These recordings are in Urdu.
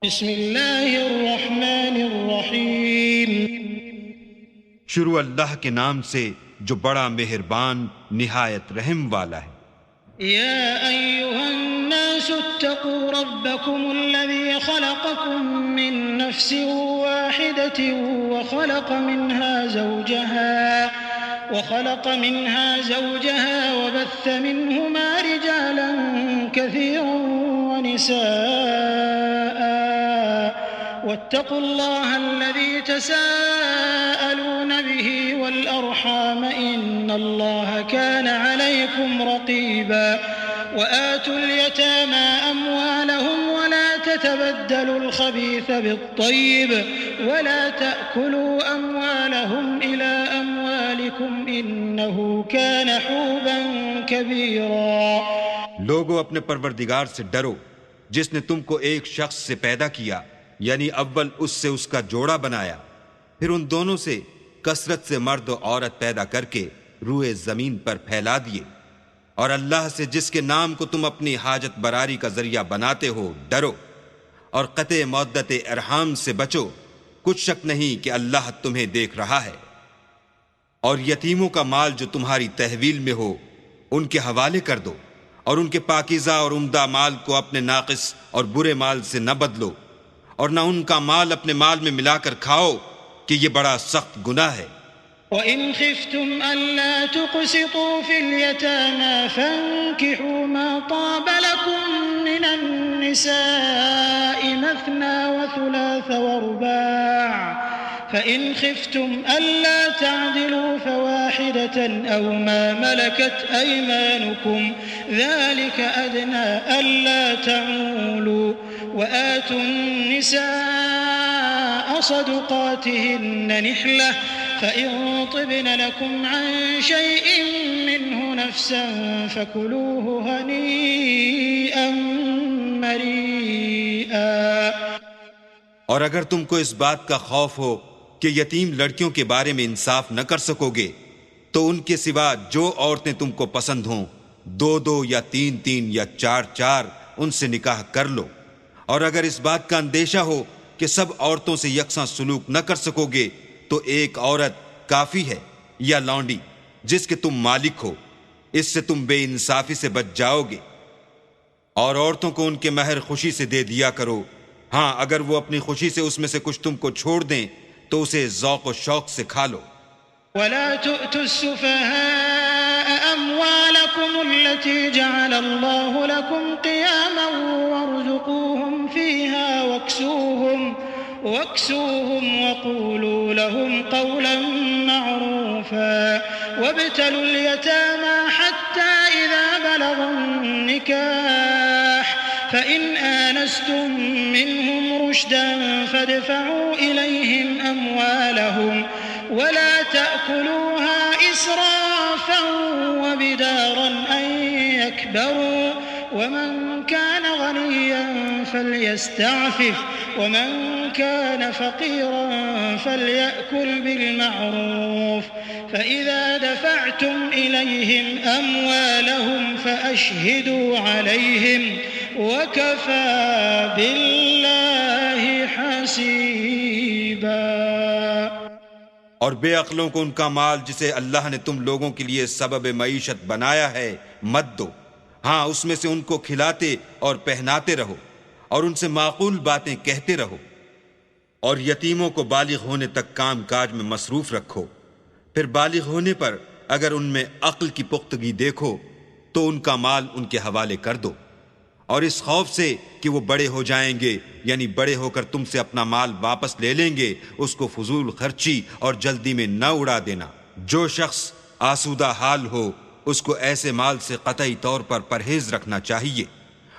بسم اللہ الرحمن الرحیم۔ شروع اللہ کے نام سے جو بڑا مہربان نہایت رحم والا ہے۔ یا ایہا الناس اتقوا ربکم الذی خلقکم من نفس واحدة وخلق منها زوجها وبث منهما رجالا كثيرا ونساء واتقوا الله الذي تساءلون به والأرحام إن الله كان عليكم رقيبا وآتوا اليتامى أموالهم ولا تتبدلوا الخبيث بالطيب ولا تأكلوا أموالهم إلى أموالكم إنه كان حوبا كبيرا۔ لوگو اپنے پروردگار سے ڈرو جس نے تم کو ایک شخص سے پیدا کیا، یعنی اول اس سے اس کا جوڑا بنایا، پھر ان دونوں سے کثرت سے مرد و عورت پیدا کر کے روئے زمین پر پھیلا دیے، اور اللہ سے جس کے نام کو تم اپنی حاجت براری کا ذریعہ بناتے ہو ڈرو، اور قطع مودت ارحام سے بچو، کچھ شک نہیں کہ اللہ تمہیں دیکھ رہا ہے۔ اور یتیموں کا مال جو تمہاری تحویل میں ہو ان کے حوالے کر دو، اور ان کے پاکیزہ اور عمدہ مال کو اپنے ناقص اور برے مال سے نہ بدلو، اور نہ ان کا مال اپنے مال میں ملا کر کھاؤ کہ یہ بڑا سخت گناہ ہے۔ وَإِنْ خِفْتُمْ أَلَّا تُقْسِطُوا فِي الْيَتَامَى فَانكِحُوا مَا طَابَ لَكُم مِّنَ النِّسَاءِ مَثْنَىٰ وَثُلَاثَ وَرُبَاعَ فَإِنْ خِفْتُمْ أَلَّا تَعْدِلُوا فَوَاحِدَةً أَوْ مَا مَلَكَتْ أَيْمَانُكُمْ ذَلِكَ أَدْنَىٰ أَلَّا تَعُولُوا وَآتُوا النِّسَاءَ صَدُقَاتِهِنَّ نِحْلَةً فَإِن طِبْنَ لَكُمْ عَن شَيْءٍ مِّنْهُ نَفْسًا فَكُلُوهُ هَنِيئًا مَّرِيئًا۔ اور اگر تم کو اس بات کا خوف ہو کہ یتیم لڑکیوں کے بارے میں انصاف نہ کر سکو گے تو ان کے سوا جو عورتیں تم کو پسند ہوں، 2 یا 3 یا 4 ان سے نکاح کر لو۔ اور اگر اس بات کا اندیشہ ہو کہ سب عورتوں سے یکساں سلوک نہ کر سکو گے تو ایک عورت کافی ہے یا لونڈی جس کے تم مالک ہو، اس سے تم بے انصافی سے بچ جاؤ گے۔ اور عورتوں کو ان کے مہر خوشی سے دے دیا کرو، ہاں اگر وہ اپنی خوشی سے اس میں سے کچھ تم کو چھوڑ دیں تو اسے ذوق و شوق سے کھا لو۔ وَلَا تُؤْتُوا السُّفَهَاءَ أَمْوَالَكُمُ الَّتِي جَعَلَ اللَّهُ لَكُمْ قِيَامًا وَارْزُقُوهُمْ فِيهَا واكسوهم وقولوا لهم قولا معروفا وابتلوا اليتامى حتى إذا بلغوا النكاح فإن آنستم منهم رشدا فادفعوا إليهم أموالهم ولا تأكلوها إسرافا وبدارا أن يكبروا ومن كان غنيا فليستعفف ومن كان فقيرا فليأكل بالمعروف فإذا دفعتم إليهم أموالهم فأشهدوا عليهم وكفى بالله حسيبا۔ اور بے عقلوں کو ان کا مال جسے اللہ نے تم لوگوں کے لیے سبب معیشت بنایا ہے مت دو، ہاں اس میں سے ان کو کھلاتے اور پہناتے رہو اور ان سے معقول باتیں کہتے رہو، اور یتیموں کو بالغ ہونے تک کام کاج میں مصروف رکھو، پھر بالغ ہونے پر اگر ان میں عقل کی پختگی دیکھو تو ان کا مال ان کے حوالے کر دو، اور اس خوف سے کہ وہ بڑے ہو جائیں گے یعنی بڑے ہو کر تم سے اپنا مال واپس لے لیں گے اس کو فضول خرچی اور جلدی میں نہ اڑا دینا۔ جو شخص آسودہ حال ہو اس کو ایسے مال سے قطعی طور پر پرہیز رکھنا چاہیے،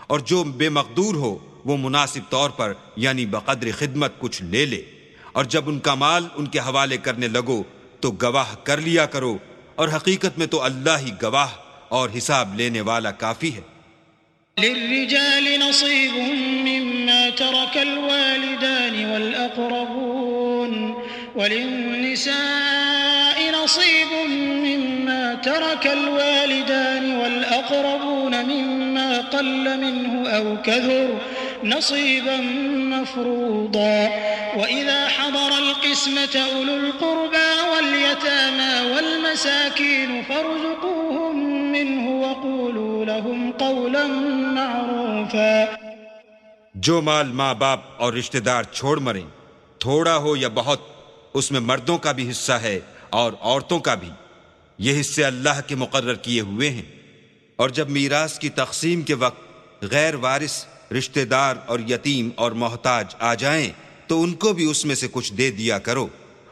اور جو بے مقدور ہو وہ مناسب طور پر یعنی بقدر خدمت کچھ لے لے، اور جب ان کا مال ان کے حوالے کرنے لگو تو گواہ کر لیا کرو، اور حقیقت میں تو اللہ ہی گواہ اور حساب لینے والا کافی ہے۔ للرجال نصيب مما ترك الوالدان والأقربون وللنساء نصيب مما ترك الوالدان والأقربون مما قل منه أو كثر نصيبا مفروضا وإذا حضر القسمة أولو القربى واليتامى والمساكين فارزقوهم منه وقولوا لهم قولا معروفا. جو مال ماں باپ اور رشتہ دار چھوڑ مریں، تھوڑا ہو یا بہت، اس میں مردوں کا بھی حصہ ہے اور عورتوں کا بھی. یہ حصے اللہ کے مقرر کیے ہوئے ہیں. اور جب میراث کی تقسیم کے وقت غیر وارث رشتہ دار اور یتیم اور محتاج آ جائیں تو ان کو بھی اس میں سے کچھ دے دیا کرو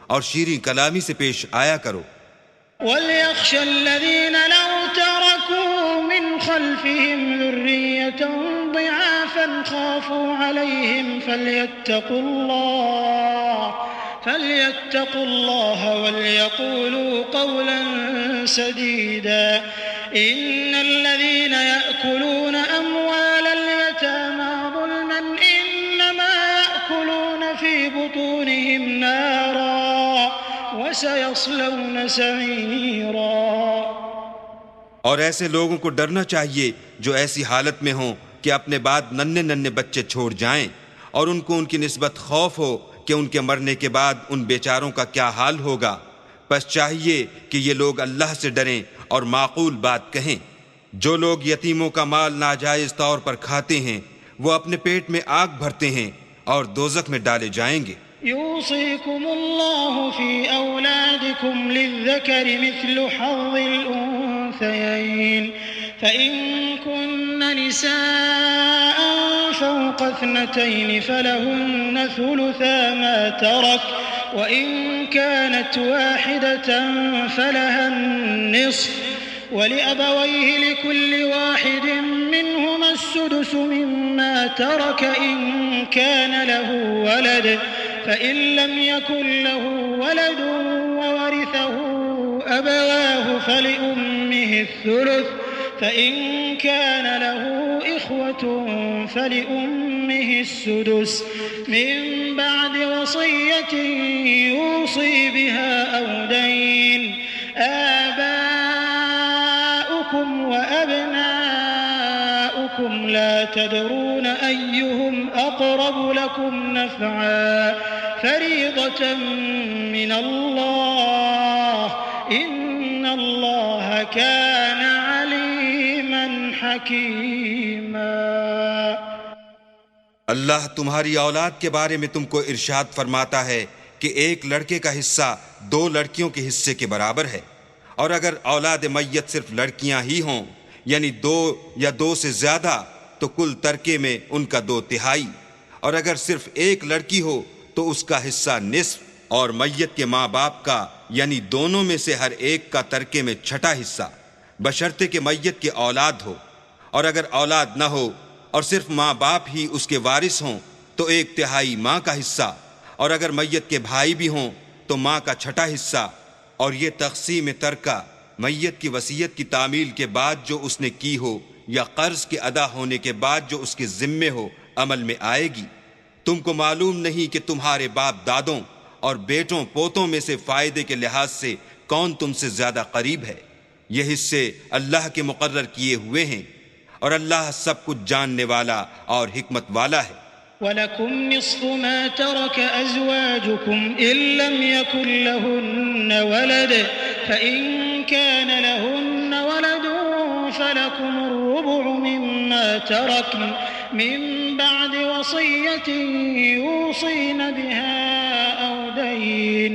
اور شیریں کلامی سے پیش آیا کرو. وَلْيَخْشَ الَّذِينَ لَوْ تَرَكُوا مِنْ خَلْفِهِمْ ذُرِّيَّةً ضِعَافًا خَافُوا عَلَيْهِمْ فَلْيَتَّقُوا اللَّهَ وَلْيَقُولُوا قَوْلًا سَدِيدًا. إِنَّ الَّذِينَ يَأْكُلُونَ أَمْوَالَ الْيَتَامَى ظُلْمًا إِنَّمَا يَأْكُلُونَ فِي بُطُونِهِمْ نَارًا وَسَيَصْلَوْنَ سَعِيرًا. اور ایسے لوگوں کو ڈرنا چاہیے جو ایسی حالت میں ہوں کہ اپنے بعد ننھے بچے چھوڑ جائیں اور ان کو ان کی نسبت خوف ہو کہ ان کے مرنے کے بعد ان بیچاروں کا کیا حال ہوگا. بس چاہیے کہ یہ لوگ اللہ سے ڈریں اور معقول بات کہیں. جو لوگ یتیموں کا مال ناجائز طور پر کھاتے ہیں وہ اپنے پیٹ میں آگ بھرتے ہیں اور دوزخ میں ڈالے جائیں گے. يوصيكم الله في أولادكم للذكر مثل حظ الأنثيين فإن كن نساء فوق 2 فلهن ثلثا ما ترك وإن كانت واحدة فلها النصف ولأبويه لكل واحد منهما السدس مما ترك إن كان له ولد فإن لم يكن له ولد وورثه أبواه فلأمه الثلث فإن كان له إخوة فلأمه السدس من بعد وصية يوصي بها أو دين. آباؤكم وأبناؤكم لا تدرون أيهم أقرب لكم نفعا فريضة من الله إن الله كان عليما حكيما. اللہ تمہاری اولاد کے بارے میں تم کو ارشاد فرماتا ہے کہ ایک لڑکے کا حصہ 2 لڑکیوں کے حصے کے برابر ہے، اور اگر اولاد میت صرف لڑکیاں ہی ہوں یعنی 2 یا 2 سے زیادہ تو کل ترکے میں ان کا 2/3، اور اگر صرف ایک لڑکی ہو تو اس کا حصہ نصف، اور میت کے ماں باپ کا یعنی دونوں میں سے ہر ایک کا ترکے میں 6واں حصہ، بشرطے کہ میت کی اولاد ہو. اور اگر اولاد نہ ہو اور صرف ماں باپ ہی اس کے وارث ہوں تو 1/3 ماں کا حصہ، اور اگر میت کے بھائی بھی ہوں تو ماں کا 6واں حصہ. اور یہ تقسیم ترکہ میت کی وصیت کی تعمیل کے بعد جو اس نے کی ہو یا قرض کے ادا ہونے کے بعد جو اس کے ذمے ہو عمل میں آئے گی. تم کو معلوم نہیں کہ تمہارے باپ دادوں اور بیٹوں پوتوں میں سے فائدے کے لحاظ سے کون تم سے زیادہ قریب ہے. یہ حصے اللہ کے مقرر کیے ہوئے ہیں اور اللہ سب کچھ جاننے والا اور حکمت والا ہے. وَلَكُمْ نِصْفُ مَا تَرَكَ أَزْوَاجُكُمْ إِن لَّمْ يَكُن لَّهُنَّ وَلَدٌ فَإِن كَانَ لَهُنَّ وَلَدٌ فَلَكُمُ الرُّبُعُ مِمَّا تَرَكْنَ مِن بَعْدِ وَصِيَّةٍ يُوصِينَ بِهَا أَوْ دَيْنٍ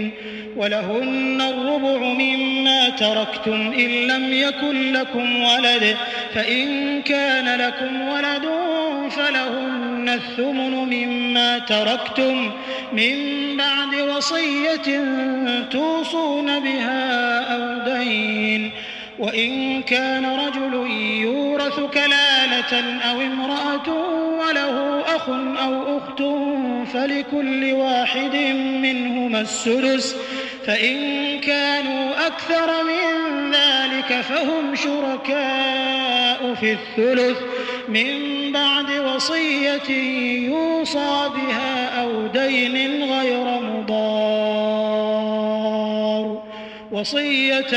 وَلَهُنَّ الرُّبُعُ مِمَّا تَرَكْتُمْ إِن لَّمْ يَكُن لَّكُمْ وَلَدٌ فَإِن كَانَ لَكُمْ وَلَدٌ فَلَهُنَّ الثُّمُنُ مِمَّا تَرَكْتُمْ مِن بَعْدِ وَصِيَّةٍ تُوصُونَ بِهَا أَوْ دَيْنٍ وَإِن كَانَ رَجُلٌ يُورَثُ كَلَالَةً أَوْ امْرَأَةٌ وَلَهُ أَخٌ أَوْ أُخْتٌ فَلِكُلِّ واحد منهما السدس فإن كانوا أكثر من ذلك فهم شركاء في الثلث من بعد وصية يوصى بها أو دين غير مضار وصية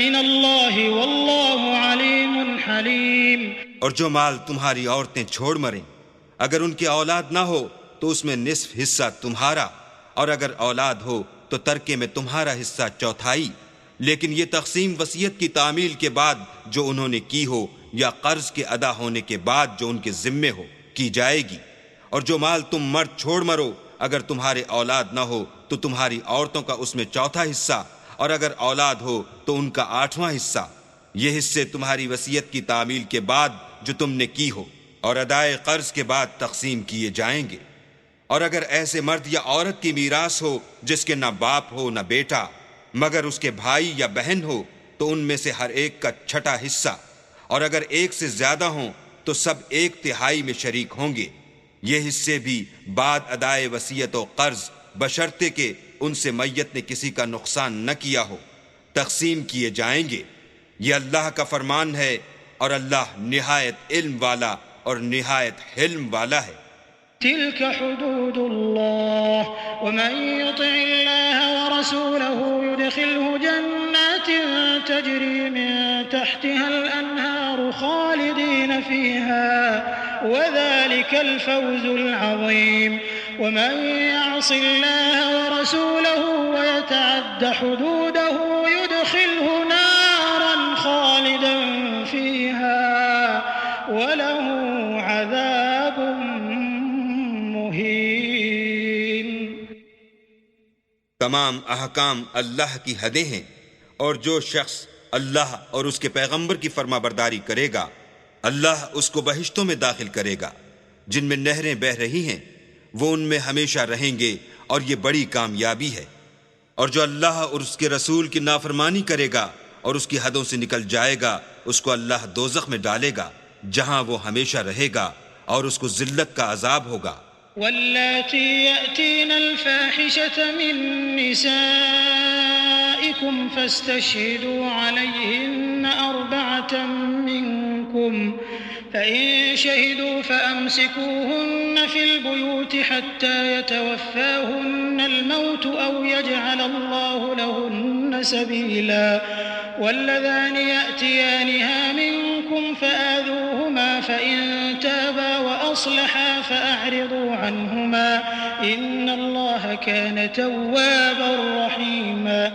من الله والله عليم حليم. اور جو مال تمہاری عورتیں چھوڑ مریں اگر ان کی اولاد نہ ہو تو اس میں نصف حصہ تمہارا، اور اگر اولاد ہو تو ترکے میں تمہارا حصہ چوتھائی۔ لیکن یہ تقسیم وصیت کی تعمیل کے بعد جو انہوں نے کی ہو یا قرض کے ادا ہونے کے بعد جو ان کے ذمے ہو کی جائے گی۔ اور جو مال تم مرد چھوڑ مرو، اگر تمہارے اولاد نہ ہو تو تمہاری عورتوں کا اس میں چوتھا حصہ، اور اگر اولاد ہو تو ان کا 8واں حصہ۔ یہ حصے تمہاری وصیت کی تعمیل کے بعد جو تم نے کی ہو اور ادائے قرض کے بعد تقسیم کیے جائیں گے۔ اور اگر ایسے مرد یا عورت کی میراث ہو جس کے نہ باپ ہو نہ بیٹا مگر اس کے بھائی یا بہن ہو، تو ان میں سے ہر ایک کا چھٹا حصہ، اور اگر ایک سے زیادہ ہوں تو سب 1/3 میں شریک ہوں گے۔ یہ حصے بھی بعد ادائے وصیت و قرض بشرطے کہ ان سے میت نے کسی کا نقصان نہ کیا ہو تقسیم کیے جائیں گے۔ یہ اللہ کا فرمان ہے، اور اللہ نہایت علم والا اور نہایت حلم والا ہے۔ تلك حدود الله ومن يطع الله ورسوله يدخله جنات تجري من تحتها الأنهار خالدين فيها وذلك الفوز العظيم ومن يعص الله ورسوله ويتعد حدوده يدخله نارا خالدا فيها وله عذاب تمام احکام اللہ کی حدیں ہیں، اور جو شخص اللہ اور اس کے پیغمبر کی فرما برداری کرے گا اللہ اس کو بہشتوں میں داخل کرے گا جن میں نہریں بہہ رہی ہیں، وہ ان میں ہمیشہ رہیں گے، اور یہ بڑی کامیابی ہے۔ اور جو اللہ اور اس کے رسول کی نافرمانی کرے گا اور اس کی حدوں سے نکل جائے گا، اس کو اللہ دوزخ میں ڈالے گا جہاں وہ ہمیشہ رہے گا، اور اس کو ذلت کا عذاب ہوگا۔ واللاتي يأتين الفاحشة من نسائكم فاستشهدوا عليهن 4 منكم فإن شهدوا فأمسكوهن في البيوت حتى يتوفاهن الموت أو يجعل الله لهن سبيلا واللذان يأتيانها منكم فآذوهما فإن تابا وأصلحا فأعرضوا عنهما إن الله كان توابا رحيما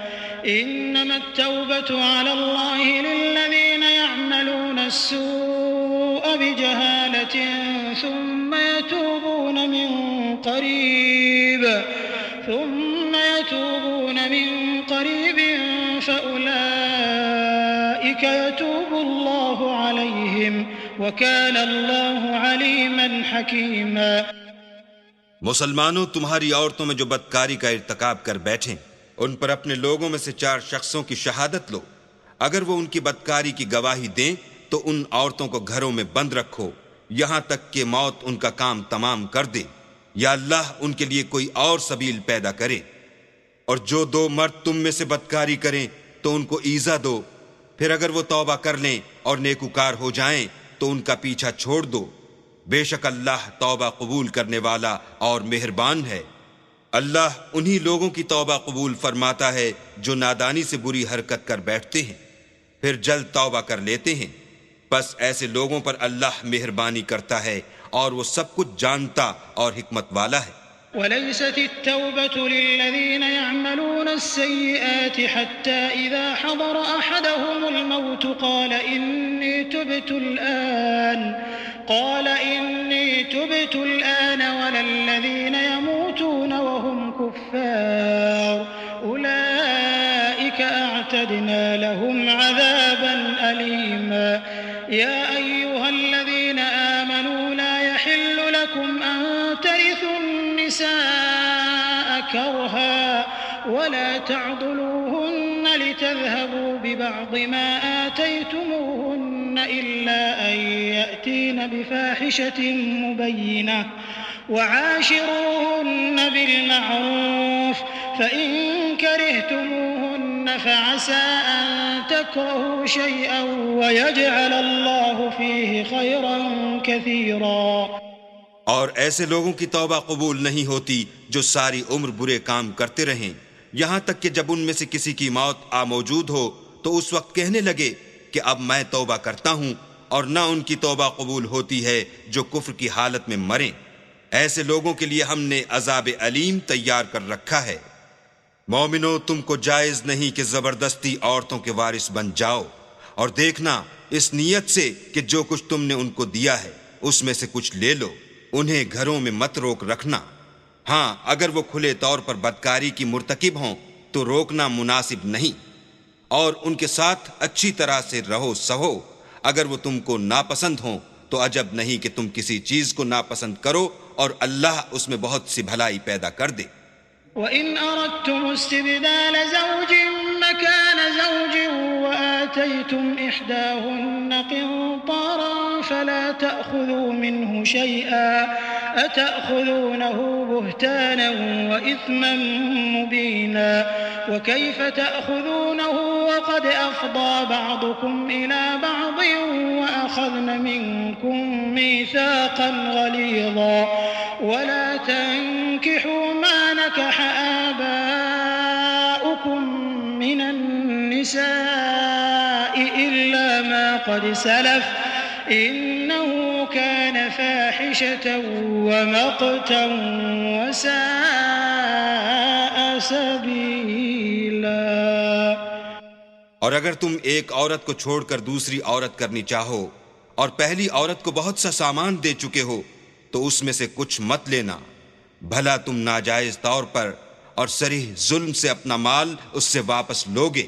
إنما التوبة على الله للذين يعملون السوء بجهالة ثم يتوبون من قريب فأولئك يتوب الله عليهم وكان الله عليما حكيما۔ مسلمانوں، تمہاری عورتوں میں جو بدکاری کا ارتکاب کر بیٹھیں ان پر اپنے لوگوں میں سے 4 شخصوں کی شہادت لو۔ اگر وہ ان کی بدکاری کی گواہی دیں تو ان عورتوں کو گھروں میں بند رکھو یہاں تک کہ موت ان کا کام تمام کر دے، یا اللہ ان کے لیے کوئی اور سبیل پیدا کرے۔ اور جو 2 مرد تم میں سے بدکاری کریں تو ان کو ایذا دو، پھر اگر وہ توبہ کر لیں اور نیکوکار ہو جائیں تو ان کا پیچھا چھوڑ دو۔ بے شک اللہ توبہ قبول کرنے والا اور مہربان ہے۔ اللہ انہی لوگوں کی توبہ قبول فرماتا ہے جو نادانی سے بری حرکت کر بیٹھتے ہیں پھر جلد توبہ کر لیتے ہیں، بس ایسے لوگوں پر اللہ مہربانی کرتا ہے اور وہ سب کچھ جانتا اور حکمت والا ہے۔ وليست التوبة للذين يعملون السيئات حتى إذا حضر أحدهم الموت قال إني تبت الآن ولا الذين يموتون وهم كفار أولئك أعتدنا لهم عذابا أليما يا أيها الذين آمنوا لا يحل لكم أن ترثوا النساء كرها ولا تعضلوهن لتذهبوا ببعض ما آتيتموهن إلا أن يأتين بفاحشة مبينة وعاشروهن بالمعروف فإن كرهتموهن فعسى أن تكرهوا شيئا ويجعل الله فيه خيرا كثيرا۔ اور ایسے لوگوں کی توبہ قبول نہیں ہوتی جو ساری عمر برے کام کرتے رہیں یہاں تک کہ جب ان میں سے کسی کی موت آ موجود ہو تو اس وقت کہنے لگے کہ اب میں توبہ کرتا ہوں، اور نہ ان کی توبہ قبول ہوتی ہے جو کفر کی حالت میں مریں۔ ایسے لوگوں کے لیے ہم نے عذاب علیم تیار کر رکھا ہے۔ مومنو، تم کو جائز نہیں کہ زبردستی عورتوں کے وارث بن جاؤ، اور دیکھنا اس نیت سے کہ جو کچھ تم نے ان کو دیا ہے اس میں سے کچھ لے لو۔ انہیں گھروں میں مت روک رکھنا، ہاں اگر وہ کھلے طور پر بدکاری کی مرتکب ہوں تو روکنا مناسب نہیں، اور ان کے ساتھ اچھی طرح سے رہو سہو۔ اگر وہ تم کو ناپسند ہوں تو عجب نہیں کہ تم کسی چیز کو ناپسند کرو، اور اللہ اس میں بہت سی بھلائی پیدا کر دے۔ وَإِنْ أَرَدْتُمُ اسْتِبْدَالَ زَوْجٍ مَّكَانَ زَوْجٍ وَآتَيْتُمْ إِحْدَاهُنَّ قِنطَارًا فَلَا تَأْخُذُوا مِنْهُ شَيْئًا أَتَأْخُذُونَهُ بُهْتَانًا وَإِثْمًا مُّبِينًا وَكَيْفَ تَأْخُذُونَهُ وَقَدْ أَفْضَىٰ بَعْضُكُمْ إِلَىٰ بَعْضٍ وَأَخَذْنَ مِنكُم مِّيثَاقًا غَلِيظًا ولا تنكحوا ما نكح آباؤكم من النساء إلا ما قد سلف إنه كان فاحشة ومقتا وساء سبيلا۔ اور اگر تم ایک عورت کو چھوڑ کر دوسری عورت کرنی چاہو اور پہلی عورت کو بہت سا سامان دے چکے ہو تو اس میں سے کچھ مت لینا، بھلا تم ناجائز طور پر اور صریح ظلم سے اپنا مال اس سے واپس لوگے؟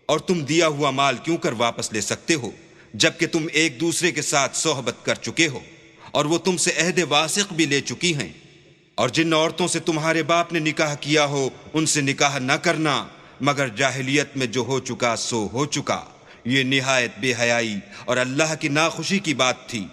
اور تم دیا ہوا مال کیوں کر واپس لے سکتے ہو جبکہ تم ایک دوسرے کے ساتھ صحبت کر چکے ہو اور وہ تم سے عہد واسق بھی لے چکی ہیں؟ اور جن عورتوں سے تمہارے باپ نے نکاح کیا ہو ان سے نکاح نہ کرنا مگر جاہلیت میں جو ہو چکا سو ہو چکا۔ یہ نہایت بے حیائی اور اللہ کی ناخوشی کی بات تھی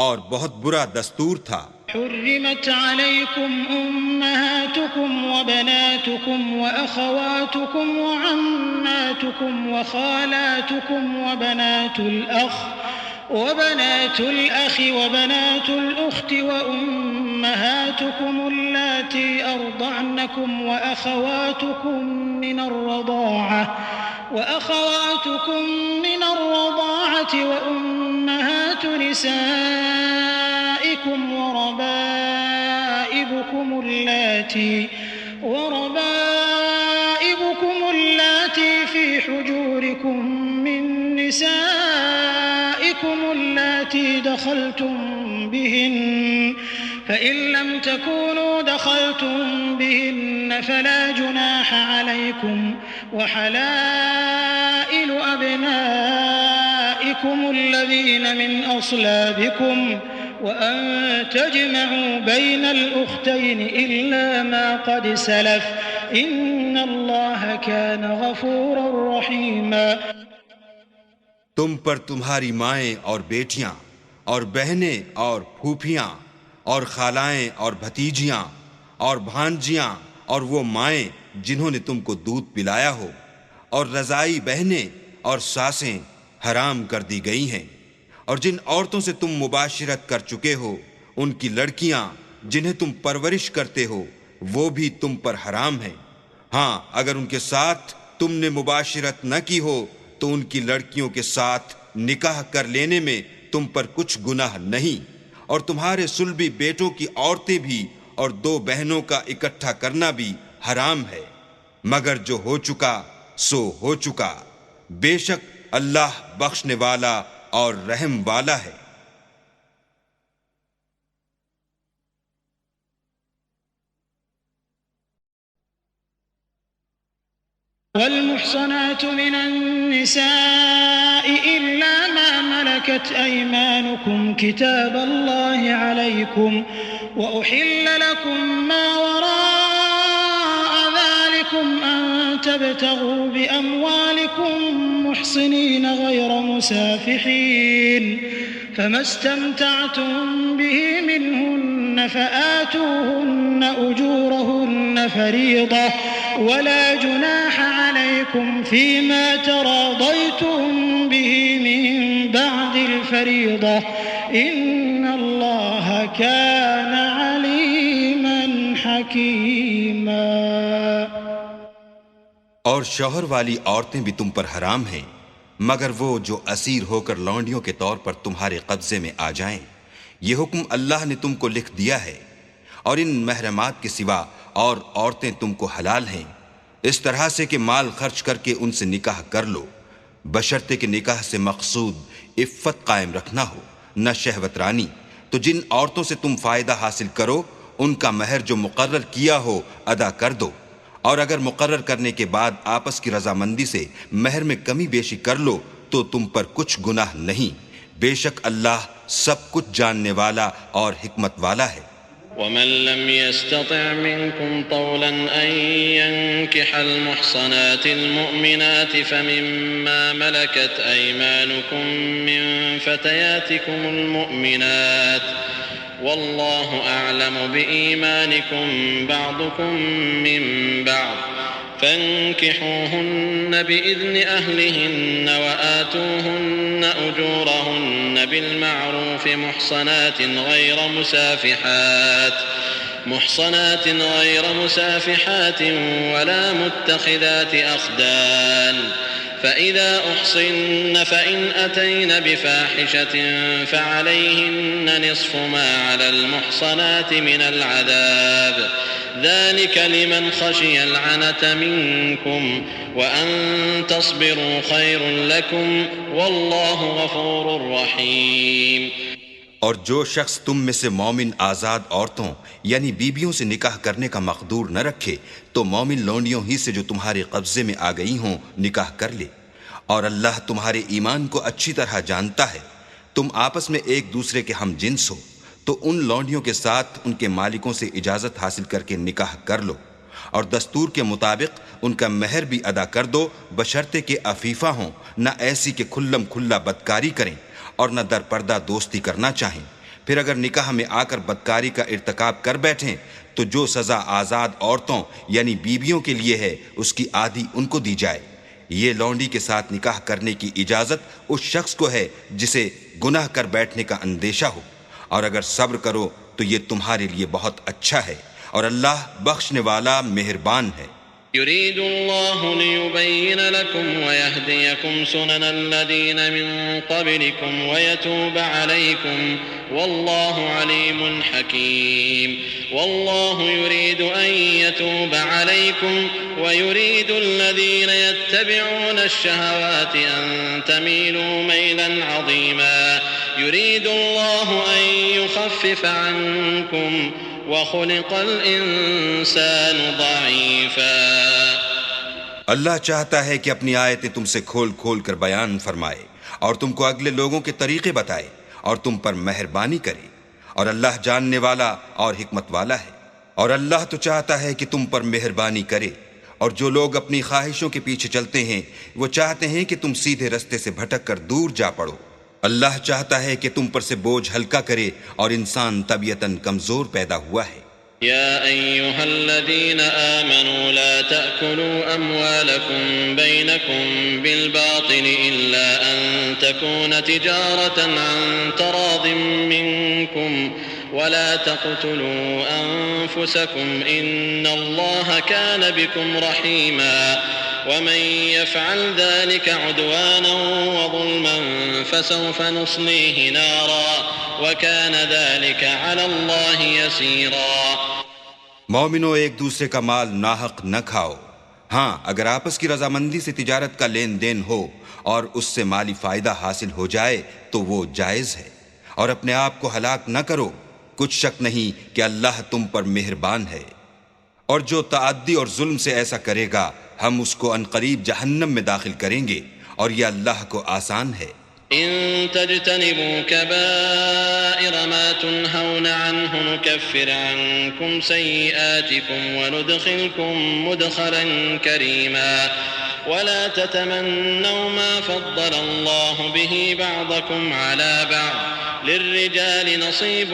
اور بہت برا دستور تھا۔ حرمت عليكم أمهاتكم وبناتكم وأخواتكم وعماتكم وخالاتكم وبنات الأخ وبنات الأخت وأمهاتكم اللاتي أرضعنكم وأخواتكم من الرضاعة وأمهات نسائكم وربائبكم اللاتي في حجوركم من نسائكم اللاتي دخلتم بهن فإن لم تكونوا دخلتم بهن فلا جناح عليكم وحلائل أبنائكم الذين من أصلابكم وأن تجمعوا بين الأختين إلا ما قد سلف إن الله كان غفورا رحيما۔ تم پر تمہاری مائیں اور بیٹیاں اور بہنیں اور پھوپھیاں اور خالائیں اور بھتیجیاں اور بھانجیاں اور وہ مائیں جنہوں نے تم کو دودھ پلایا ہو اور رضائی بہنیں اور ساسیں حرام کر دی گئی ہیں، اور جن عورتوں سے تم مباشرت کر چکے ہو ان کی لڑکیاں جنہیں تم پرورش کرتے ہو وہ بھی تم پر حرام ہیں، ہاں اگر ان کے ساتھ تم نے مباشرت نہ کی ہو تو ان کی لڑکیوں کے ساتھ نکاح کر لینے میں تم پر کچھ گناہ نہیں، اور تمہارے صلبی بیٹوں کی عورتیں بھی اور دو بہنوں کا اکٹھا کرنا بھی حرام ہے، مگر جو ہو چکا سو ہو چکا، بے شک اللہ بخشنے والا اور رحم والا ہے۔ والمحصنات من النساء إلا ما ملكت أيمانكم كتاب الله عليكم وأحل لكم ما وراء ذلكم أن تبتغوا بأموالكم محصنين غير مسافحين فما استمتعتم به منهن فآتوهن أجورهن فريضة ولا جناح عليكم فيما تراضيتم به من بعد الفريضة إن الله كان عليما حكيما۔ اور شوہر والی عورتیں بھی تم پر حرام ہیں مگر وہ جو اسیر ہو کر لونڈیوں کے طور پر تمہارے قبضے میں آ جائیں، یہ حکم اللہ نے تم کو لکھ دیا ہے۔ اور ان محرمات کے سوا اور عورتیں تم کو حلال ہیں، اس طرح سے کہ مال خرچ کر کے ان سے نکاح کر لو، بشرطے کہ نکاح سے مقصود عفت قائم رکھنا ہو، نہ شہوت رانی۔ تو جن عورتوں سے تم فائدہ حاصل کرو ان کا مہر جو مقرر کیا ہو ادا کر دو، اور اگر مقرر کرنے کے بعد آپس کی رضامندی سے مہر میں کمی بیشی کر لو تو تم پر کچھ گناہ نہیں، بے شک اللہ سب کچھ جاننے والا اور حکمت والا ہے۔ ومن لم يستطع منكم طولا أن ينكح المحصنات المؤمنات فمما ملكت أيمانكم من فتياتكم المؤمنات والله أعلم بإيمانكم بعضكم من بعض فانكحوهن بإذن أهلهن وآتوهن أجورهن بالمعروف محصنات غير مسافحات ولا متخذات أخدان فإذا أحصن فإن أتين بفاحشة فعليهن نصف ما على المحصنات من العذاب ذلك لمن خشي العنة منكم وأن تصبروا خير لكم والله غفور رحيم۔ اور جو شخص تم میں سے مومن آزاد عورتوں یعنی بیویوں سے نکاح کرنے کا مقدور نہ رکھے تو مومن لونڈیوں ہی سے جو تمہارے قبضے میں آ گئی ہوں نکاح کر لے، اور اللہ تمہارے ایمان کو اچھی طرح جانتا ہے۔ تم آپس میں ایک دوسرے کے ہم جنس ہو تو ان لونڈیوں کے ساتھ ان کے مالکوں سے اجازت حاصل کر کے نکاح کر لو، اور دستور کے مطابق ان کا مہر بھی ادا کر دو، بشرطے کہ عفیفہ ہوں، نہ ایسی کہ کھلم کھلا بدکاری کریں اور نہ در پردہ دوستی کرنا چاہیں۔ پھر اگر نکاح میں آ کر بدکاری کا ارتکاب کر بیٹھیں تو جو سزا آزاد عورتوں یعنی بیویوں کے لیے ہے اس کی آدھی ان کو دی جائے۔ یہ لونڈی کے ساتھ نکاح کرنے کی اجازت اس شخص کو ہے جسے گناہ کر بیٹھنے کا اندیشہ ہو، اور اگر صبر کرو تو یہ تمہارے لیے بہت اچھا ہے، اور اللہ بخشنے والا مہربان ہے۔ يريد الله ليبين لكم ويهديكم سنن الذين من قبلكم ويتوب عليكم والله عليم حكيم۔ والله يريد أن يتوب عليكم ويريد الذين يتبعون الشهوات أن تميلوا ميلا عظيما۔ يريد الله أن يخفف عنكم وَخُلِقَ الْإِنسَانُ ضَعِيفًا۔ اللہ چاہتا ہے کہ اپنی آیتیں تم سے کھول کھول کر بیان فرمائے اور تم کو اگلے لوگوں کے طریقے بتائے اور تم پر مہربانی کرے، اور اللہ جاننے والا اور حکمت والا ہے۔ اور اللہ تو چاہتا ہے کہ تم پر مہربانی کرے، اور جو لوگ اپنی خواہشوں کے پیچھے چلتے ہیں وہ چاہتے ہیں کہ تم سیدھے رستے سے بھٹک کر دور جا پڑو۔ اللہ چاہتا ہے کہ تم پر سے بوجھ ہلکا کرے، اور انسان طبیعتاً کمزور پیدا ہوا ہے۔ يا أيها الذين آمنوا لا تأكلوا أموالكم بينكم بالباطل إلا أن تكون تجارة عن تراض منكم ولا تقتلوا أنفسكم إن الله كان بكم رحيما ومن يفعل ذلك عدوانا وظلما فسوف نصليه نارا وكان ذلك على الله يسيرا۔ مومنو، ایک دوسرے کا مال ناحق نہ کھاؤ، ہاں اگر آپس کی رضامندی سے تجارت کا لین دین ہو اور اس سے مالی فائدہ حاصل ہو جائے تو وہ جائز ہے، اور اپنے آپ کو ہلاک نہ کرو، کچھ شک نہیں کہ اللہ تم پر مہربان ہے۔ اور جو تعدی اور ظلم سے ایسا کرے گا ہم اس کو عنقریب جہنم میں داخل کریں گے، اور یہ اللہ کو آسان ہے۔ إن تجتنبوا كبائر ما تنهون عنه نكفر عنكم سيئاتكم وندخلكم مدخلا كريما ولا تتمنوا ما فضل الله به بعضكم على بعض للرجال نصيب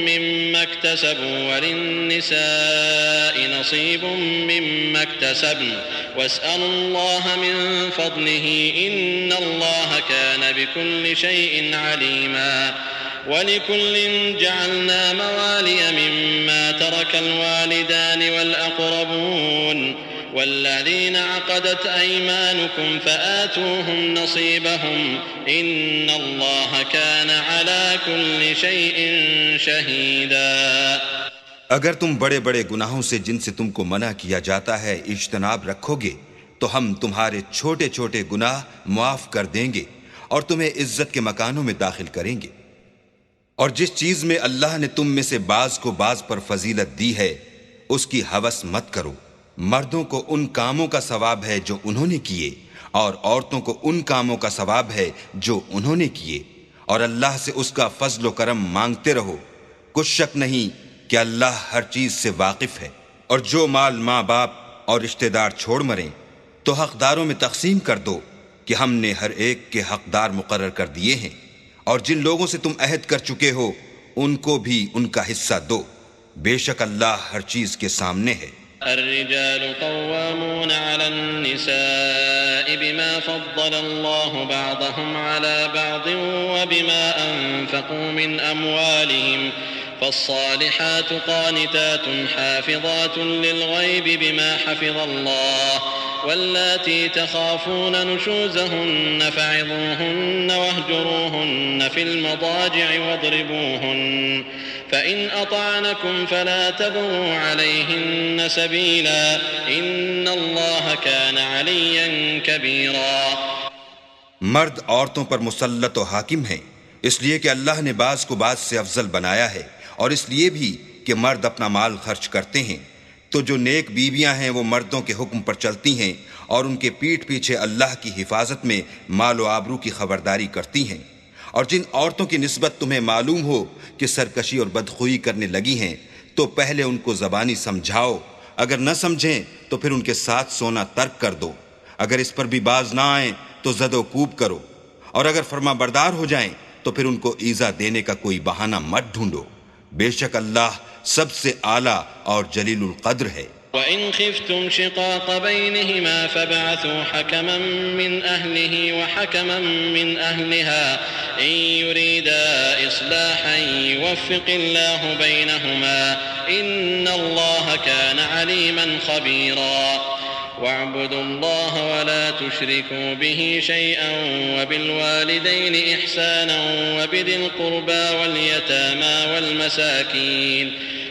مما اكتسبوا وللنساء نصيب مما اكتسبن واسألوا الله من فضله إن الله كان بكل شيء عليما ولكل جعلنا موالي مما ترك الوالدان والأقربون والذين عقدت أيمانكم فآتوهم نصيبهم إن الله كان على كل شيء شهيدا۔ اگر تم بڑے بڑے گناہوں سے جن سے تم کو منع کیا جاتا ہے اجتناب رکھو گے تو ہم تمہارے چھوٹے چھوٹے گناہ معاف کر دیں گے اور تمہیں عزت کے مکانوں میں داخل کریں گے۔ اور جس چیز میں اللہ نے تم میں سے بعض کو بعض پر فضیلت دی ہے اس کی ہوس مت کرو۔ مردوں کو ان کاموں کا ثواب ہے جو انہوں نے کیے، اور عورتوں کو ان کاموں کا ثواب ہے جو انہوں نے کیے، اور اللہ سے اس کا فضل و کرم مانگتے رہو۔ کچھ شک نہیں کہ اللہ ہر چیز سے واقف ہے۔ اور جو مال ماں باپ اور رشتہ دار چھوڑ مریں تو حقداروں میں تقسیم کر دو کہ ہم نے ہر ایک کے حقدار مقرر کر دیے ہیں، اور جن لوگوں سے تم عہد کر چکے ہو ان کو بھی ان کا حصہ دو، بے شک اللہ ہر چیز کے سامنے ہے۔ الرجال قوامون على النساء بما فضل الله بعضهم على بعض وبما أنفقوا من أموالهم فالصالحات قانتات حافظات للغيب بما حفظ الله واللاتي تخافون نشوزهن فعظوهن واهجروهن في المضاجع واضربوهن فإن أطعنكم فلا تبغوا عليهن سبيلا إن الله كان عليا كبيرا۔ مرد عورتوں پر مسلط و حاکم ہیں، اس لیے کہ اللہ نے بعض کو بعض سے افضل بنایا ہے، اور اس لیے بھی کہ مرد اپنا مال خرچ کرتے ہیں۔ تو جو نیک بیویاں ہیں وہ مردوں کے حکم پر چلتی ہیں اور ان کے پیٹھ پیچھے اللہ کی حفاظت میں مال و آبرو کی خبرداری کرتی ہیں۔ اور جن عورتوں کی نسبت تمہیں معلوم ہو کہ سرکشی اور بدخوئی کرنے لگی ہیں تو پہلے ان کو زبانی سمجھاؤ، اگر نہ سمجھیں تو پھر ان کے ساتھ سونا ترک کر دو، اگر اس پر بھی باز نہ آئیں تو زد و کوب کرو، اور اگر فرما بردار ہو جائیں تو پھر ان کو ایذا دینے کا کوئی بہانہ مت ڈھونڈو، بے شک اللہ سب سے اعلیٰ اور جلیل القدر ہے۔ وَإِنْ خِفْتُمْ شِقَاقَ بَيْنِهِمَا فَابْعَثُوا حَكَمًا مِّنْ أَهْلِهِ وَحَكَمًا مِّنْ أَهْلِهَا إِنْ يُرِيدَا إِصْلَاحًا يُوَفِّقِ اللَّهُ بَيْنَهُمَا إِنَّ اللَّهَ كَانَ عَلِيمًا خَبِيرًا۔ وَاعْبُدُوا اللَّهَ وَلَا تُشْرِكُوا بِهِ شَيْئًا وَبِالْوَالِدَيْنِ إِحْسَانًا وَبِذِي الْقُرْبَى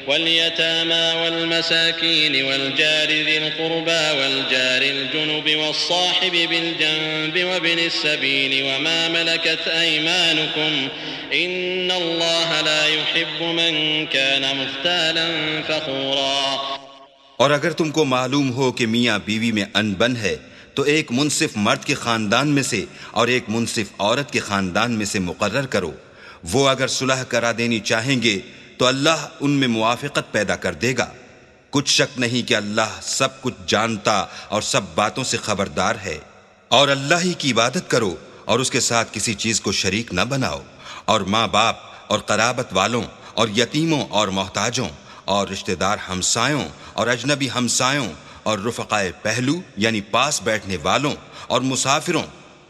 واليتامى والمساكين والجار ذي القربى والجار الجنب والصاحب بالجنب وابن السبيل وما ملكت أيمانكم إن الله لا يحب من كان مختالا فخورا۔ اور اگر تم کو معلوم ہو کہ میاں بیوی میں انبن ہے تو ایک منصف مرد کے خاندان میں سے اور ایک منصف عورت کے خاندان میں سے مقرر کرو، وہ اگر صلح کرا دینی چاہیں گے تو اللہ ان میں موافقت پیدا کر دے گا۔ کچھ شک نہیں کہ اللہ سب کچھ جانتا اور سب باتوں سے خبردار ہے۔ اور اللہ ہی کی عبادت کرو اور اس کے ساتھ کسی چیز کو شریک نہ بناؤ، اور ماں باپ اور قرابت والوں اور یتیموں اور محتاجوں اور رشتہ دار ہمسایوں اور اجنبی ہمسایوں اور رفقائے پہلو یعنی پاس بیٹھنے والوں اور مسافروں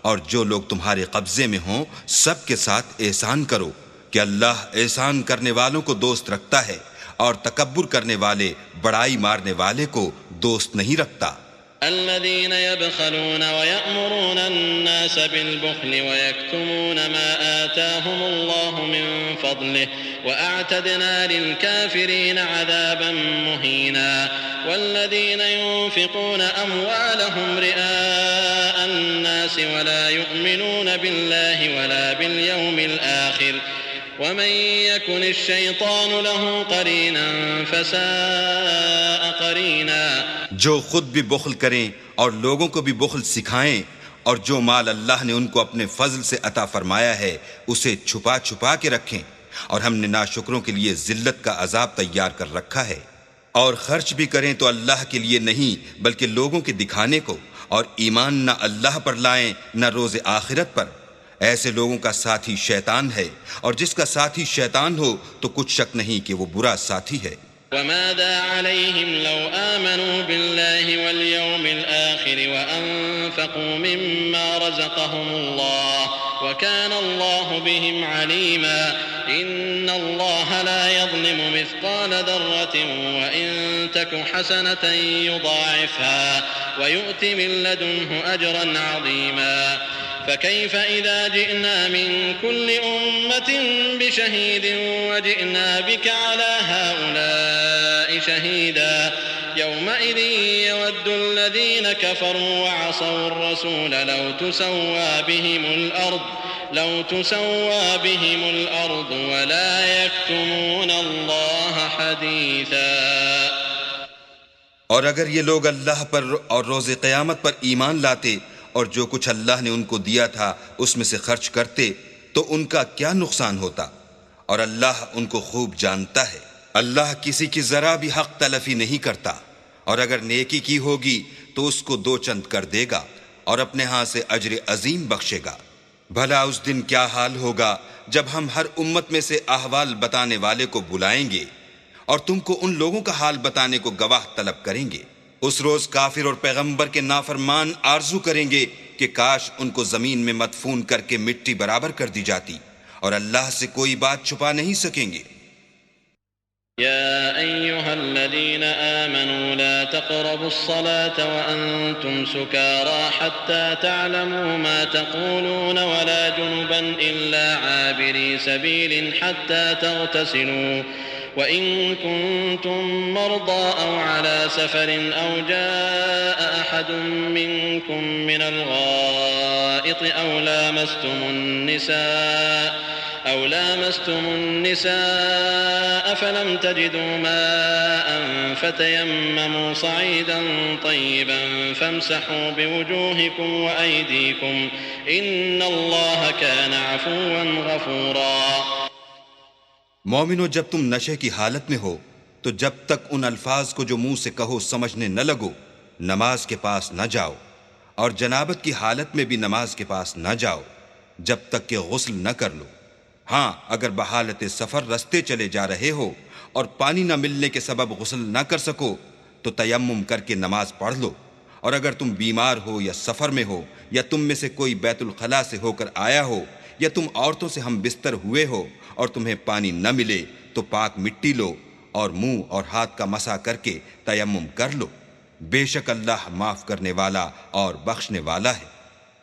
اور جو لوگ تمہارے قبضے میں ہوں سب کے ساتھ احسان کرو، کہ اللہ احسان کرنے والوں کو دوست رکھتا ہے اور تکبر کرنے والے بڑائی مارنے والے کو دوست نہیں رکھتا۔ الذين يبخلون ويأمرون الناس بالبخل ويكتمون ما آتاهم الله من فضله وأعتدنا للكافرين عذابا مهينا والذين ينفقون أموالهم رئاء الناس ولا يؤمنون بالله ولا باليوم الآخر ومن يكن الشيطان له قرينا فساء قرينا۔ جو خود بھی بخل کریں اور لوگوں کو بھی بخل سکھائیں، اور جو مال اللہ نے ان کو اپنے فضل سے عطا فرمایا ہے اسے چھپا چھپا کے رکھیں، اور ہم نے ناشکروں کے لیے ذلت کا عذاب تیار کر رکھا ہے۔ اور خرچ بھی کریں تو اللہ کے لیے نہیں بلکہ لوگوں کے دکھانے کو، اور ایمان نہ اللہ پر لائیں نہ روز آخرت پر۔ ایسے لوگوں کا ساتھی شیطان ہے، اور جس کا ساتھی شیطان ہو تو کچھ شک نہیں کہ وہ برا ساتھی ہے۔ وماذا عليهم لو آمنوا بالله واليوم الآخر وأنفقوا مما رزقهم الله وكان الله بهم عليما إن الله لا يظلم مثقال ذرة وإن تك حسنة يضاعفها ويؤت من لدنه أجرا عظيما فكيف إذا جئنا من كل أمة بشهيد وجئنا بك على هؤلاء الله شهيدا يومئذ يود الذين كفروا وعصوا الرسول لو تسوى بهم الأرض ولا يكتمون الله حديثا. اور اگر یہ لوگ اللہ پر اور روز قیامت پر ایمان لاتے اور جو کچھ اللہ نے ان کو دیا تھا اس میں سے خرچ کرتے تو ان کا کیا نقصان ہوتا، اور اللہ ان کو خوب جانتا ہے. اللہ کسی کی ذرا بھی حق تلفی نہیں کرتا، اور اگر نیکی کی ہوگی تو اس کو 2 چند کر دے گا اور اپنے ہاں سے اجر عظیم بخشے گا. بھلا اس دن کیا حال ہوگا جب ہم ہر امت میں سے احوال بتانے والے کو بلائیں گے اور تم کو ان لوگوں کا حال بتانے کو گواہ طلب کریں گے. اس روز کافر اور پیغمبر کے نافرمان آرزو کریں گے کہ کاش ان کو زمین میں مدفون کر کے مٹی برابر کر دی جاتی، اور اللہ سے کوئی بات چھپا نہیں سکیں گے. يا أيها الذين آمنوا لا تقربوا الصلاة وأنتم سكارى حتى تعلموا ما تقولون ولا جنبا إلا عابري سبيل حتى تغتسلوا وإن كنتم مرضى أو على سفر أو جاء أحد منكم من الغائط أو لامستم النساء فلم تجدوا ماء فتيمموا صعيدا طيبا فامسحوا بوجوهكم وأيديكم إن الله كان عفوا غفورا. مومنو، جب تم نشے کی حالت میں ہو تو جب تک ان الفاظ کو جو منہ سے کہو سمجھنے نہ لگو نماز کے پاس نہ جاؤ، اور جنابت کی حالت میں بھی نماز کے پاس نہ جاؤ جب تک کہ غسل نہ کر لو. ہاں، اگر بحالت سفر رستے چلے جا رہے ہو اور پانی نہ ملنے کے سبب غسل نہ کر سکو تو تیمم کر کے نماز پڑھ لو. اور اگر تم بیمار ہو یا سفر میں ہو یا تم میں سے کوئی بیت الخلاء سے ہو کر آیا ہو یا تم عورتوں سے ہم بستر ہوئے ہو اور تمہیں پانی نہ ملے تو پاک مٹی لو اور منہ اور ہاتھ کا مسح کر کے تیمم کر لو. بے شک اللہ معاف کرنے والا اور بخشنے والا ہے.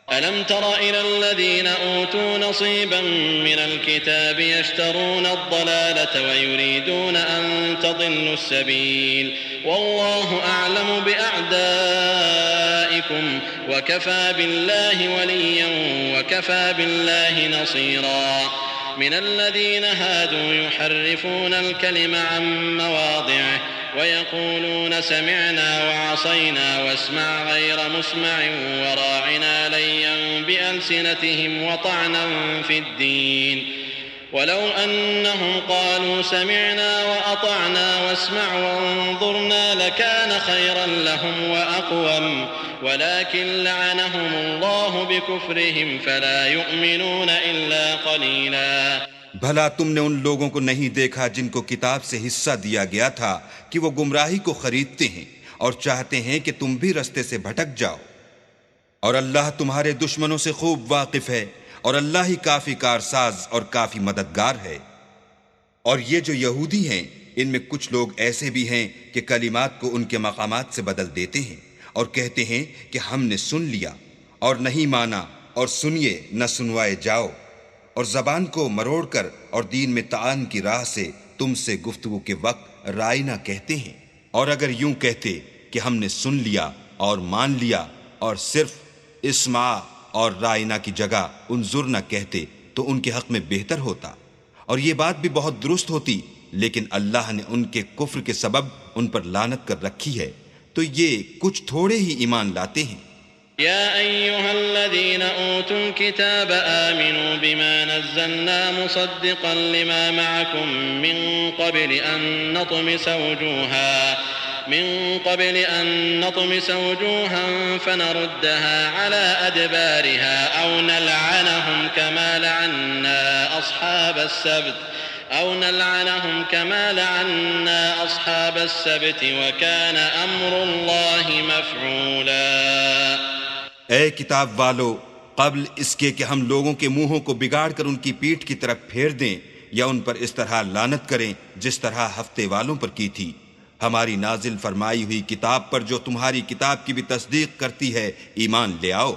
ألم تر إلى الذين أوتوا نصيبا من الكتاب يشترون الضلالة ويريدون أن تضلوا السبيل والله أعلم بأعدائكم وكفى بالله وليا وكفى بالله نصيرا. من الذين هادوا يحرفون الكلم عن مواضعه ويقولون سمعنا وعصينا واسمع غير مسمع وراعنا ليا بألسنتهم وطعنا في الدين ولو أنهم قالوا سمعنا وأطعنا واسمع وانظرنا لكان خيرا لهم وأقوم ولكن لعنهم الله بكفرهم فلا يؤمنون إلا قليلا. بھلا تم نے ان لوگوں کو نہیں دیکھا جن کو کتاب سے حصہ دیا گیا تھا کہ وہ گمراہی کو خریدتے ہیں اور چاہتے ہیں کہ تم بھی رستے سے بھٹک جاؤ، اور اللہ تمہارے دشمنوں سے خوب واقف ہے، اور اللہ ہی کافی کارساز اور کافی مددگار ہے. اور یہ جو یہودی ہیں ان میں کچھ لوگ ایسے بھی ہیں کہ کلمات کو ان کے مقامات سے بدل دیتے ہیں اور کہتے ہیں کہ ہم نے سن لیا اور نہیں مانا، اور سنیے نہ سنوائے جاؤ، اور زبان کو مروڑ کر اور دین میں تعان کی راہ سے تم سے گفتگو کے وقت رائنا کہتے ہیں. اور اگر یوں کہتے کہ ہم نے سن لیا اور مان لیا اور صرف اسمع اور رائنا کی جگہ انظر نہ کہتے تو ان کے حق میں بہتر ہوتا، اور یہ بات بھی بہت درست ہوتی، لیکن اللہ نے ان کے کفر کے سبب ان پر لعنت کر رکھی ہے تو یہ کچھ تھوڑے ہی ایمان لاتے ہیں. يا أيها الذين أوتوا الكتاب آمنوا بما نزلنا مصدقا لما معكم من قبل أن نطمس وجوها فنردها على أدبارها أو نلعنهم كما لعنا أصحاب السبت وكان أمر الله مفعولا. اے کتاب والو، قبل اس کے کہ ہم لوگوں کے منہوں کو بگاڑ کر ان کی پیٹھ کی طرف پھیر دیں یا ان پر اس طرح لعنت کریں جس طرح ہفتے والوں پر کی تھی، ہماری نازل فرمائی ہوئی کتاب پر جو تمہاری کتاب کی بھی تصدیق کرتی ہے ایمان لے آؤ،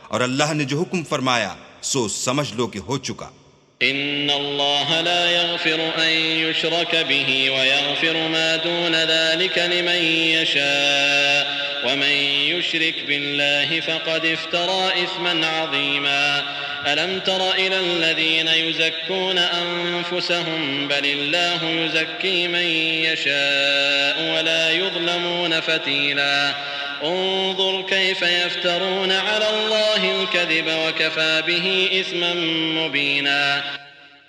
اور اللہ نے جو حکم فرمایا سو سمجھ لو کہ ہو چکا. إن الله لا يغفر أن يشرك به ويغفر ما دون ذلك لمن يشاء ومن يشرك بالله فقد افترى إثما عظيما ألم تر إلى الذين يزكون أنفسهم بل الله يزكي من يشاء ولا يظلمون فتيلا انظر كيف يفترون على الله الكذب وكفى به إثما مبينا۔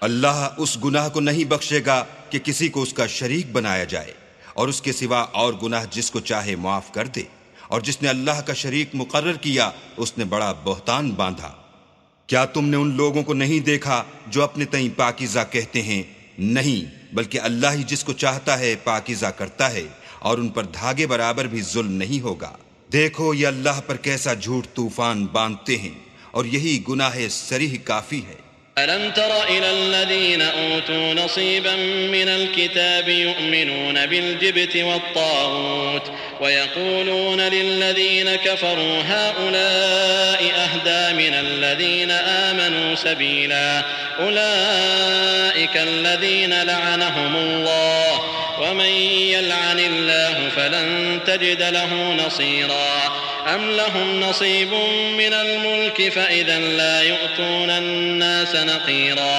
اللہ اس گناہ کو نہیں بخشے گا کہ کسی کو اس کا شریک بنایا جائے، اور اس کے سوا اور گناہ جس کو چاہے معاف کر دے، اور جس نے اللہ کا شریک مقرر کیا اس نے بڑا بہتان باندھا۔ کیا تم نے ان لوگوں کو نہیں دیکھا جو اپنے تئیں پاکیزہ کہتے ہیں؟ نہیں، بلکہ اللہ ہی جس کو چاہتا ہے پاکیزہ کرتا ہے، اور ان پر دھاگے برابر بھی ظلم نہیں ہوگا۔ دیکھو یہ اللہ پر کیسا جھوٹ طوفان باندھتے ہیں، اور یہی گناہ صریح کافی ہے۔ ألم تر إلى الذين أوتوا نصيبا من الكتاب يؤمنون بالجبت والطاغوت ويقولون للذين كفروا هؤلاء أهدى من الذين آمنوا سبيلا أولئك الذين لعنهم الله ومن يلعن الله فلن تجد له نصيرا أم لهم نصيب من الملك فإذا لا يؤتون الناس نقيرا۔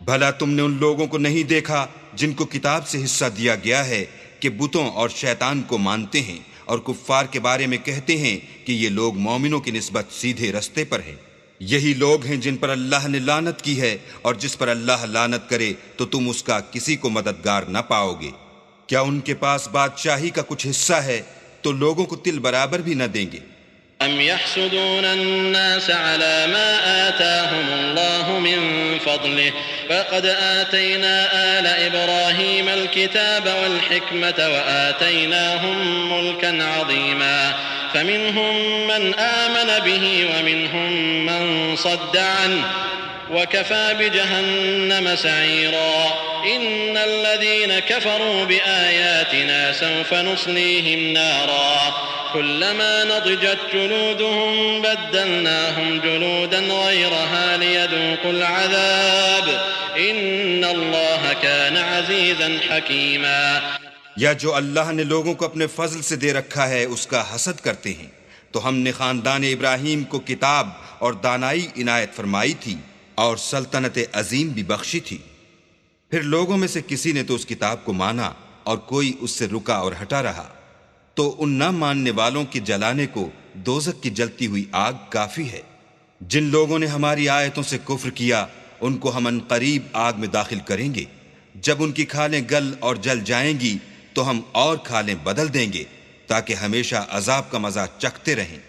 بھلا تم نے ان لوگوں کو نہیں دیکھا جن کو کتاب سے حصہ دیا گیا ہے کہ بتوں اور شیطان کو مانتے ہیں، اور کفار کے بارے میں کہتے ہیں کہ یہ لوگ مومنوں کی نسبت سیدھے رستے پر ہیں۔ یہی لوگ ہیں جن پر اللہ نے لعنت کی ہے، اور جس پر اللہ لعنت کرے تو تم اس کا کسی کو مددگار نہ پاؤ گے۔ کیا ان کے پاس بادشاہی کا کچھ حصہ ہے تو لوگوں کو تل برابر بھی نہ دیں گے۔ ام يحسدون الناس على ما آتاهم الله من فضله فقد آتينا آل إبراهيم الكتاب والحكمة وآتيناهم ملكا عظيما فمنهم من آمن به ومنهم من صد عنه وكفى بجهنم سعيرا إن الذين كفروا بآياتنا سوف نصليهم نارا كلما نضجت جلودهم بدلناهم جلودا غيرها ليذوقوا العذاب إن الله كان عزيزا حكيما۔ یا جو اللہ نے لوگوں کو اپنے فضل سے دے رکھا ہے اس کا حسد کرتے ہیں، تو ہم نے خاندان ابراہیم کو کتاب اور دانائی عنایت فرمائی تھی اور سلطنت عظیم بھی بخشی تھی۔ پھر لوگوں میں سے کسی نے تو اس کتاب کو مانا اور کوئی اس سے رکا اور ہٹا رہا، تو ان نہ ماننے والوں کے جلانے کو دوزخ کی جلتی ہوئی آگ کافی ہے۔ جن لوگوں نے ہماری آیتوں سے کفر کیا ان کو ہم عنقریب آگ میں داخل کریں گے، جب ان کی کھالیں گل اور جل جائیں گی تو ہم اور کھالیں بدل دیں گے تاکہ ہمیشہ عذاب کا مزہ چکھتے رہیں۔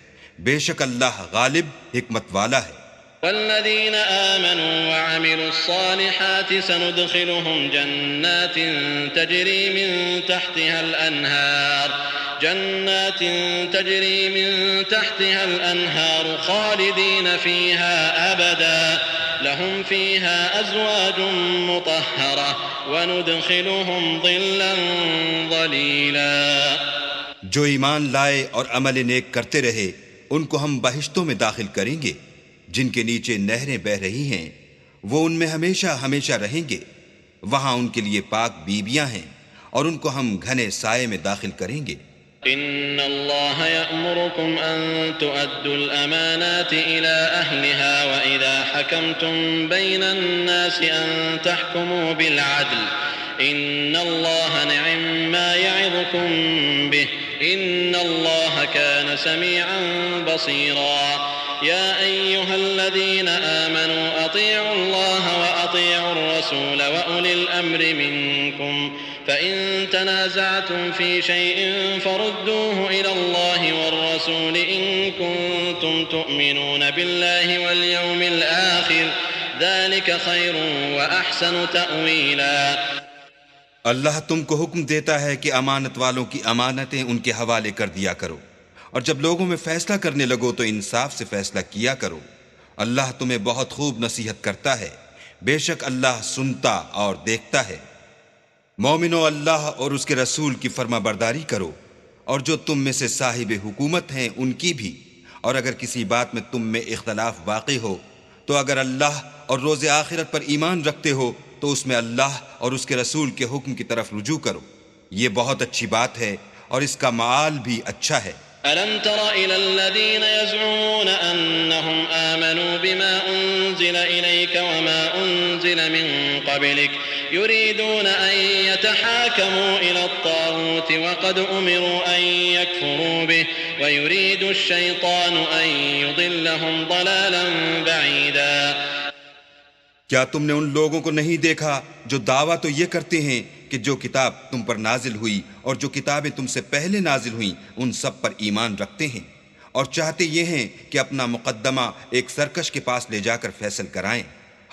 بے شک اللہ غالب حکمت والا ہے۔ والذين آمنوا وعملوا الصالحات سندخلهم جنات تجري من تحتها الأنهار خالدين فيها أبدا لهم فيها أزواج مطهرة وندخلهم ظلا ظليلا۔ جو ایمان لائے اور عمل نیک کرتے رہے ان کو ہم بہشتوں میں داخل کریں گے جن کے نیچے نہریں بہہ رہی ہیں، وہ ان میں ہمیشہ ہمیشہ رہیں گے۔ وہاں ان کے لیے پاک بیویاں ہیں اور ان کو ہم گھنے سائے میں داخل کریں گے۔ إن الله يأمركم أن تؤدوا الأمانات إلى أهلها وإذا حكمتم بين الناس أن تحكموا بالعدل إن الله نعم ما يعظكم به إن الله كان سميعا بصيرا يا أيها الذين آمنوا أطيعوا الله وأطيعوا الرسول وأولي الأمر منكم فإن تنازعتم في شيء فردوه إلى الله والرسول إن كنتم تؤمنون بالله واليوم الآخر ذلك خير وأحسن تأويلا۔ اللہ تم کو حکم دیتا ہے کہ امانت والوں کی امانتیں ان کے حوالے کر دیا کرو، اور جب لوگوں میں فیصلہ کرنے لگو تو انصاف سے فیصلہ کیا کرو۔ اللہ تمہیں بہت خوب نصیحت کرتا ہے، بے شک اللہ سنتا اور دیکھتا ہے۔ مومنو، اللہ اور اس کے رسول کی فرما برداری کرو، اور جو تم میں سے صاحب حکومت ہیں ان کی بھی، اور اگر کسی بات میں تم میں اختلاف واقع ہو تو اگر اللہ اور روز آخرت پر ایمان رکھتے ہو تو اس میں اللہ اور اس کے رسول کے حکم کی طرف رجوع کرو، یہ بہت اچھی بات ہے اور اس کا معال بھی اچھا ہے۔ ألم تر إلى الذين يزعمون أنهم آمنوا بما أنزل إليك وما أنزل من قبلك يريدون أن يتحاكموا إلى الطاغوت وقد أمروا أن يكفروا به ويريد الشيطان أن يضلهم ضلالا بعيدا۔ کیا تم نے ان لوگوں کو نہیں دیکھا جو دعویٰ تو یہ کرتے ہیں کہ جو کتاب تم پر نازل ہوئی اور جو کتابیں تم سے پہلے نازل ہوئیں ان سب پر ایمان رکھتے ہیں، اور چاہتے یہ ہیں کہ اپنا مقدمہ ایک سرکش کے پاس لے جا کر فیصل کرائیں،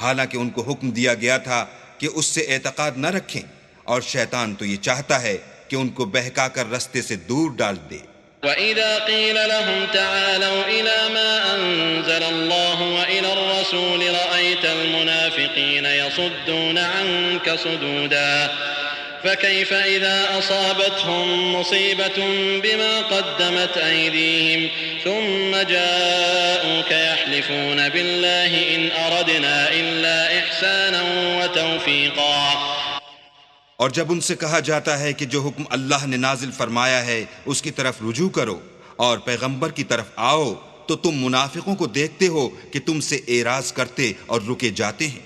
حالانکہ ان کو حکم دیا گیا تھا کہ اس سے اعتقاد نہ رکھیں، اور شیطان تو یہ چاہتا ہے کہ ان کو بہکا کر رستے سے دور ڈال دے۔ وَإِذَا قِيلَ لَهُمْ تَعَالَوْا إِلَى مَا أَنزَلَ اللَّهُ وَإِلَى الرَّسُولِ رَأَيْتَ الْمُنَافِقِينَ يَصُدُّونَ عَنكَ صُدُودًا فَكَيْفَ إِذَا أَصَابَتْهُم مُّصِيبَةٌ بِمَا قَدَّمَتْ أَيْدِيهِمْ ثُمَّ جَاءُوكَ يَحْلِفُونَ بِاللَّهِ إِنْ أَرَدْنَا إِلَّا إِحْسَانًا وَتَوْفِيقًا۔ اور جب ان سے کہا جاتا ہے کہ جو حکم اللہ نے نازل فرمایا ہے اس کی طرف رجوع کرو اور پیغمبر کی طرف آؤ، تو تم منافقوں کو دیکھتے ہو کہ تم سے اعراض کرتے اور رکے جاتے ہیں۔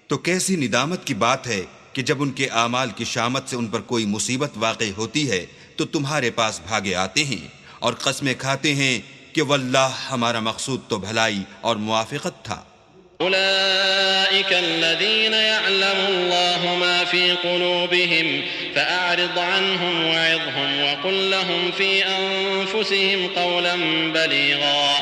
تو کیسی ندامت کی بات ہے کہ جب ان کے اعمال کی شامت سے ان پر کوئی مصیبت واقع ہوتی ہے تو تمہارے پاس بھاگے آتے ہیں اور قسمیں کھاتے ہیں کہ واللہ ہمارا مقصود تو بھلائی اور موافقت تھا۔ أولئك الذين يعلم الله ما في قلوبهم فأعرض عنهم وعظهم وقل لهم في أنفسهم قولا بليغا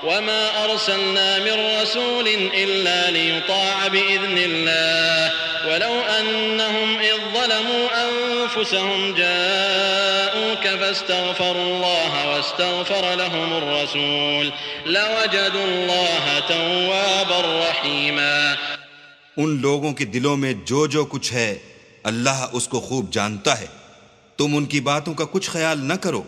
وما أرسلنا من رسول إلا ليطاع بإذن الله ولو أنهم إذ ظلموا أنفسهم جاءوك فاستغفروا الله واستغفر لهم الرسول لوجدوا الله توابا رحيما۔ ان لوگوں کے دلوں میں جو کچھ ہے اللہ اس کو خوب جانتا ہے، تم ان کی باتوں کا کچھ خیال نہ کرو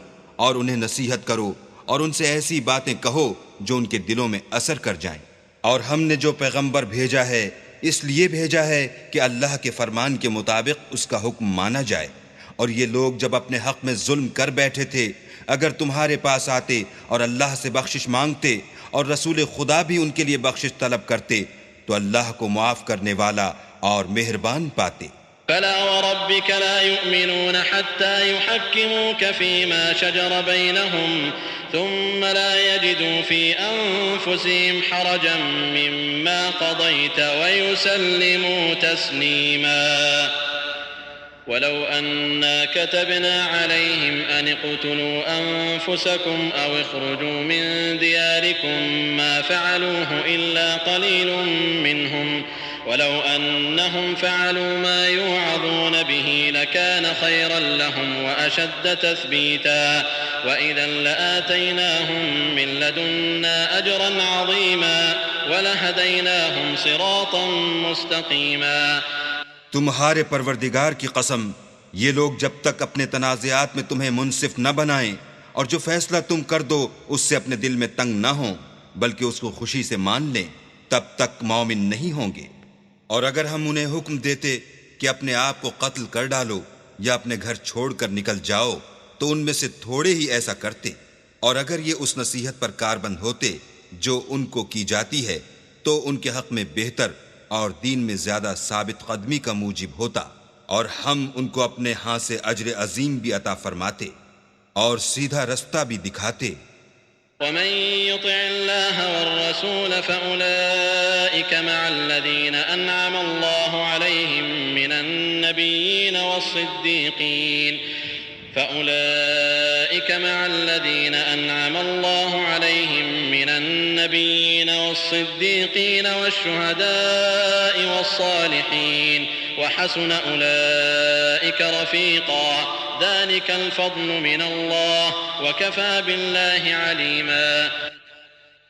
اور انہیں نصیحت کرو اور ان سے ایسی باتیں کہو جو ان کے دلوں میں اثر کر جائیں۔ اور ہم نے جو پیغمبر بھیجا ہے اس لیے بھیجا ہے کہ اللہ کے فرمان کے مطابق اس کا حکم مانا جائے، اور یہ لوگ جب اپنے حق میں ظلم کر بیٹھے تھے اگر تمہارے پاس آتے اور اللہ سے بخشش مانگتے اور رسول خدا بھی ان کے لیے بخشش طلب کرتے تو اللہ کو معاف کرنے والا اور مہربان پاتے۔ فلا وربك لا يؤمنون حتى يحكموك فيما شجر بينهم ثم لا يجدوا في أنفسهم حرجا مما قضيت ويسلموا تسليما ولو أنا كتبنا عليهم أن اقتلوا أنفسكم أو اخرجوا من دياركم ما فعلوه إلا قليل منهم ولو أنهم فعلوا ما يوعظون به لكان خيرا لهم وأشد تثبيتا وإذا لآتيناهم من لدنا أجرا عظيما ولهديناهم صراطا مستقيما۔ تمہارے پروردگار کی قسم، یہ لوگ جب تک اپنے تنازعات میں تمہیں منصف نہ بنائیں اور جو فیصلہ تم کر دو اس سے اپنے دل میں تنگ نہ ہوں بلکہ اس کو خوشی سے مان لیں، تب تک مومن نہیں ہوں گے۔ اور اگر ہم انہیں حکم دیتے کہ اپنے آپ کو قتل کر ڈالو یا اپنے گھر چھوڑ کر نکل جاؤ تو ان میں سے تھوڑے ہی ایسا کرتے، اور اگر یہ اس نصیحت پر کاربند ہوتے جو ان کو کی جاتی ہے تو ان کے حق میں بہتر اور دین میں زیادہ ثابت قدمی کا موجب ہوتا، اور ہم ان کو اپنے ہاں سے اجر عظیم بھی عطا فرماتے اور سیدھا رستہ بھی دکھاتے۔ ومن يطع الله والرسول فأولئك مع الذين أنعم الله عليهم من النبيين والصديقين فأولئك مع الذين أنعم الله عليهم من النبيين والصديقين والشهداء والصالحين وحسن أولئك رفيقا ذلك الفضل من الله وكفى بالله عليما۔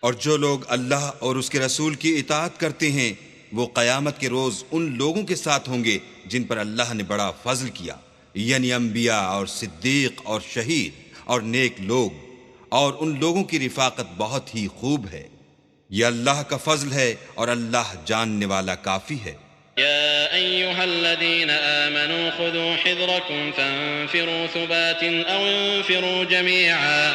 اور جو لوگ اللہ اور اس کے رسول کی اطاعت کرتے ہیں وہ قیامت کے روز ان لوگوں کے ساتھ ہوں گے جن پر اللہ نے بڑا فضل کیا، یعنی انبیاء اور صدیق اور شہید اور نیک لوگ، اور ان لوگوں کی رفاقت بہت ہی خوب ہے۔ یہ اللہ کا فضل ہے اور اللہ جاننے والا کافی ہے۔ يا أيها الذين آمنوا خذوا حذركم فانفروا ثبات أو انفروا جميعا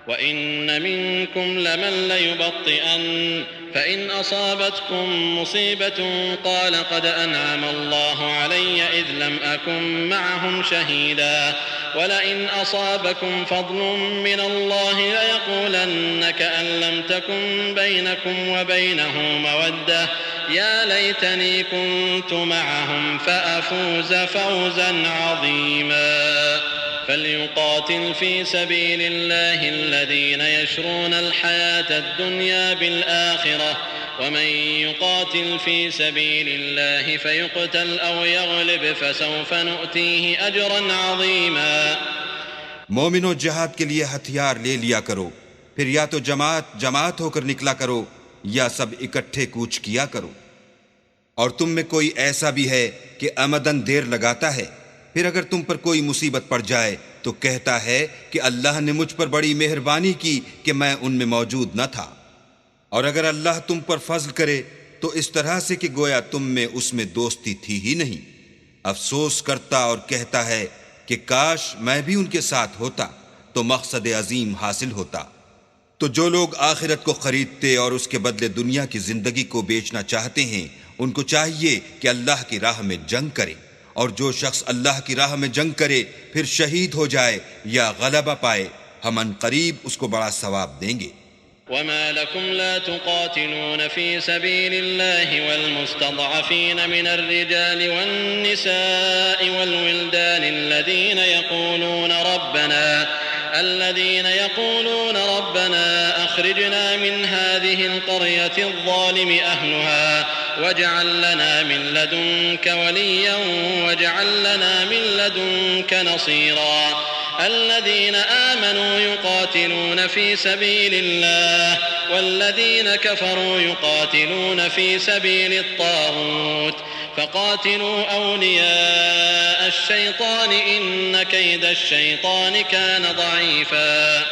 وإن منكم لمن ليبطئن فإن أصابتكم مصيبة قال قد أنعم الله علي إذ لم أكن معهم شهيدا ولئن أصابكم فضل من الله ليقولن كأن لم تكن بينكم وبينه مودة يا ليتني كنت معهم فأفوز فوزا عظيما فليقاتل في سبيل الله الذين يشرون الحياة الدنيا بالآخرة ومن يقاتل في سبيل الله فيقتل أو يغلب فسوف نؤتيه أجرا عظيما۔ مومنوں، جہاد کے لیے ہتھیار لے لیا کرو، پھر یا تو جماعت ہو کر نکلا کرو یا سب اکٹھے کوچ کیا کرو۔ اور تم میں کوئی ایسا بھی ہے کہ عمدن دیر لگاتا ہے، پھر اگر تم پر کوئی مصیبت پڑ جائے تو کہتا ہے کہ اللہ نے مجھ پر بڑی مہربانی کی کہ میں ان میں موجود نہ تھا۔ اور اگر اللہ تم پر فضل کرے تو اس طرح سے کہ گویا تم میں اس میں دوستی تھی ہی نہیں، افسوس کرتا اور کہتا ہے کہ کاش میں بھی ان کے ساتھ ہوتا تو مقصد عظیم حاصل ہوتا۔ تو جو لوگ آخرت کو خریدتے اور اس کے بدلے دنیا کی زندگی کو بیچنا چاہتے ہیں، ان کو چاہیے کہ اللہ کی راہ میں جنگ کرے، اور جو شخص اللہ کی راہ میں جنگ کرے پھر شہید ہو جائے یا غلبہ پائے، ہم ان قریب اس کو بڑا ثواب دیں گے۔ وما لكم لا تقاتلون في سبيل الله والمستضعفين من الرجال والنساء والولدان الذين يقولون ربنا أخرجنا من هذه القرية الظالم أهلها واجعل لنا من لدنك وليا واجعل لنا من لدنك نصيرا الذين آمنوا يقاتلون في سبيل الله والذين كفروا يقاتلون في سبيل الطاغوت فقاتلوا أولياء الشيطان إن كيد الشيطان كان ضعيفا۔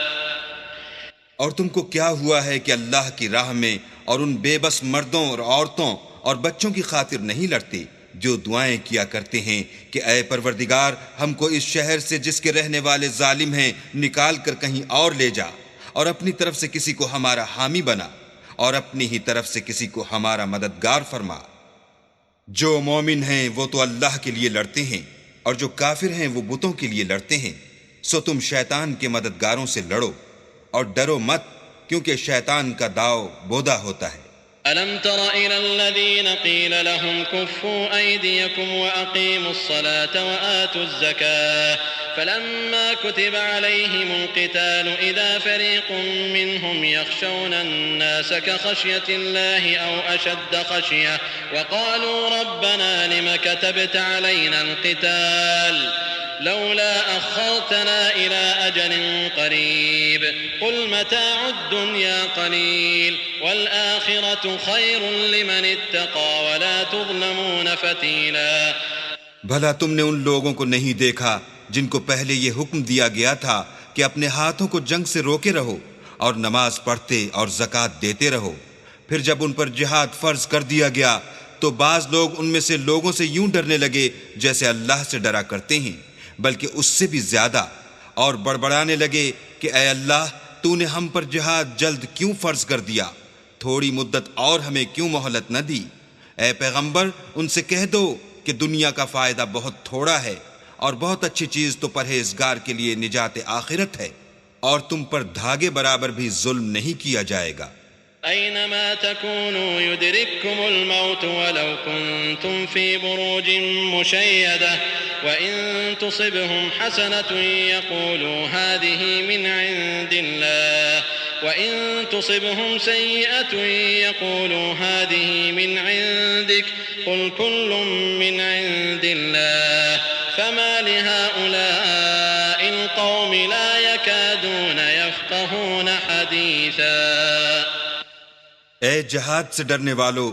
اور تم کو کیا ہوا ہے کہ اللہ کی راہ میں اور ان بے بس مردوں اور عورتوں اور بچوں کی خاطر نہیں لڑتے جو دعائیں کیا کرتے ہیں کہ اے پروردگار ہم کو اس شہر سے جس کے رہنے والے ظالم ہیں نکال کر کہیں اور لے جا، اور اپنی طرف سے کسی کو ہمارا حامی بنا اور اپنی ہی طرف سے کسی کو ہمارا مددگار فرما۔ جو مومن ہیں وہ تو اللہ کے لیے لڑتے ہیں اور جو کافر ہیں وہ بتوں کے لیے لڑتے ہیں، سو تم شیطان کے مددگاروں سے لڑو اور ڈرو مت، کیونکہ شیطان کا داؤ بودا ہوتا ہے۔ ألم تر إلى الذين قيل لهم كفوا أيديكم وأقيموا الصلاة وآتوا الزكاة فلما كتب عليهم القتال إذا فريق منهم يخشون الناس كخشية الله أو أشد خشية وقالوا ربنا لم كتبت علينا القتال لولا أخرتنا إلى أجل قريب قل متاع الدنيا قليل والآخرة خير لمن اتقى ولا تظلمون فتيلا۔ بھلا تم نے ان لوگوں کو نہیں دیکھا جن کو پہلے یہ حکم دیا گیا تھا کہ اپنے ہاتھوں کو جنگ سے روکے رہو اور نماز پڑھتے اور زکوٰۃ دیتے رہو، پھر جب ان پر جہاد فرض کر دیا گیا تو بعض لوگ ان میں سے لوگوں سے یوں ڈرنے لگے جیسے اللہ سے ڈرا کرتے ہیں، بلکہ اس سے بھی زیادہ، اور بڑبڑانے لگے کہ اے اللہ تو نے ہم پر جہاد جلد کیوں فرض کر دیا، تھوڑی مدت اور ہمیں کیوں مہلت نہ دی۔ اے پیغمبر ان سے کہہ دو کہ دنیا کا فائدہ بہت تھوڑا ہے اور بہت اچھی چیز تو پرہیزگار کے لیے نجات آخرت ہے، اور تم پر دھاگے برابر بھی ظلم نہیں کیا جائے گا۔ أينما تكونوا يدرككم الموت ولو كنتم في بروج مشيدة وإن تصبهم حسنة يقولوا هذه من عند الله وإن تصبهم سيئة يقولوا هذه من عندك قل كل من عند الله فما لهؤلاء القوم لا يكادون يفقهون حديثا۔ اے جہاد سے ڈرنے والو،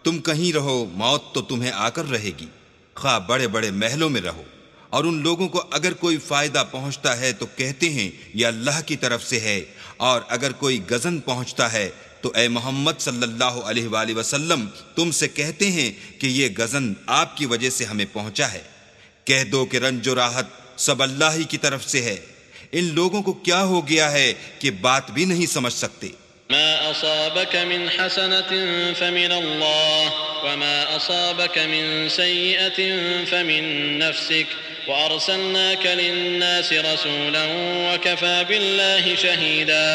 تم کہیں رہو موت تو تمہیں آ کر رہے گی، خواہ بڑے بڑے محلوں میں رہو، اور ان لوگوں کو اگر کوئی فائدہ پہنچتا ہے تو کہتے ہیں یہ اللہ کی طرف سے ہے، اور اگر کوئی غضن پہنچتا ہے تو اے محمد صلی اللہ علیہ وآلہ وسلم تم سے کہتے ہیں کہ یہ غضن آپ کی وجہ سے ہمیں پہنچا ہے۔ کہہ دو کہ رنج و راحت سب اللہ ہی کی طرف سے ہے۔ ان لوگوں کو کیا ہو گیا ہے کہ بات بھی نہیں سمجھ سکتے۔ ما أصابك من حسنة فمن الله وما أصابك من سيئة فمن نفسك وأرسلناك للناس رسولا وكفى بالله شهيدا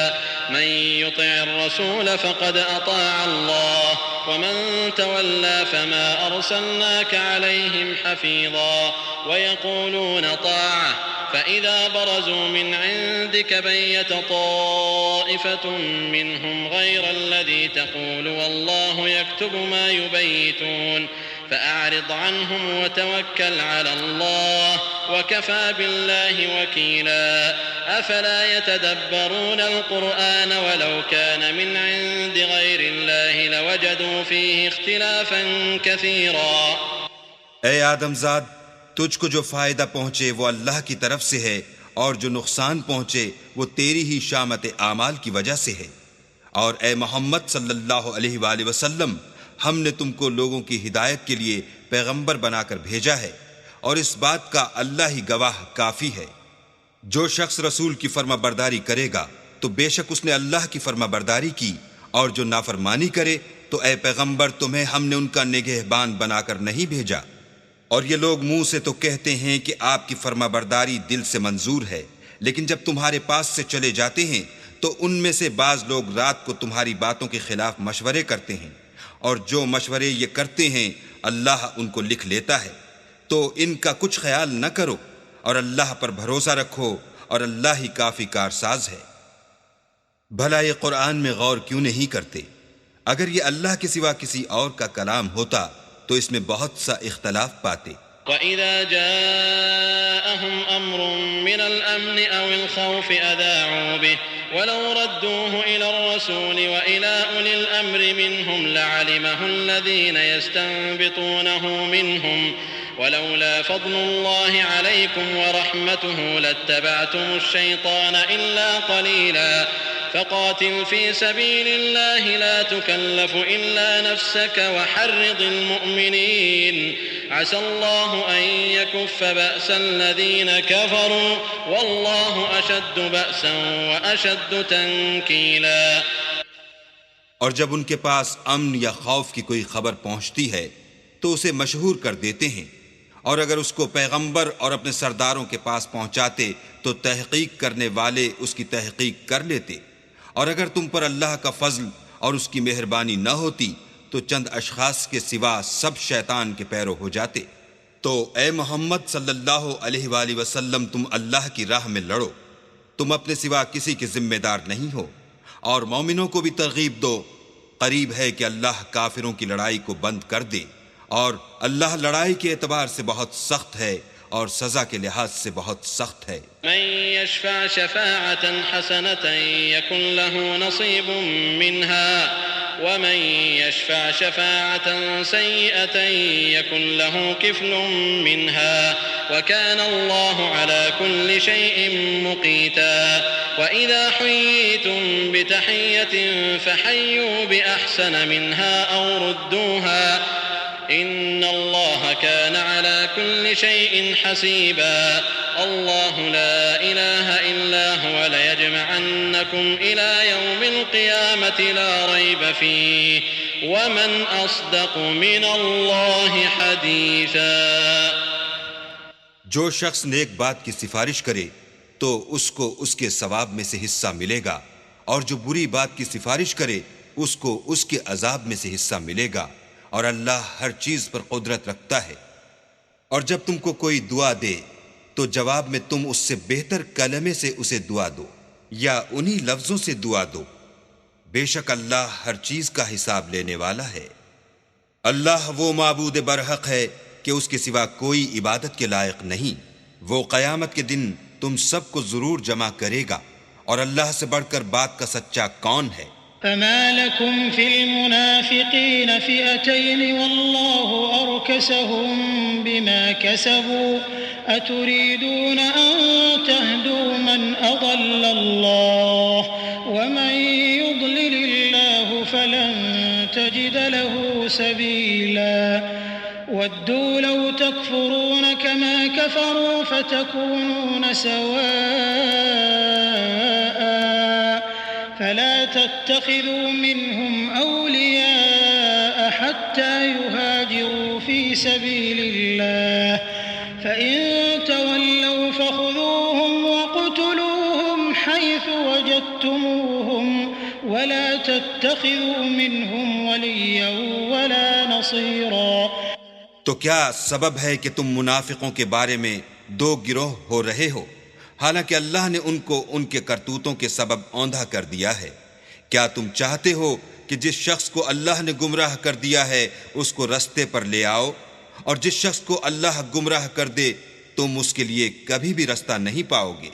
من يطع الرسول فقد أطاع الله ومن تولى فما أرسلناك عليهم حفيظا ويقولون طاعة فإذا برزوا من عندك بيت طائفة منهم غير الذي تقول والله يكتب ما يبيتون فأعرض عنهم وتوكل على الله وكفى بالله وكيلا أفلا يتدبرون القرآن ولو كان من عند غير الله لوجدوا فيه اختلافا كثيرا۔ اے آدم زاد، تجھ کو جو فائدہ پہنچے وہ اللہ کی طرف سے ہے، اور جو نقصان پہنچے وہ تیری ہی شامت اعمال کی وجہ سے ہے۔ اور اے محمد صلی اللہ علیہ وآلہ وسلم، ہم نے تم کو لوگوں کی ہدایت کے لیے پیغمبر بنا کر بھیجا ہے، اور اس بات کا اللہ ہی گواہ کافی ہے۔ جو شخص رسول کی فرما برداری کرے گا تو بے شک اس نے اللہ کی فرما برداری کی، اور جو نافرمانی کرے تو اے پیغمبر تمہیں ہم نے ان کا نگہبان بنا کر نہیں بھیجا۔ اور یہ لوگ منہ سے تو کہتے ہیں کہ آپ کی فرما برداری دل سے منظور ہے، لیکن جب تمہارے پاس سے چلے جاتے ہیں تو ان میں سے بعض لوگ رات کو تمہاری باتوں کے خلاف مشورے کرتے ہیں، اور جو مشورے یہ کرتے ہیں اللہ ان کو لکھ لیتا ہے۔ تو ان کا کچھ خیال نہ کرو، اور اللہ پر بھروسہ رکھو، اور اللہ ہی کافی کارساز ہے۔ بھلا یہ قرآن میں غور کیوں نہیں کرتے؟ اگر یہ اللہ کے سوا کسی اور کا کلام ہوتا تو اس میں بہت سا اختلاف پاتے۔ وَإِذَا جَاءَهُمْ أَمْرٌ مِّنَ الْأَمْنِ أَوِ الْخَوْفِ أَذَاعُوا بِهِ وَلَوْ رَدُّوهُ إِلَى الرَّسُولِ وَإِلَى أُولِي الْأَمْرِ مِنْهُمْ لَعَلِمَهُ الَّذِينَ يَسْتَنبِطُونَهُ مِنْهُمْ وَلَوْلَا فَضْلُ اللَّهِ عَلَيْكُمْ وَرَحْمَتُهُ لَاتَّبَعْتُمُ الشَّيْطَانَ إِلَّا قَلِيلًا فقاتل في سبيل الله لا تكلف إلا نفسك وحرض المؤمنين عسى الله أن يكف بأس الذين كفروا والله أشد بأسا وأشد تنكيلا۔ اور جب ان کے پاس امن یا خوف کی کوئی خبر پہنچتی ہے تو اسے مشہور کر دیتے ہیں، اور اگر اس کو پیغمبر اور اپنے سرداروں کے پاس پہنچاتے تو تحقیق کرنے والے اس کی تحقیق کر لیتے، اور اگر تم پر اللہ کا فضل اور اس کی مہربانی نہ ہوتی تو چند اشخاص کے سوا سب شیطان کے پیرو ہو جاتے۔ تو اے محمد صلی اللہ علیہ وآلہ وسلم تم اللہ کی راہ میں لڑو، تم اپنے سوا کسی کے ذمہ دار نہیں ہو، اور مومنوں کو بھی ترغیب دو۔ قریب ہے کہ اللہ کافروں کی لڑائی کو بند کر دے، اور اللہ لڑائی کے اعتبار سے بہت سخت ہے اور سزا کے لحاظ سے بہت سخت ہے۔ من يشفع شفاعة حسنة يكن له نصيب منها ومن يشفع شفاعة سيئة يكن له كفل منها وكان الله على كل شيء مقيتا۔ وإذا حييتم بتحية فحيوا بأحسن منها أو ردوها إن الله كان على كل شيء حسيبا۔ الله لا إله إلا هو ليجمعنكم إلى يوم القيامة لا ريب فيه ومن أصدق من الله حديثا۔ جو شخص نیک بات کی سفارش کرے تو اس کو اس کے ثواب میں سے حصہ ملے گا، اور جو بری بات کی سفارش کرے اس کو اس کے عذاب میں سے حصہ ملے گا، اور اللہ ہر چیز پر قدرت رکھتا ہے۔ اور جب تم کو کوئی دعا دے تو جواب میں تم اس سے بہتر کلمے سے اسے دعا دو یا انہی لفظوں سے دعا دو، بے شک اللہ ہر چیز کا حساب لینے والا ہے۔ اللہ وہ معبود برحق ہے کہ اس کے سوا کوئی عبادت کے لائق نہیں۔ وہ قیامت کے دن تم سب کو ضرور جمع کرے گا، اور اللہ سے بڑھ کر بات کا سچا کون ہے؟ فما لكم في المنافقين فئتين والله أركسهم بما كسبوا أتريدون أن تهدوا من أضل الله ومن يضلل الله سبيلا ودوا لو تكفرون كما كفروا فتكونون سواء فلا تتخذوا منهم أولياء حتى يهاجروا في سبيل الله فإن تولوا فخذوهم وقتلوهم حيث وجدتموهم ولا تتخذوا منهم وليا ولا نصيرا۔ تو کیا سبب ہے کہ تم منافقوں کے بارے میں دو گروہ ہو رہے ہو، حالانکہ اللہ نے ان کو ان کے کرتوتوں کے سبب اوندھا کر دیا ہے؟ کیا تم چاہتے ہو کہ جس شخص کو اللہ نے گمراہ کر دیا ہے اس کو رستے پر لے آؤ، اور جس شخص کو اللہ گمراہ کر دے تم اس کے لیے کبھی بھی رستہ نہیں پاؤ گے؟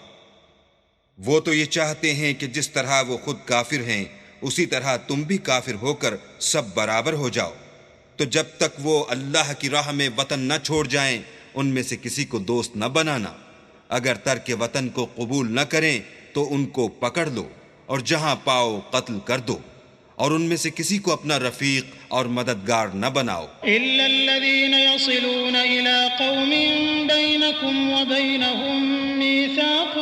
وہ تو یہ چاہتے ہیں کہ جس طرح وہ خود کافر ہیں اسی طرح تم بھی کافر ہو کر سب برابر ہو جاؤ۔ تو جب تک وہ اللہ کی راہ میں وطن نہ چھوڑ جائیں ان میں سے کسی کو دوست نہ بنانا، اگر ترک وطن کو قبول نہ کریں تو ان کو پکڑ لو اور جہاں پاؤ قتل کر دو، اور ان میں سے کسی کو اپنا رفیق اور مددگار نہ بناؤ۔ إلا الذين يصلون إلى قوم بينكم وبينهم ميثاق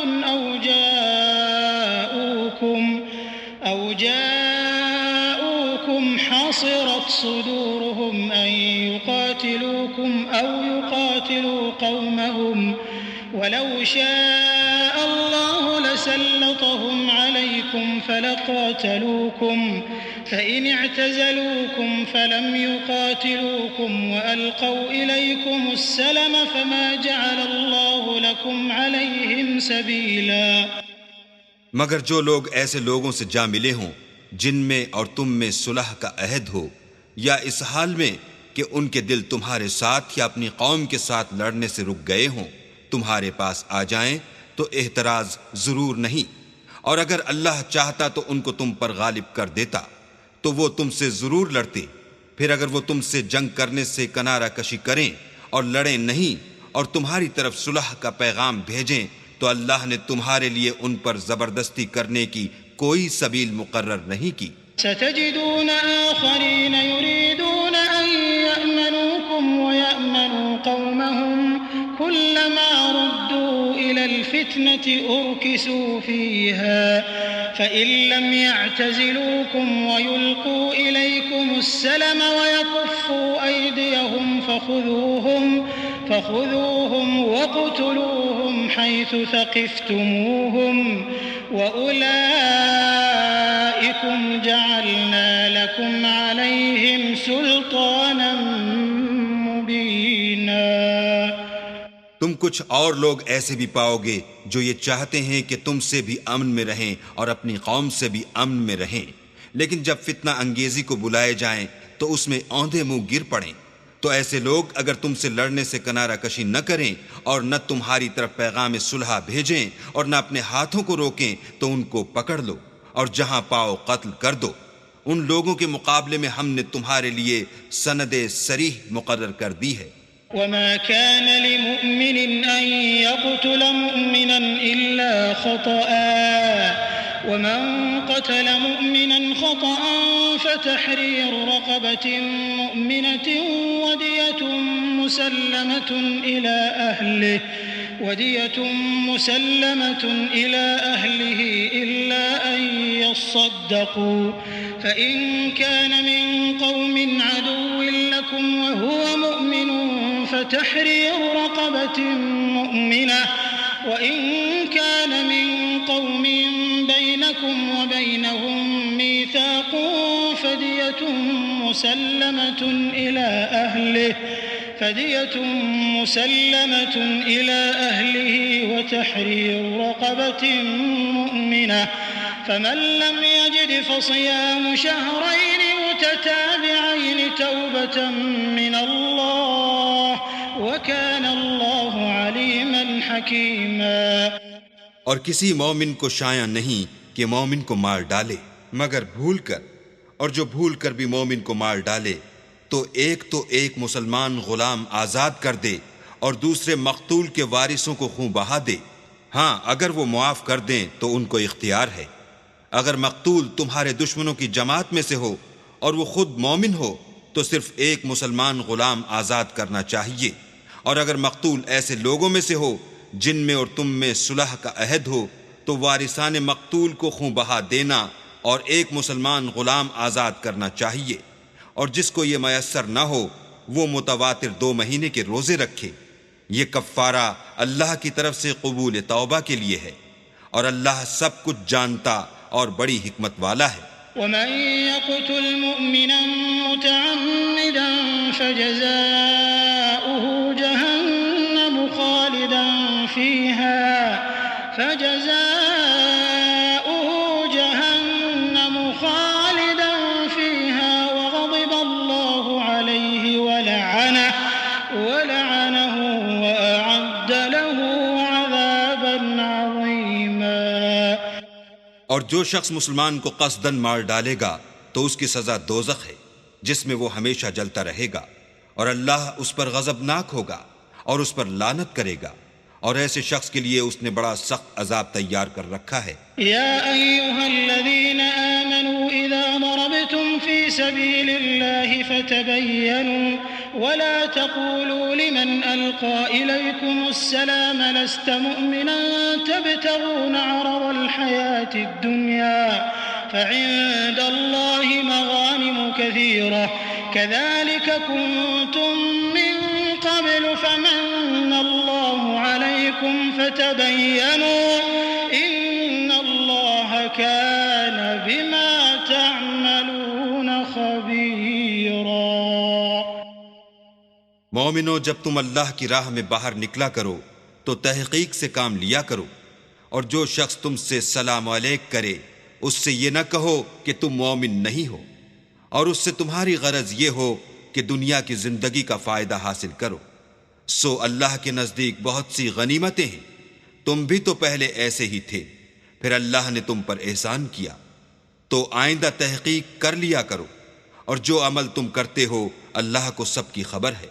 أو جاءوكم حصرت صدورهم أن يقاتلوكم أو يقاتلوا قومهم ولو شاء الله لسلطهم عليكم فلقاتلوكم فإن اعتزلوكم فلم يقاتلوكم وألقوا إليكم السلم فما جعل الله لكم عليهم سبيلا۔ مگر جو لوگ ایسے لوگوں سے جا ملے ہوں جن میں اور تم میں صلح کا عہد ہو، یا اس حال میں کہ ان کے دل تمہارے ساتھ یا اپنی قوم کے ساتھ لڑنے سے رک گئے ہوں، تمہارے پاس آ جائیں تو احتراز ضرور نہیں، اور اگر اللہ چاہتا تو ان کو تم پر غالب کر دیتا تو وہ تم سے ضرور لڑتے۔ پھر اگر وہ تم سے جنگ کرنے سے کنارہ کشی کریں اور لڑیں نہیں اور تمہاری طرف صلح کا پیغام بھیجیں تو اللہ نے تمہارے لیے ان پر زبردستی کرنے کی کوئی سبیل مقرر نہیں کی۔ ستجدون آخرين يريدون أن يأمنوكم ويأمنوا قومهم كلما ردوا إلى الفتنة أركسوا فيها فإن لم يعتزلوكم ويلقوا إليكم السلم ويكفوا أيديهم فخذوهم وقتلوهم حيث ثقفتموهم وأولئكم جعلنا لكم عليهم سلطانا مبينا۔ تم کچھ اور لوگ ایسے بھی پاؤ گے جو یہ چاہتے ہیں کہ تم سے بھی امن میں رہیں اور اپنی قوم سے بھی امن میں رہیں، لیکن جب فتنہ انگیزی کو بلائے جائیں تو اس میں اوندھے منہ گر پڑیں۔ تو ایسے لوگ اگر تم سے لڑنے سے کنارہ کشی نہ کریں اور نہ تمہاری طرف پیغام صلح بھیجیں اور نہ اپنے ہاتھوں کو روکیں تو ان کو پکڑ لو اور جہاں پاؤ قتل کر دو۔ ان لوگوں کے مقابلے میں ہم نے تمہارے لیے سند صریح مقرر کر دی ہے۔ وما كان لمؤمن أن يقتل مؤمنا إلا خطأ ومن قتل مؤمنا خطأ فتحرير رقبة مؤمنة ودية مسلمة إلى أهله إلا أن يصدقوا فإن كان من قوم عدو لكم وهو مؤمن فتحرير رقبة مؤمنة وإن كان من قوم بينكم وبينهم ميثاق فدية مسلمة إلى أهله وتحرير رقبة مؤمنة فمن لم يجد فصيام شهرين متتابعين توبة من الله وكان الله عليما حكيما۔ اور کسی مومن کو شایع نہیں کہ مومن کو مار ڈالے مگر بھول کر، اور جو بھول کر بھی مومن کو مار ڈالے تو ایک مسلمان غلام آزاد کر دے اور دوسرے مقتول کے وارثوں کو خون بہا دے۔ ہاں اگر وہ معاف کر دیں تو ان کو اختیار ہے۔ اگر مقتول تمہارے دشمنوں کی جماعت میں سے ہو اور وہ خود مومن ہو تو صرف ایک مسلمان غلام آزاد کرنا چاہیے، اور اگر مقتول ایسے لوگوں میں سے ہو جن میں اور تم میں صلح کا عہد ہو تو وارثان مقتول کو خوں بہا دینا اور ایک مسلمان غلام آزاد کرنا چاہیے، اور جس کو یہ میسر نہ ہو وہ متواتر 2 مہینے کے روزے رکھے۔ یہ کفارہ اللہ کی طرف سے قبول توبہ کے لیے ہے، اور اللہ سب کچھ جانتا اور بڑی حکمت والا ہے۔ ومن يقتل مؤمنا متعمدا فجزاؤه جهنم خالدا فيها وغضب الله عليه ولعنه وأعد له عذابا عظيما۔ اور جو شخص مسلمان کو قصدن مار ڈالے گا تو اس کی سزا دوزخ ہے، جس میں وہ ہمیشہ جلتا رہے گا، اور اللہ اس پر غضبناک ہوگا اور اس پر لعنت کرے گا، اور ایسے شخص کے لیے اس نے بڑا سخت عذاب تیار کر رکھا ہے۔ یا ایھا الذین آمنوا اذا ضربتم فی سبیل اللہ فتبینوا ولا تقولوا لمن القى الیکم السلام لست مؤمنا تبتغون عرض الحیاة الدنیا فعند اللہ مغانم کثیرہ كذلك كنتم من قبل فمن الله عليكم فتبينوا إن الله كان بما تعملون خبيرا۔ مومنو، جب تم اللہ کی راہ میں باہر نکلا کرو تو تحقیق سے کام لیا کرو، اور جو شخص تم سے سلام علیک کرے اس سے یہ نہ کہو کہ تم مومن نہیں ہو، اور اس سے تمہاری غرض یہ ہو کہ دنیا کی زندگی کا فائدہ حاصل کرو۔ سو اللہ کے نزدیک بہت سی غنیمتیں ہیں، تم بھی تو پہلے ایسے ہی تھے، پھر اللہ نے تم پر احسان کیا، تو آئندہ تحقیق کر لیا کرو، اور جو عمل تم کرتے ہو اللہ کو سب کی خبر ہے۔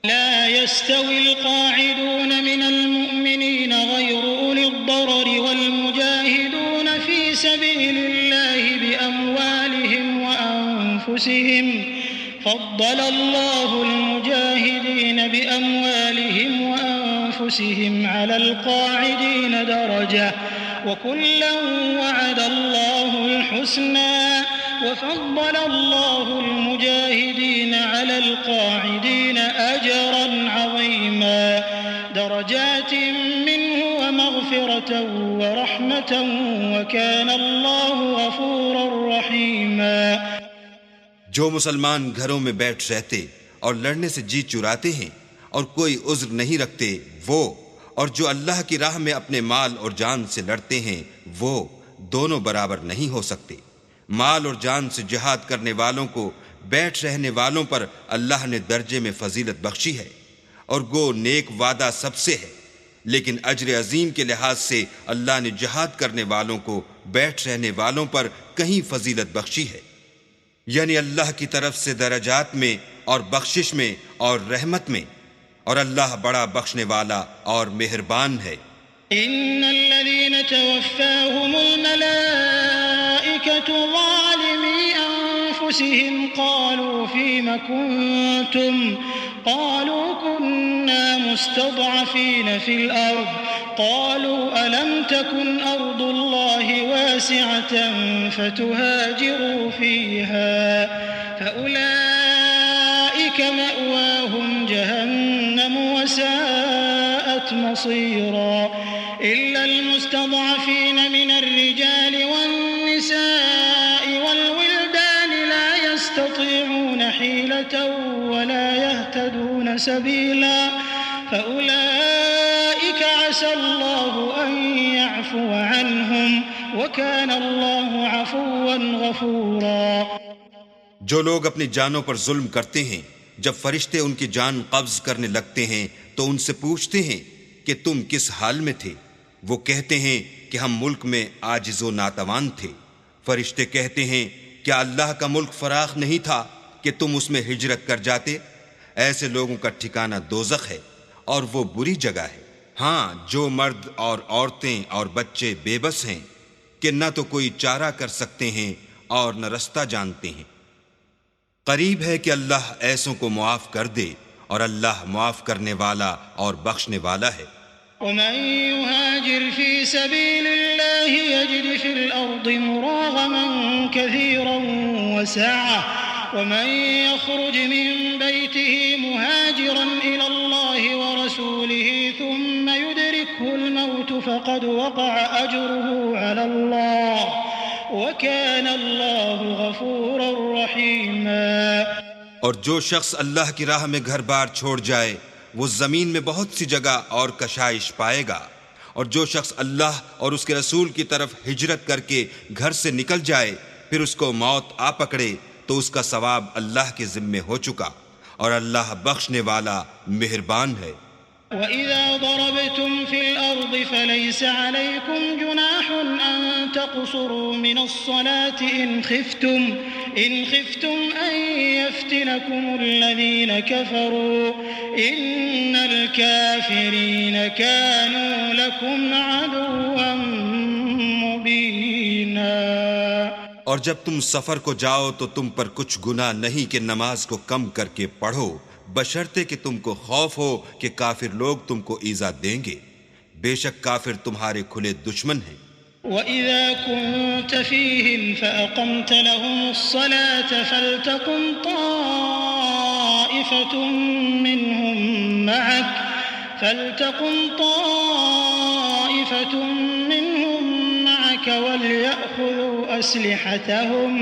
لا يستوي القاعدون من المؤمنين غير أولي الضرر والمجاهدون في سبيل الله بأموالهم وأنفسهم فضل الله المجاهدين بأموالهم وأنفسهم على القاعدين درجة وكلا وعد الله الحسنى وفضل الله المجاهدين على القاعدين أجرا عظيما درجات منه ومغفرة ورحمة وكان الله غفورا رحيما۔ جو مسلمان گھروں میں بیٹھ رہتے اور لڑنے سے جی چراتے ہیں اور کوئی عذر نہیں رکھتے وہ، اور جو اللہ کی راہ میں اپنے مال اور جان سے لڑتے ہیں وہ دونوں برابر نہیں ہو سکتے۔ مال اور جان سے جہاد کرنے والوں کو بیٹھ رہنے والوں پر اللہ نے درجے میں فضیلت بخشی ہے، اور گو نیک وعدہ سب سے ہے، لیکن اجر عظیم کے لحاظ سے اللہ نے جہاد کرنے والوں کو بیٹھ رہنے والوں پر کہیں فضیلت بخشی ہے، یعنی اللہ کی طرف سے درجات میں اور بخشش میں اور رحمت میں، اور اللہ بڑا بخشنے والا اور مہربان ہے۔ ان الذين توفاهم الملائكة ظالمي انفسهم قالوا فيما كنتم قالوا كنا مستضعفين في الارض قالوا الم تكن ارض الله واسعة فتهاجروا فيها فاولئك مأواهم جهنم وساءت مصيرا إلا المستضعفين من الرجال والنساء والولدان لا يستطيعون حيلة ولا يهتدون سبيلا فأولئك عسى الله أن يعفو عنهم وكان الله عفوا غفورا۔ جو لوگ اپنی جانوں پر ظلم کرتے ہیں جب فرشتے ان کی جان قبض کرنے لگتے ہیں تو ان سے پوچھتے ہیں کہ تم کس حال میں تھے؟ وہ کہتے ہیں کہ ہم ملک میں عاجز و ناتوان تھے۔ فرشتے کہتے ہیں کیا اللہ کا ملک فراخ نہیں تھا کہ تم اس میں ہجرت کر جاتے؟ ایسے لوگوں کا ٹھکانہ دوزخ ہے اور وہ بری جگہ ہے۔ ہاں، جو مرد اور عورتیں اور بچے بے بس ہیں کہ نہ تو کوئی چارہ کر سکتے ہیں اور نہ رستہ جانتے ہیں۔ قریب ہے کہ اللہ ایسوں کو معاف کر دے، اور اللہ معاف کرنے والا اور بخشنے والا ہے۔ ومن يهاجر في سبيل الله يجد في الأرض مراغما كثيرا وسعة ومن يخرج من بيته مهاجرا إلى الله ورسوله ثم يدركه الموت فقد وقع أجره على الله وكان الله غفورا رحيما۔ اور جو شخص اللہ کی راہ میں گھر بار چھوڑ جائے وہ زمین میں بہت سی جگہ اور کشائش پائے گا، اور جو شخص اللہ اور اس کے رسول کی طرف ہجرت کر کے گھر سے نکل جائے پھر اس کو موت آ پکڑے تو اس کا ثواب اللہ کے ذمے ہو چکا، اور اللہ بخشنے والا مہربان ہے۔ وَإِذَا ضَرَبْتُمْ فِي الْأَرْضِ فَلَيْسَ عَلَيْكُمْ جُنَاحٌ أَن تَقْصُرُوا مِنَ الصَّلَاةِ إِنْ خِفْتُمْ أَن يَفْتِنَكُمُ الَّذِينَ كَفَرُوا إِنَّ الْكَافِرِينَ كَانُوا لَكُمْ عَدُوًّا مُبِينًا۔ اور جب تم سفر کو جاؤ تو تم پر کچھ گناہ نہیں کہ نماز کو کم کر کے پڑھو، بشرطے کہ تم کو خوف ہو کہ کافر لوگ تم کو ایذا دیں گے، بے شک کافر تمہارے کھلے دشمن ہیں۔ وَإِذَا كُنْتَ فِيهِمْ فَأَقَمْتَ لَهُمُ الصَّلَاةَ فَلْتَقُمْ طَائِفَةٌ مِّنْهُمْ مَعَكَ وَلْيَأْخُذُوا أَسْلِحَتَهُمْ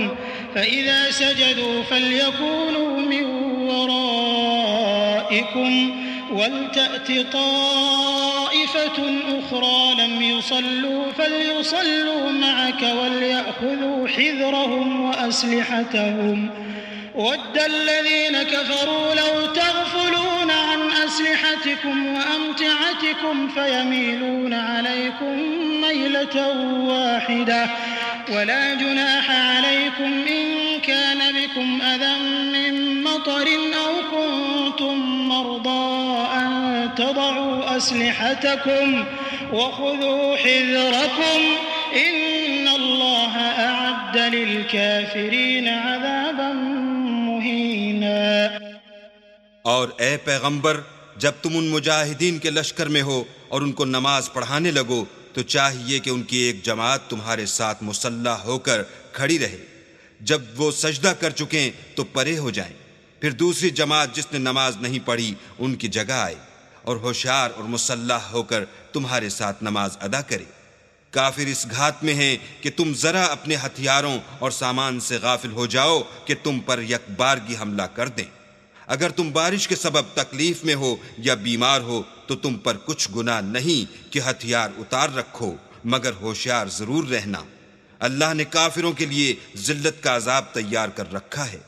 فَإِذَا سَجَدُوا فَلْيَكُونُوا مِنْ وَرَائِكُمْ وَلْتَأْتِ طَائِفَةٌ أُخْرَى لَمْ يُصَلُّوا فَلْيُصَلُّوا مَعَكَ وَلْيَأْخُذُوا حِذْرَهُمْ وَأَسْلِحَتَهُمْ وَدَّ الَّذِينَ كَفَرُوا لَوْ تَغْفُلُونَ عَنْ أَسْلِحَتِكُمْ وَأَمْتِعَتِكُمْ فَيَمِيلُونَ عَلَيْكُمْ مَيْلَةً وَاحِدَةً وَلَا جُنَاحَ عَلَيْكُمْ إِن كَانَ بِكُمْ أَذًى مِّن مَّطَرٍ أَوْ كُنتُم مَّرْضَىٰ أَن تَضَعُوا أَسْلِحَتَكُمْ وَخُذُوا حِذْرَكُمْ إِنَّ اللَّهَ أَعَدَّ لِلْكَافِرِينَ عَذَابًا مُّهِينًا۔ اور اے پیغمبر، جب تم ان مجاہدین کے لشکر میں ہو اور ان کو نماز پڑھانے لگو تو چاہیے کہ ان کی ایک جماعت تمہارے ساتھ مسلح ہو کر کھڑی رہے، جب وہ سجدہ کر چکیں تو پرے ہو جائیں، پھر دوسری جماعت جس نے نماز نہیں پڑھی ان کی جگہ آئے اور ہوشیار اور مسلح ہو کر تمہارے ساتھ نماز ادا کرے۔ کافر اس گھات میں ہیں کہ تم ذرا اپنے ہتھیاروں اور سامان سے غافل ہو جاؤ کہ تم پر یک بارگی حملہ کر دیں۔ اگر تم بارش کے سبب تکلیف میں ہو یا بیمار ہو تو تم پر کچھ گناہ نہیں کہ ہتھیار اتار رکھو، مگر ہوشیار ضرور رہنا، اللہ نے کافروں کے لیے ذلت کا عذاب تیار کر رکھا ہے۔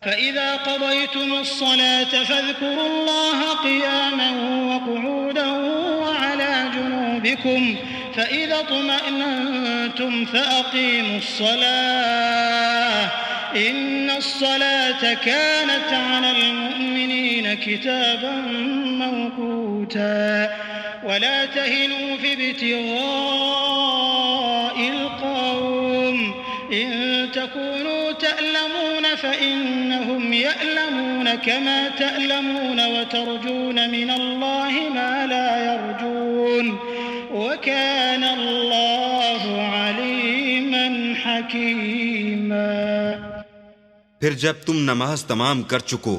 فَإِذَا قَضَيْتُمُ الصَّلَاةَ فَاذْكُرُوا اللَّهَ قِيَامًا وَقُعُودًا وَعَلَىٰ جُنُوبِكُمْ فَإِذَا اطْمَأْنَنتُمْ فَأَقِيمُوا الصَّلَاةَ إِنَّ الصَّلَاةَ كَانَتْ عَلَى الْمُؤْمِنِينَ كِتَابًا مَّوْقُوتًا وَلَا تَهِنُوا فِي ابْتِغَاءِ الْقَوْمِ إِن تَكُونُوا تَأْلَمُونَ فَإِنَّهُمْ يَأْلَمُونَ كَمَا تَأْلَمُونَ وَتَرْجُونَ مِنَ اللَّهِ مَا لَا يَرْجُونَ وَكَانَ اللَّهُ عَلِيمًا حَكِيمًا۔ پھر جب تم نماز تمام کر چکو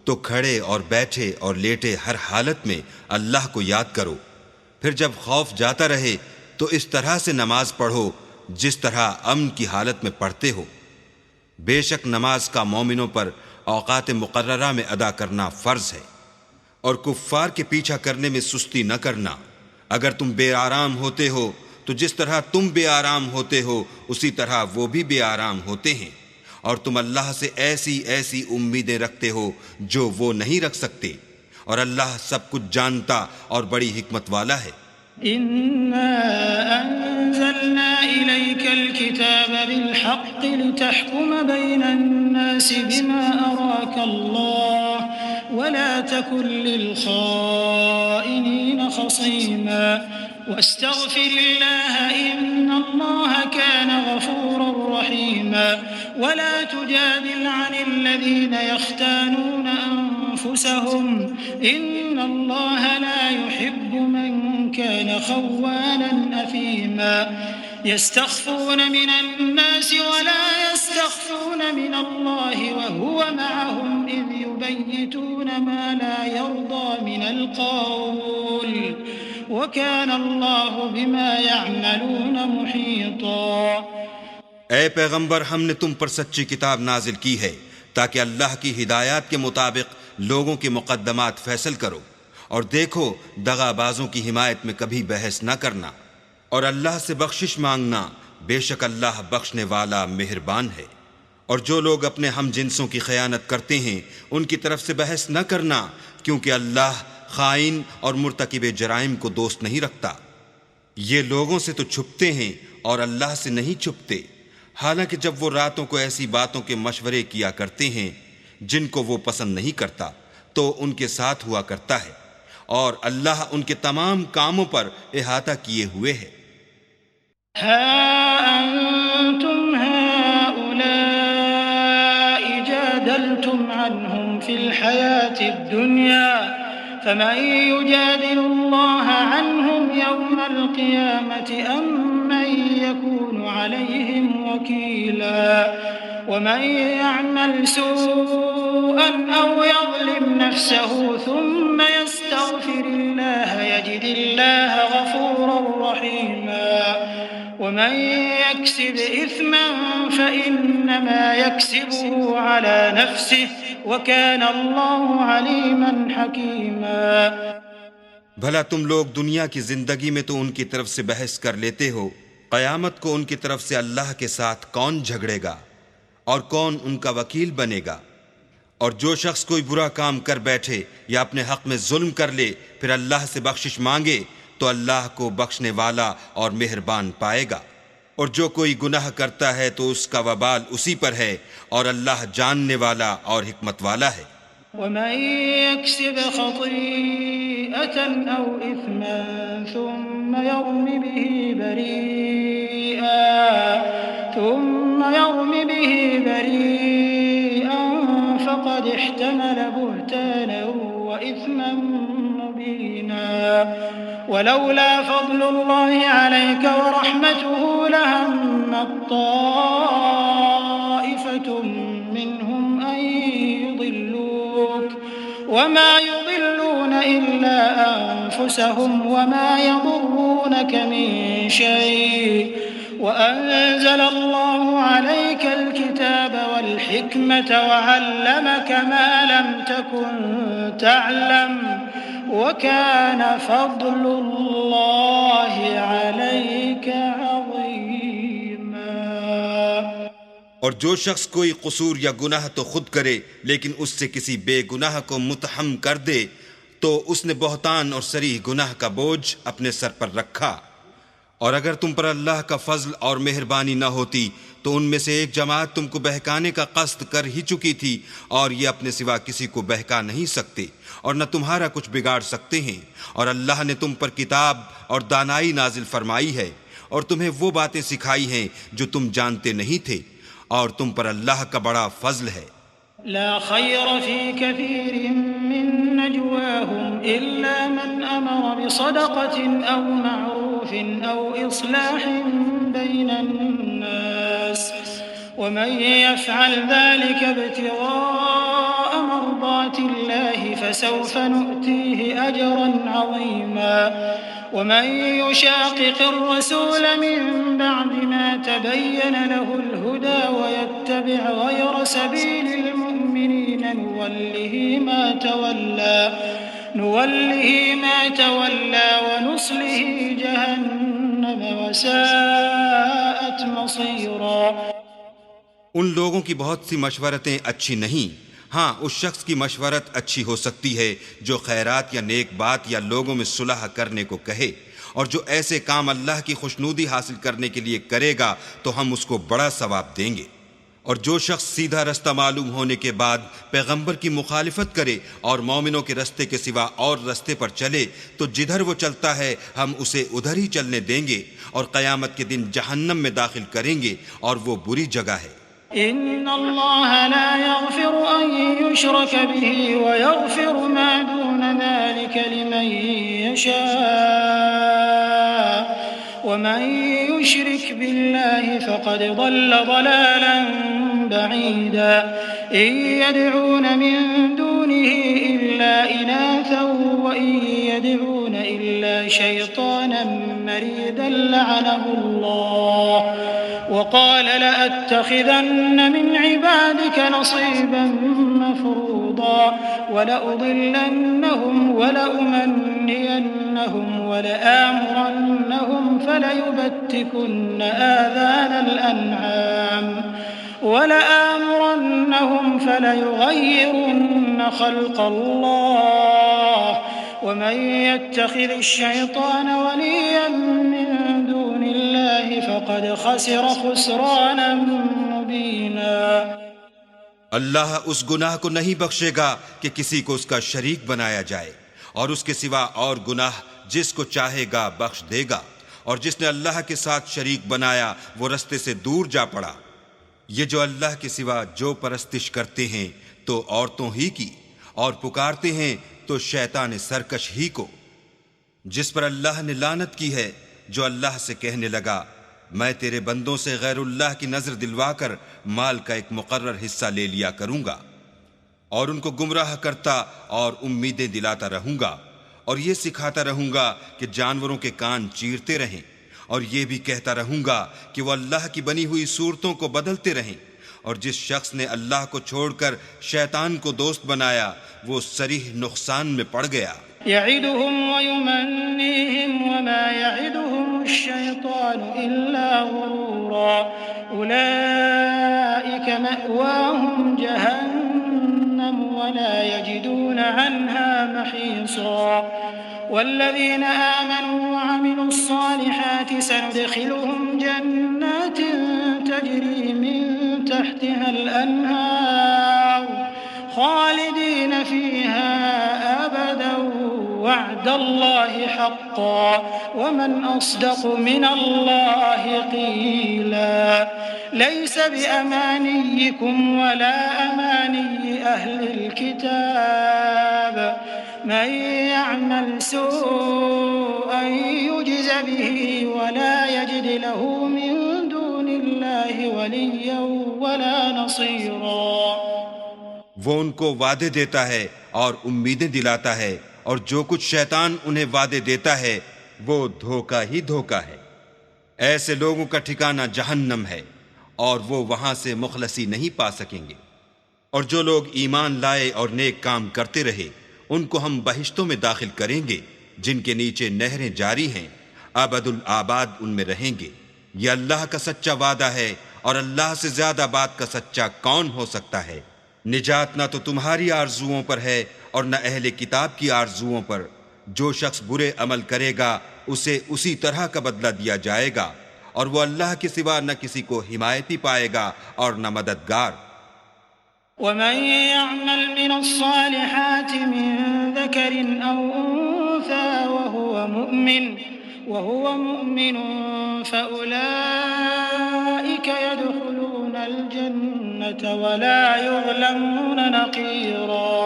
تو کھڑے اور بیٹھے اور لیٹے ہر حالت میں اللہ کو یاد کرو، پھر جب خوف جاتا رہے تو اس طرح سے نماز پڑھو جس طرح امن کی حالت میں پڑھتے ہو۔ بے شک نماز کا مومنوں پر اوقات مقررہ میں ادا کرنا فرض ہے، اور کفار کے پیچھا کرنے میں سستی نہ کرنا۔ اگر تم بے آرام ہوتے ہو تو جس طرح تم بے آرام ہوتے ہو اسی طرح وہ بھی بے آرام ہوتے ہیں، اور تم اللہ سے ایسی ایسی امیدیں رکھتے ہو جو وہ نہیں رکھ سکتے، اور اللہ سب کچھ جانتا اور بڑی حکمت والا ہے۔ إِنَّا أَنزَلْنَا إِلَيْكَ الْكِتَابَ بِالْحَقِّ لِتَحْكُمَ بَيْنَ النَّاسِ بِمَا أَرَاكَ اللَّهُ وَلَا تَكُن لِّلْخَائِنِينَ خَصِيمًا وَاسْتَغْفِرِ اللَّهَ إِنَّ اللَّهَ كَانَ غَفُورًا رَّحِيمًا۔ ولا تجادل عن الذين يختانون أنفسهم إن الله لا يحب من كان خوانا أثيما يستخفون من الناس ولا يستخفون من الله وهو معهم إذ يبيتون ما لا يرضى من القول وكان الله بما يعملون محيطا۔ اے پیغمبر، ہم نے تم پر سچی کتاب نازل کی ہے تاکہ اللہ کی ہدایات کے مطابق لوگوں کے مقدمات فیصل کرو، اور دیکھو دغا بازوں کی حمایت میں کبھی بحث نہ کرنا، اور اللہ سے بخشش مانگنا، بے شک اللہ بخشنے والا مہربان ہے۔ اور جو لوگ اپنے ہم جنسوں کی خیانت کرتے ہیں ان کی طرف سے بحث نہ کرنا، کیونکہ اللہ خائن اور مرتکب جرائم کو دوست نہیں رکھتا۔ یہ لوگوں سے تو چھپتے ہیں اور اللہ سے نہیں چھپتے، حالانکہ جب وہ راتوں کو ایسی باتوں کے مشورے کیا کرتے ہیں جن کو وہ پسند نہیں کرتا تو ان کے ساتھ ہوا کرتا ہے، اور اللہ ان کے تمام کاموں پر احاطہ کیے ہوئے ہے۔ ها أنتم هؤلاء جادلتم عنهم في الحياة الدنيا فمن يجادل الله عنهم يوم القيامة أم من يكون عليهم وكيلا ومن يعمل سوءا أو يظلم نفسه ثم يستغفر الله يجد الله غفورا رحيما ومن يكسب إثما فإنما يكسبه على نفسه وكان الله عليما حكيما۔ بھلا تم لوگ دنیا کی زندگی میں تو ان کی طرف سے بحث کر لیتے ہو، قیامت کو ان کی طرف سے اللہ کے ساتھ کون جھگڑے گا اور کون ان کا وکیل بنے گا؟ اور جو شخص کوئی برا کام کر بیٹھے یا اپنے حق میں ظلم کر لے پھر اللہ سے بخشش مانگے تو اللہ کو بخشنے والا اور مہربان پائے گا، اور جو کوئی گناہ کرتا ہے تو اس کا وبال اسی پر ہے، اور اللہ جاننے والا اور حکمت والا ہے۔ ومن يكسب خطيئة أو إثما ثم يرم به بريئا فقد احتمل بهتانا وإثما مبينا ولولا فضل الله عليك ورحمته لهم طائفة منهم أن يضلوك وما يضلون إلا أنفسهم وما يضرونك من شيء وأنزل الله عليك الكتاب والحكمة وعلمك ما لم تكن تعلم وكان فضل الله عليك عظيما۔ اور جو شخص کوئی قصور یا گناہ تو خود کرے لیکن اس سے کسی بے گناہ کو متحم کر دے تو اس نے بہتان اور صریح گناہ کا بوجھ اپنے سر پر رکھا، اور اگر تم پر اللہ کا فضل اور مہربانی نہ ہوتی تو ان میں سے ایک جماعت تم کو بہکانے کا قصد کر ہی چکی تھی، اور یہ اپنے سوا کسی کو بہکا نہیں سکتے اور نہ تمہارا کچھ بگاڑ سکتے ہیں، اور اللہ نے تم پر کتاب اور دانائی نازل فرمائی ہے اور تمہیں وہ باتیں سکھائی ہیں جو تم جانتے نہیں تھے، اور تم پر اللہ کا بڑا فضل ہے۔ لا خير في كثير من نجواهم إلا من أمر بصدقة أو معروف أو إصلاح بين الناس ومن يفعل ذلك ابتغاء مرضات الله فسوف نؤتيه أجرا عظيما ومن يشاقق الرسول من بعد ما تبين له الهدى ويتبع غير سبيل المؤمنين نوله ما تولى ونصله جهنم وساءت مصيرا۔ ان لوگوں کی بہت سی مشورتیں اچھی نہیں، ہاں اس شخص کی مشورت اچھی ہو سکتی ہے جو خیرات یا نیک بات یا لوگوں میں صلح کرنے کو کہے، اور جو ایسے کام اللہ کی خوشنودی حاصل کرنے کے لیے کرے گا تو ہم اس کو بڑا ثواب دیں گے۔ اور جو شخص سیدھا رستہ معلوم ہونے کے بعد پیغمبر کی مخالفت کرے اور مومنوں کے رستے کے سوا اور رستے پر چلے تو جدھر وہ چلتا ہے ہم اسے ادھر ہی چلنے دیں گے، اور قیامت کے دن جہنم میں داخل کریں گے، اور وہ بری جگہ ہے۔ إن الله لا يغفر أن يشرك به ويغفر ما دون ذلك لمن يشاء ومن يشرك بالله فقد ضل ضلالا بعيدا إن يدعون من دونه إلا إناثا وإن يدعون إلا شيطانا مريدا لعنه الله وقال لأتخذن من عبادك نصيبا مفروضا ولأضلنهم ولأمنينهم ولآمرنهم فليبتكن آذان الأنعام ولآمرنهم فليغيرن خلق الله ومن يتخذ الشيطان وليا من دون الله فقد خسر خسرانا مبينا۔ اللہ اس گناہ کو نہیں بخشے گا کہ کسی کو اس کا شریک بنایا جائے، اور اس کے سوا اور گناہ جس کو چاہے گا بخش دے گا، اور جس نے اللہ کے ساتھ شریک بنایا وہ رستے سے دور جا پڑا۔ یہ جو اللہ کے سوا جو پرستش کرتے ہیں تو عورتوں ہی کی، اور پکارتے ہیں تو شیطان سرکش ہی کو، جس پر اللہ نے لعنت کی ہے، جو اللہ سے کہنے لگا میں تیرے بندوں سے غیر اللہ کی نظر دلوا کر مال کا ایک مقرر حصہ لے لیا کروں گا، اور ان کو گمراہ کرتا اور امیدیں دلاتا رہوں گا، اور یہ سکھاتا رہوں گا کہ جانوروں کے کان چیرتے رہیں، اور یہ بھی کہتا رہوں گا کہ وہ اللہ کی بنی ہوئی صورتوں کو بدلتے رہیں، اور جس شخص نے اللہ کو چھوڑ کر شیطان کو دوست بنایا وہ صریح نقصان میں پڑ گیا۔ يعدهم ويمنيهم وما يعدهم الشيطان إلا غرورا أولئك مأواهم جهنم ولا يجدون عنها محيصا والذين آمنوا وعملوا الصالحات سندخلهم جنات تجري من تحتها الأنهار خالدين فيها أبدا وعد الله حقا ومن أصدق من الله قيلا ليس بأمانيكم ولا أماني أهل الكتاب من يعمل سوءا يجز به ولا يجد له من دون الله وليا ولا نصيرا۔ وہ ان کو وعدے دیتا ہے اور امیدیں دلاتا ہے، اور جو کچھ شیطان انہیں وعدے دیتا ہے وہ دھوکہ ہی دھوکہ ہے۔ ایسے لوگوں کا ٹھکانہ جہنم ہے، اور وہ وہاں سے مخلصی نہیں پا سکیں گے۔ اور جو لوگ ایمان لائے اور نیک کام کرتے رہے ان کو ہم بہشتوں میں داخل کریں گے جن کے نیچے نہریں جاری ہیں، ابد الآباد ان میں رہیں گے۔ یہ اللہ کا سچا وعدہ ہے، اور اللہ سے زیادہ بات کا سچا کون ہو سکتا ہے؟ نجات نہ تو تمہاری آرزوؤں پر ہے اور نہ اہل کتاب کی آرزوؤں پر۔ جو شخص برے عمل کرے گا اسے اسی طرح کا بدلہ دیا جائے گا، اور وہ اللہ کے سوا نہ کسی کو حمایتی پائے گا اور نہ مددگار۔ ومن يعمل من الصالحات من ذكر أو أنثى وهو مؤمن فأولئك يدخلون الجنة ولا يظلمون نقيرا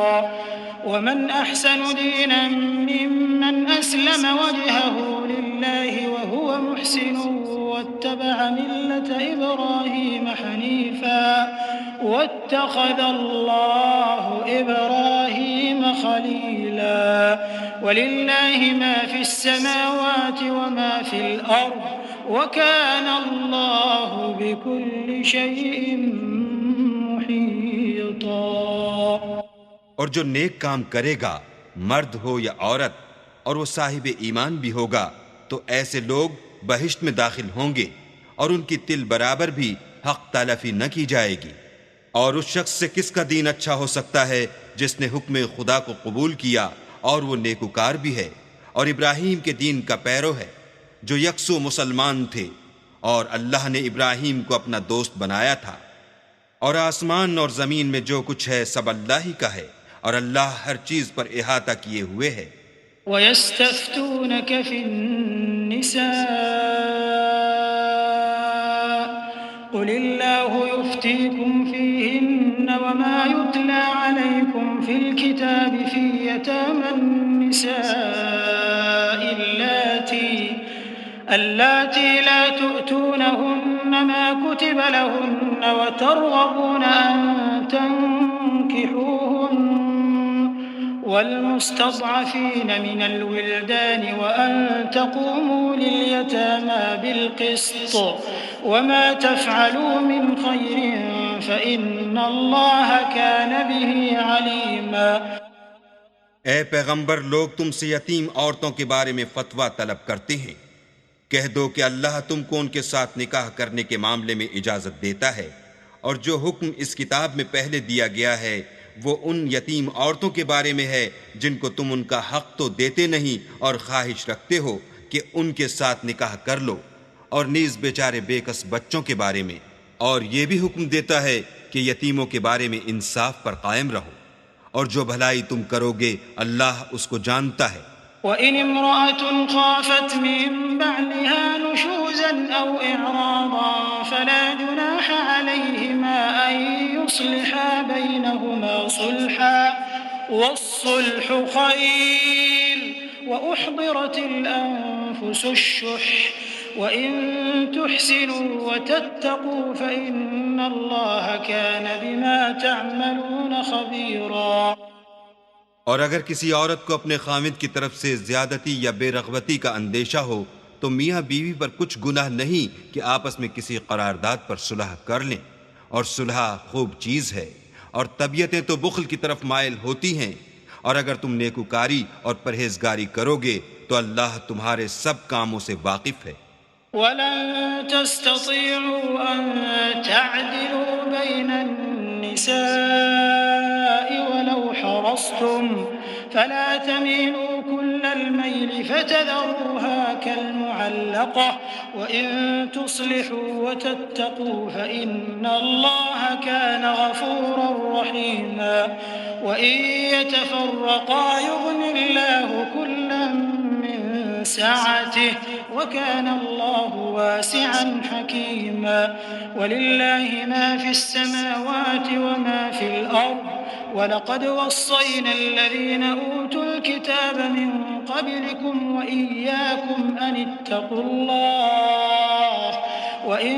ومن أحسن دينا ممن أسلم وجهه لله وهو محسن واتبع ملة إبراهيم حنيفا واتخذ الله إبراهيم خليلا ولله ما في السماوات وما في الأرض وكان الله بكل شيء محيطا۔ اور جو نیک کام کرے گا مرد ہو یا عورت اور وہ صاحب ایمان بھی ہوگا تو ایسے لوگ بہشت میں داخل ہوں گے، اور ان کی تل برابر بھی حق تلفی نہ کی جائے گی۔ اور اس شخص سے کس کا دین اچھا ہو سکتا ہے جس نے حکم خدا کو قبول کیا اور وہ نیکوکار بھی ہے اور ابراہیم کے دین کا پیرو ہے، جو یکسو مسلمان تھے، اور اللہ نے ابراہیم کو اپنا دوست بنایا تھا۔ اور آسمان اور زمین میں جو کچھ ہے سب اللہ ہی کا ہے، اور اللہ ہر چیز پر احاطہ کیے ہوئے ہے۔ وَيَسْتَفْتُونَكَ فِي النِّسَاءِ قل الله يفتيكم فيهن وما يتلى عليكم في الكتاب في يتامى النساء اللاتي لا تؤتونهن ما كتب لهن وترغبون أن تنكحوهن والمستضعفين من الولدان وأن تقوموا لليتامى بالقسط وما تفعلوا من خير فإن الله كان به عليما۔ اے پیغمبر، لوگ تم سے یتیم عورتوں کے بارے میں فتویٰ طلب کرتے ہیں، کہہ دو کہ اللہ تم کو ان کے ساتھ نکاح کرنے کے معاملے میں اجازت دیتا ہے، اور جو حکم اس کتاب میں پہلے دیا گیا ہے وہ ان یتیم عورتوں کے بارے میں ہے جن کو تم ان کا حق تو دیتے نہیں اور خواہش رکھتے ہو کہ ان کے ساتھ نکاح کر لو، اور نیز بیچارے بے کس بچوں کے بارے میں، اور یہ بھی حکم دیتا ہے کہ یتیموں کے بارے میں انصاف پر قائم رہو، اور جو بھلائی تم کرو گے اللہ اس کو جانتا ہے۔ وَإِنِ امْرَأَةٌ خَافَتْ مِن بَعْلِهَا نُشُوزًا أَوْ إِعْرَاضًا فَلَا جُنَاحَ عَلَيْهِمَا أَن يُصْلِحَا بَيْنَهُمَا صُلْحًا وَالصُّلْحُ خَيْرٌ وَأُحْضِرَتِ الْأَنفُسُ الشُّحَّ وَإِن تُحْسِنُوا وَتَتَّقُوا فَإِنَّ اللَّهَ كَانَ بِمَا تَعْمَلُونَ خَبِيرًا۔ اور اگر کسی عورت کو اپنے خاوند کی طرف سے زیادتی یا بے رغبتی کا اندیشہ ہو تو میاں بیوی پر کچھ گناہ نہیں کہ آپس میں کسی قرارداد پر صلح کر لیں، اور صلح خوب چیز ہے، اور طبیعتیں تو بخل کی طرف مائل ہوتی ہیں، اور اگر تم نیکوکاری اور پرہیزگاری کرو گے تو اللہ تمہارے سب کاموں سے واقف ہے۔ وَلَن تَسْتَطِيعُوا أَن تَعْدِلُوا بَيْنَ النِّسَاءِ وَلَوْ حَرَصْتُمْ فَلَا تَمِيلُوا كُلَّ الْمَيْلِ فَتَذَرُوهَا كَالْمُعَلَّقَةِ وَإِن تُصْلِحُوا وَتَتَّقُوا فَإِنَّ اللَّهَ كَانَ غَفُورًا رَّحِيمًا۔ وَإِن يَتَفَرَّقَا يُغْنِ اللَّهُ كُلًّا مِّن سَعَتِهِ وَكَانَ اللَّهُ وَاسِعًا حَكِيمًا۔ وَلِلَّهِ مَا فِي السَّمَاوَاتِ وَمَا فِي الْأَرْضِ وَلَقَدْ وَصَّيْنَا الَّذِينَ أُوتُوا الْكِتَابَ مِن قَبْلِكُمْ وَإِيَّاكُمْ أَنِ اتَّقُوا اللَّهَ وَإِن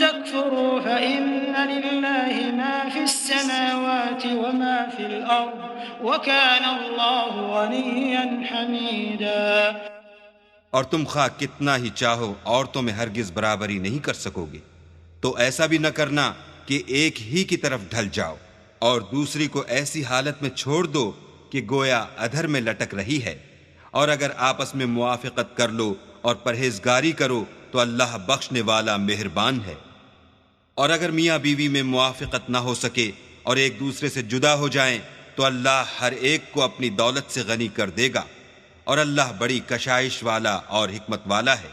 تَكْفُرُوا فَإِنَّ لِلَّهِ مَا فِي السَّمَاوَاتِ وَمَا فِي الْأَرْضِ وَكَانَ اللَّهُ غَنِيًّا حَمِيدًا۔ اور تم خواہ کتنا ہی چاہو عورتوں میں ہرگز برابری نہیں کر سکو گے، تو ایسا بھی نہ کرنا کہ ایک ہی کی طرف ڈھل جاؤ اور دوسری کو ایسی حالت میں چھوڑ دو کہ گویا ادھر میں لٹک رہی ہے، اور اگر آپس میں موافقت کر لو اور پرہیزگاری کرو تو اللہ بخشنے والا مہربان ہے۔ اور اگر میاں بیوی میں موافقت نہ ہو سکے اور ایک دوسرے سے جدا ہو جائیں تو اللہ ہر ایک کو اپنی دولت سے غنی کر دے گا، اور اللہ بڑی کشائش والا اور حکمت والا ہے۔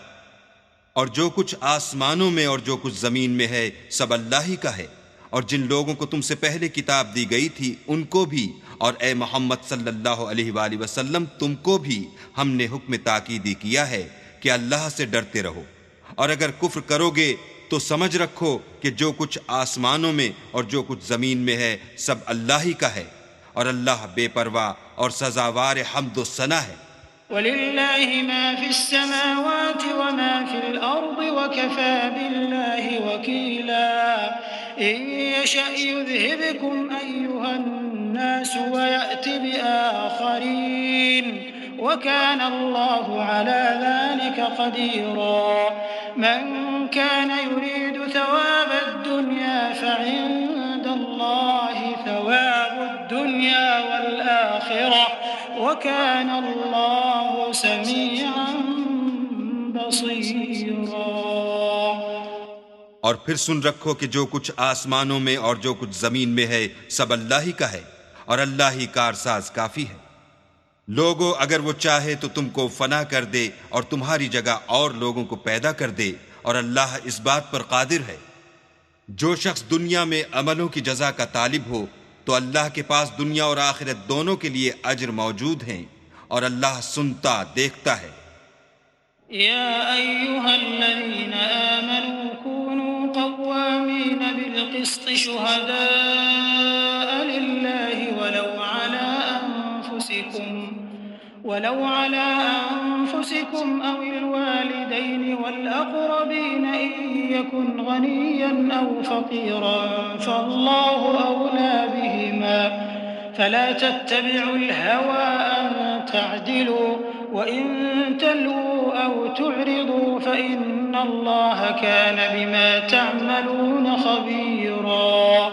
اور جو کچھ آسمانوں میں اور جو کچھ زمین میں ہے سب اللہ ہی کا ہے، اور جن لوگوں کو تم سے پہلے کتاب دی گئی تھی ان کو بھی، اور اے محمد صلی اللہ علیہ وآلہ وسلم تم کو بھی ہم نے حکم تاکیدی کیا ہے کہ اللہ سے ڈرتے رہو، اور اگر کفر کرو گے تو سمجھ رکھو کہ جو کچھ آسمانوں میں اور جو کچھ زمین میں ہے سب اللہ ہی کا ہے، اور اللہ بے پرواہ اور سزاوار حمد و ثنا ہے۔ وَلِلَّهِ مَا فِي السَّمَاوَاتِ وَمَا فِي الْأَرْضِ وَكَفَى بِاللَّهِ وَكِيلًا۔ إِن يَشَأْ يُذْهِبْكُمْ أَيُّهَا النَّاسُ وَيَأْتِ بِآخَرِينَ وَكَانَ اللَّهُ عَلَى ذَلِكَ قَدِيرًا۔ مَن كَانَ يُرِيدُ ثَوَابَ الدُّنْيَا فَعِندَ اللَّهِ ثَوَابُ الدُّنْيَا وَالْآخِرَةِ وَكَانَ اللَّهُ سَمِيعًا بَصِيرًا۔ اور پھر سن رکھو کہ جو کچھ آسمانوں میں اور جو کچھ زمین میں ہے سب اللہ ہی کا ہے، اور اللہ ہی کارساز کافی ہے۔ لوگو اگر وہ چاہے تو تم کو فنا کر دے اور تمہاری جگہ اور لوگوں کو پیدا کر دے، اور اللہ اس بات پر قادر ہے۔ جو شخص دنیا میں عملوں کی جزا کا طالب ہو تو اللہ کے پاس دنیا اور آخرت دونوں کے لیے اجر موجود ہیں، اور اللہ سنتا دیکھتا ہے۔ یا ایھا الذین آمنوا كونوا قوامین بالقسط شهداء لله ولو على أنفسكم أو الوالدين والأقربين إن يكن غنيا أو فقيرا فالله أولى بهما فلا تتبعوا الهوى أن تعدلوا وإن تلووا أو تعرضوا فإن الله كان بما تعملون خبيرا۔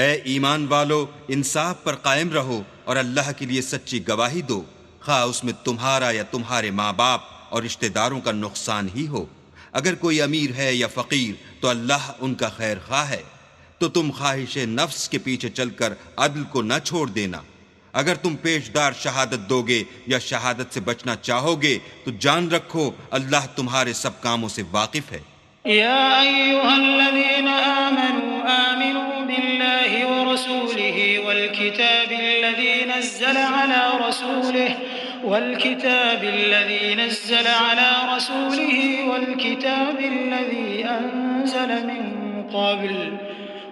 اے ایمان والو، انصاف پر قائم رہو اور اللہ کے لیے سچی گواہی دو، خواہ اس میں تمہارا یا تمہارے ماں باپ اور رشتہ داروں کا نقصان ہی ہو۔ اگر کوئی امیر ہے یا فقیر تو اللہ ان کا خیر خواہ ہے، تو تم خواہش نفس کے پیچھے چل کر عدل کو نہ چھوڑ دینا۔ اگر تم پیشدار شہادت دو گے یا شہادت سے بچنا چاہو گے تو جان رکھو اللہ تمہارے سب کاموں سے واقف ہے۔ یا ایھا الذین آمنوا باللہ ورسولہ والکتاب الذی نزل علی رسولہ والکتاب الذی انزل من قبل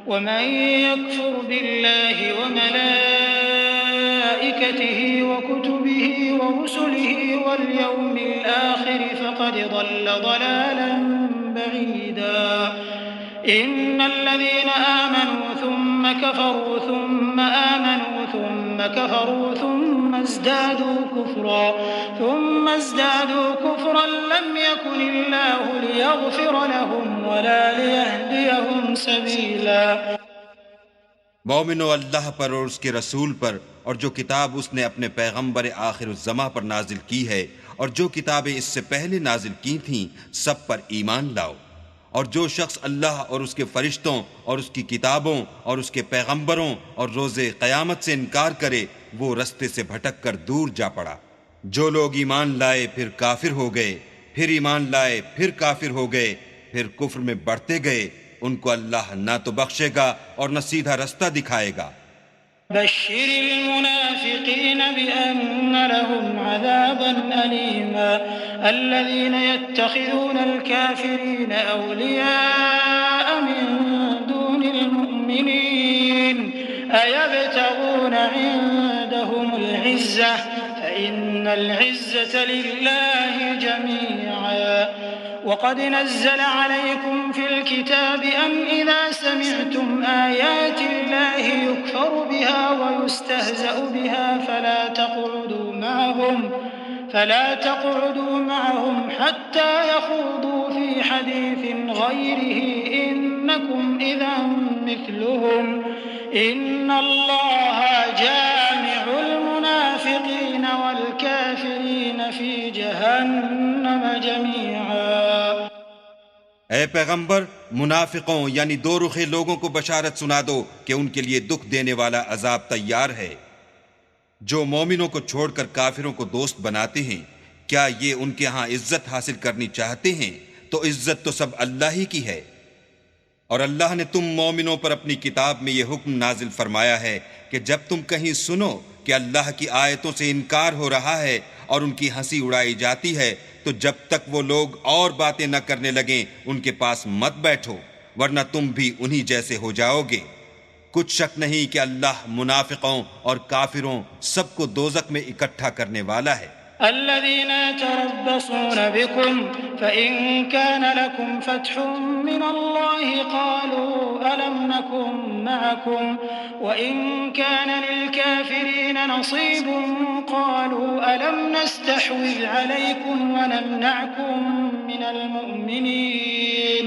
ومن يكفر بالله وملائكته وكتبه ورسله واليوم الآخر فقد ضل ضلالا بعيدا۔ إن الذين آمنوا ثم كفروا ثم آمنوا ثم كفروا ثم ازدادوا كفرا لم يكن الله ليغفر لهم ولا ليهديهم سبيلا۔ مومنو، اللہ پر اور اس کے رسول پر اور جو کتاب اس نے اپنے پیغمبر آخر الزماں پر نازل کی ہے اور جو کتابیں اس سے پہلے نازل کی تھیں سب پر ایمان لاؤ، اور جو شخص اللہ اور اس کے فرشتوں اور اس کی کتابوں اور اس کے پیغمبروں اور روز قیامت سے انکار کرے وہ رستے سے بھٹک کر دور جا پڑا۔ جو لوگ ایمان لائے پھر کافر ہو گئے، پھر ایمان لائے پھر کافر ہو گئے، پھر کفر میں بڑھتے گئے، ان کو اللہ نہ تو بخشے گا اور نہ سیدھا رستہ دکھائے گا۔ بشر المنافقين بأن لهم عذابا أليما الذين يتخذون الكافرين أولياء من دون المؤمنين أيبتغون عندهم العزة فإن العزة لله جميعا۔ وقد نزل عليكم في الكتاب أن إذا سمعتم آيات الله يكفر بها ويستهزأ بها فلا تقعدوا معهم حتى يخوضوا في حديث غيره إنكم إذا مثلهم إن الله جامع المنافقين والكافرين في جهنم جميعا۔ اے پیغمبر، منافقوں یعنی دو رخے لوگوں کو بشارت سنا دو کہ ان کے لیے دکھ دینے والا عذاب تیار ہے۔ جو مومنوں کو چھوڑ کر کافروں کو دوست بناتے ہیں، کیا یہ ان کے ہاں عزت حاصل کرنی چاہتے ہیں؟ تو عزت تو سب اللہ ہی کی ہے۔ اور اللہ نے تم مومنوں پر اپنی کتاب میں یہ حکم نازل فرمایا ہے کہ جب تم کہیں سنو کہ اللہ کی آیتوں سے انکار ہو رہا ہے اور ان کی ہنسی اڑائی جاتی ہے تو جب تک وہ لوگ اور باتیں نہ کرنے لگیں ان کے پاس مت بیٹھو، ورنہ تم بھی انہی جیسے ہو جاؤ گے۔ کچھ شک نہیں کہ اللہ منافقوں اور کافروں سب کو دوزخ میں اکٹھا کرنے والا ہے۔ الذين يتربصون بكم فإن كان لكم فتح من الله قالوا ألم نكن معكم وإن كان للكافرين نصيب قالوا ألم نستحوذ عليكم ونمنعكم من المؤمنين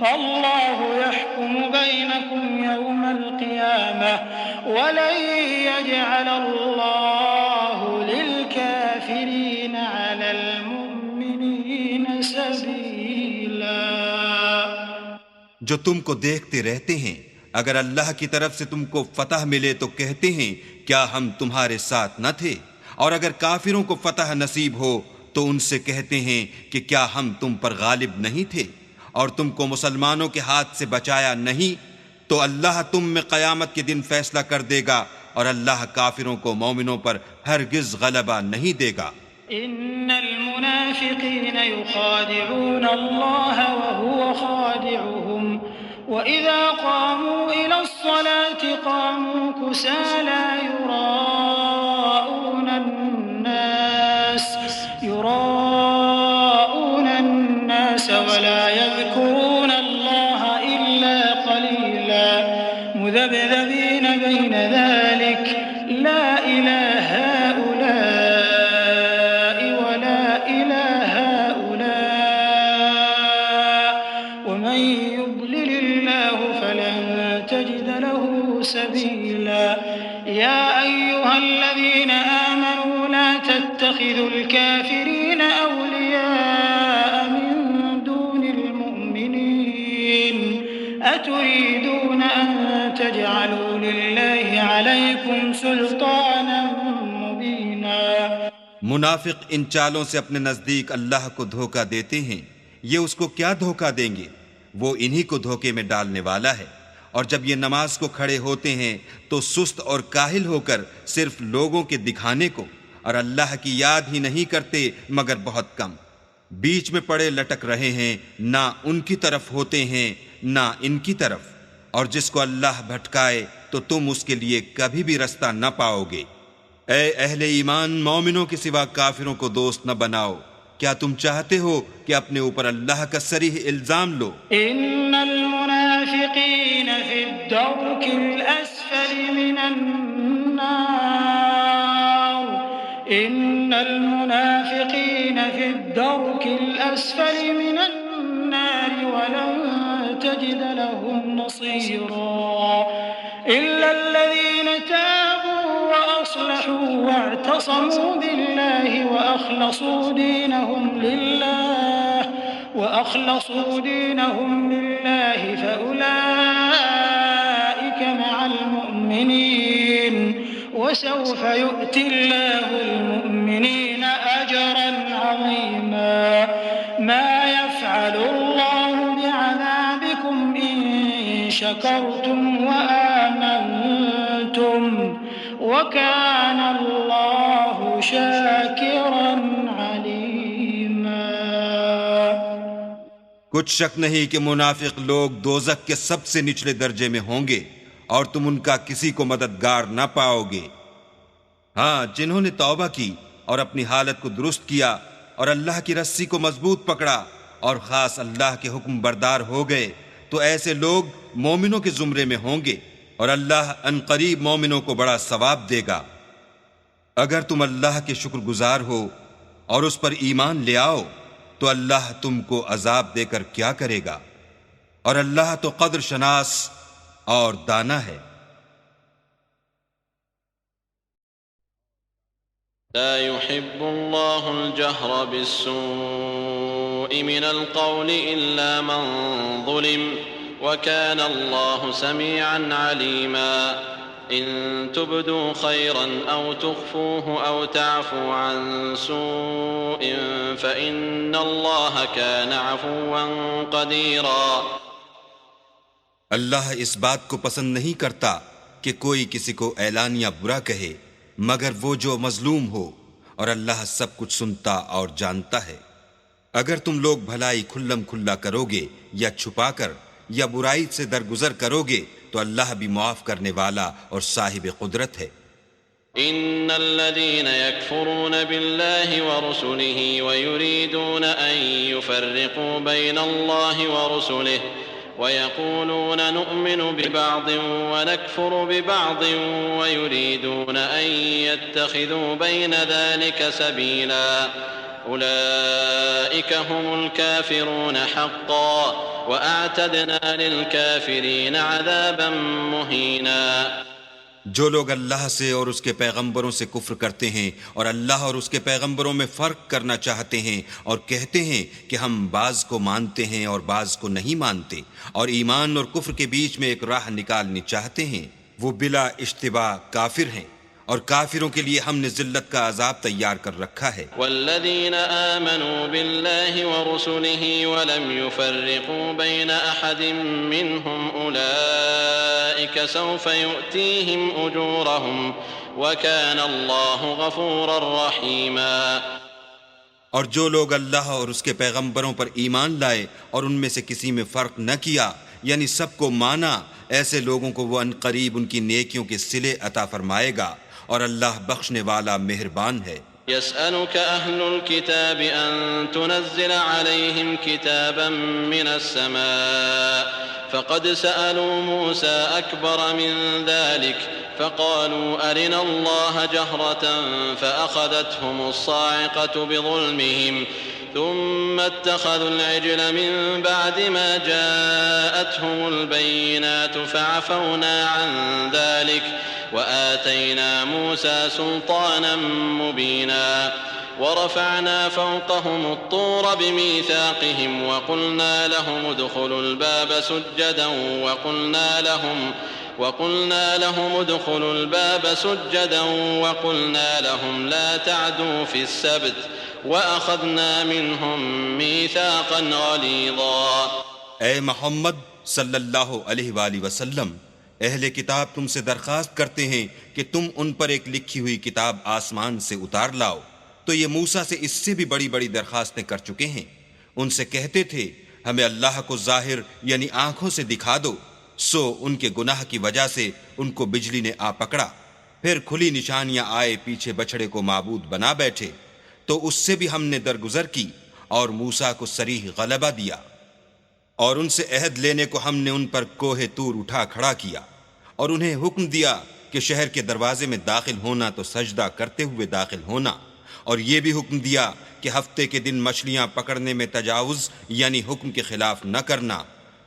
فالله يحكم بينكم يوم القيامة ولن يجعل الله للكافرين على المؤمنين سبيلا۔ جو تم کو دیکھتے رہتے ہیں، اگر اللہ کی طرف سے تم کو فتح ملے تو کہتے ہیں کیا ہم تمہارے ساتھ نہ تھے، اور اگر کافروں کو فتح نصیب ہو تو ان سے کہتے ہیں کہ کیا ہم تم پر غالب نہیں تھے اور تم کو مسلمانوں کے ہاتھ سے بچایا نہیں؟ تو اللہ تم میں قیامت کے دن فیصلہ کر دے گا اور اللہ کافروں کو مومنوں پر ہرگز غلبہ نہیں دے گا۔ ان المنافقین یخادعون اللہ وهو خادعهم وإذا قاموا إلى الصلاة قاموا كسالى يراءون الناس ولا يذكرون الله إلا قليلا مذبذبين بين ذلك لا إلى هؤلاء ولا إلى هؤلاء ومن يضلل الله فلن تجد له سبيلا يا أيها الذين آمنوا لا تتخذوا الكافرين أولياء من دون المؤمنين أتريدون أن تجعلوا لله عليكم سلطانا مبينا. منافق ان چالوں سے اپنے نزدیک اللہ کو دھوکہ دیتے ہیں. یہ اس کو کیا دھوکہ دیں گے؟ وہ انہی کو دھوکے میں ڈالنے والا ہے. اور جب یہ نماز کو کھڑے ہوتے ہیں تو سست اور کاہل ہو کر صرف لوگوں کے دکھانے کو اور اللہ کی یاد ہی نہیں کرتے مگر بہت کم. بیچ میں پڑے لٹک رہے ہیں، نہ ان کی طرف ہوتے ہیں نہ ان کی طرف. اور جس کو اللہ بھٹکائے تو تم اس کے لیے کبھی بھی رستہ نہ پاؤ گے. اے اہل ایمان، مومنوں کے سوا کافروں کو دوست نہ بناؤ. کیا تم چاہتے ہو کہ اپنے اوپر اللہ کا صریح الزام لو؟ ان المنافقین فی الدرک الاسفل من النار ان المنافقین فی الدرک الاسفل من النار ولن تجد لهم نصيرا الا الذين تابوا واصلحوا واعتصموا بالله واخلصوا دينهم لله فأولئك مع المؤمنين وسوف يؤتي الله المؤمنين أجرا عظيما. ما يفعل الله بعذابكم إن شكرتم وآمنتم وكان الله شاكرا عليما. کچھ شک نہیں کہ منافق لوگ دوزخ کے سب سے نچلے درجے میں ہوں گے اور تم ان کا کسی کو مددگار نہ پاؤ گے. ہاں، جنہوں نے توبہ کی اور اپنی حالت کو درست کیا اور اللہ کی رسی کو مضبوط پکڑا اور خاص اللہ کے حکم بردار ہو گئے تو ایسے لوگ مومنوں کے زمرے میں ہوں گے اور اللہ ان قریب مومنوں کو بڑا ثواب دے گا. اگر تم اللہ کے شکر گزار ہو اور اس پر ایمان لے آؤ تو اللہ تم کو عذاب دے کر کیا کرے گا، اور اللہ تو قدر شناس اور دانا ہے. لا يحب الله الجهر بالسوء من القول إلا من ظلم وكان الله سميعا عليما. إن تبدوا خيرا أو تخفوه أو تعفوا عن سوء فإن الله كان عفوا قديرا. اللہ اس بات کو پسند نہیں کرتا کہ کوئی کسی کو اعلانیہ برا کہے مگر وہ جو مظلوم ہو، اور اللہ سب کچھ سنتا اور جانتا ہے. اگر تم لوگ بھلائی کھلم کھلا کرو گے یا چھپا کر یا برائی سے درگزر کرو گے تو اللہ بھی معاف کرنے والا اور صاحب قدرت ہے. ان الذين يكفرون بالله ورسله ويريدون ان يفرقوا بين الله ورسله ويقولون نؤمن ببعض ونكفر ببعض ويريدون ان يتخذوا بين ذلك سبيلا أولئك هم الكافرون حقا وأعتدنا للكافرين عذابا مهينا. جو لوگ اللہ سے اور اس کے پیغمبروں سے کفر کرتے ہیں اور اللہ اور اس کے پیغمبروں میں فرق کرنا چاہتے ہیں اور کہتے ہیں کہ ہم بعض کو مانتے ہیں اور بعض کو نہیں مانتے اور ایمان اور کفر کے بیچ میں ایک راہ نکالنی چاہتے ہیں، وہ بلا اشتباہ کافر ہیں اور کافروں کے لیے ہم نے ذلت کا عذاب تیار کر رکھا ہے. والذین آمنوا باللہ ورسلہ ولم يفرقوا بین احد منہم اولئک سوف یؤتیہم اجورہم وکان اللہ غفورا رحیما. اور جو لوگ اللہ اور اس کے پیغمبروں پر ایمان لائے اور ان میں سے کسی میں فرق نہ کیا یعنی سب کو مانا، ایسے لوگوں کو وہ عنقریب ان کی نیکیوں کے صلے عطا فرمائے گا، اور اللہ بخشنے والا مہربان ہے۔ يسألك أهل الكتاب أن تنزل عليهم كتابا من السماء فقد سألوا موسى أكبر من ذلك فقالوا أرنا الله جهرة فأخذتهم الصاعقة بظلمهم ثم اتخذوا العجل من بعد ما جاءتهم البينات فعفونا عن ذلك وآتينا موسى سلطانا مبينا ورفعنا فوقهم الطور بميثاقهم وقلنا لهم ادخلوا الباب سجدا وقلنا لهم لا تعدوا في السبت وأخذنا منهم ميثاقا غليظا۔ اے محمد صلی اللہ علیہ وآلہ وسلم، اہل کتاب تم سے درخواست کرتے ہیں کہ تم ان پر ایک لکھی ہوئی کتاب آسمان سے اتار لاؤ، تو یہ موسیٰ سے اس سے بھی بڑی بڑی درخواستیں کر چکے ہیں۔ ان سے کہتے تھے ہمیں اللہ کو ظاہر یعنی آنکھوں سے دکھا دو، سو ان کے گناہ کی وجہ سے ان کو بجلی نے آ پکڑا، پھر کھلی نشانیاں آئے پیچھے بچھڑے کو معبود بنا بیٹھے، تو اس سے بھی ہم نے درگزر کی اور موسیٰ کو صریح غلبہ دیا، اور ان سے عہد لینے کو ہم نے ان پر کوہ طور اٹھا کھڑا کیا، اور انہیں حکم دیا کہ شہر کے دروازے میں داخل ہونا تو سجدہ کرتے ہوئے داخل ہونا، اور یہ بھی حکم دیا کہ ہفتے کے دن مچھلیاں پکڑنے میں تجاوز یعنی حکم کے خلاف نہ کرنا،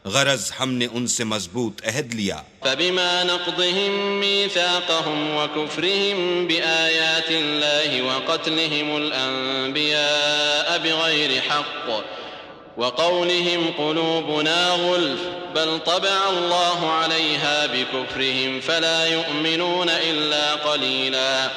غرض ہم نے ان سے مضبوط عہد لیا۔ فبما نقضهم ميثاقهم وكفرهم بآيات الله وقتلهم الأنبياء بغير حق وقولهم قلوبنا غلف بل طبع الله عليها بكفرهم فلا يؤمنون إلا قليلا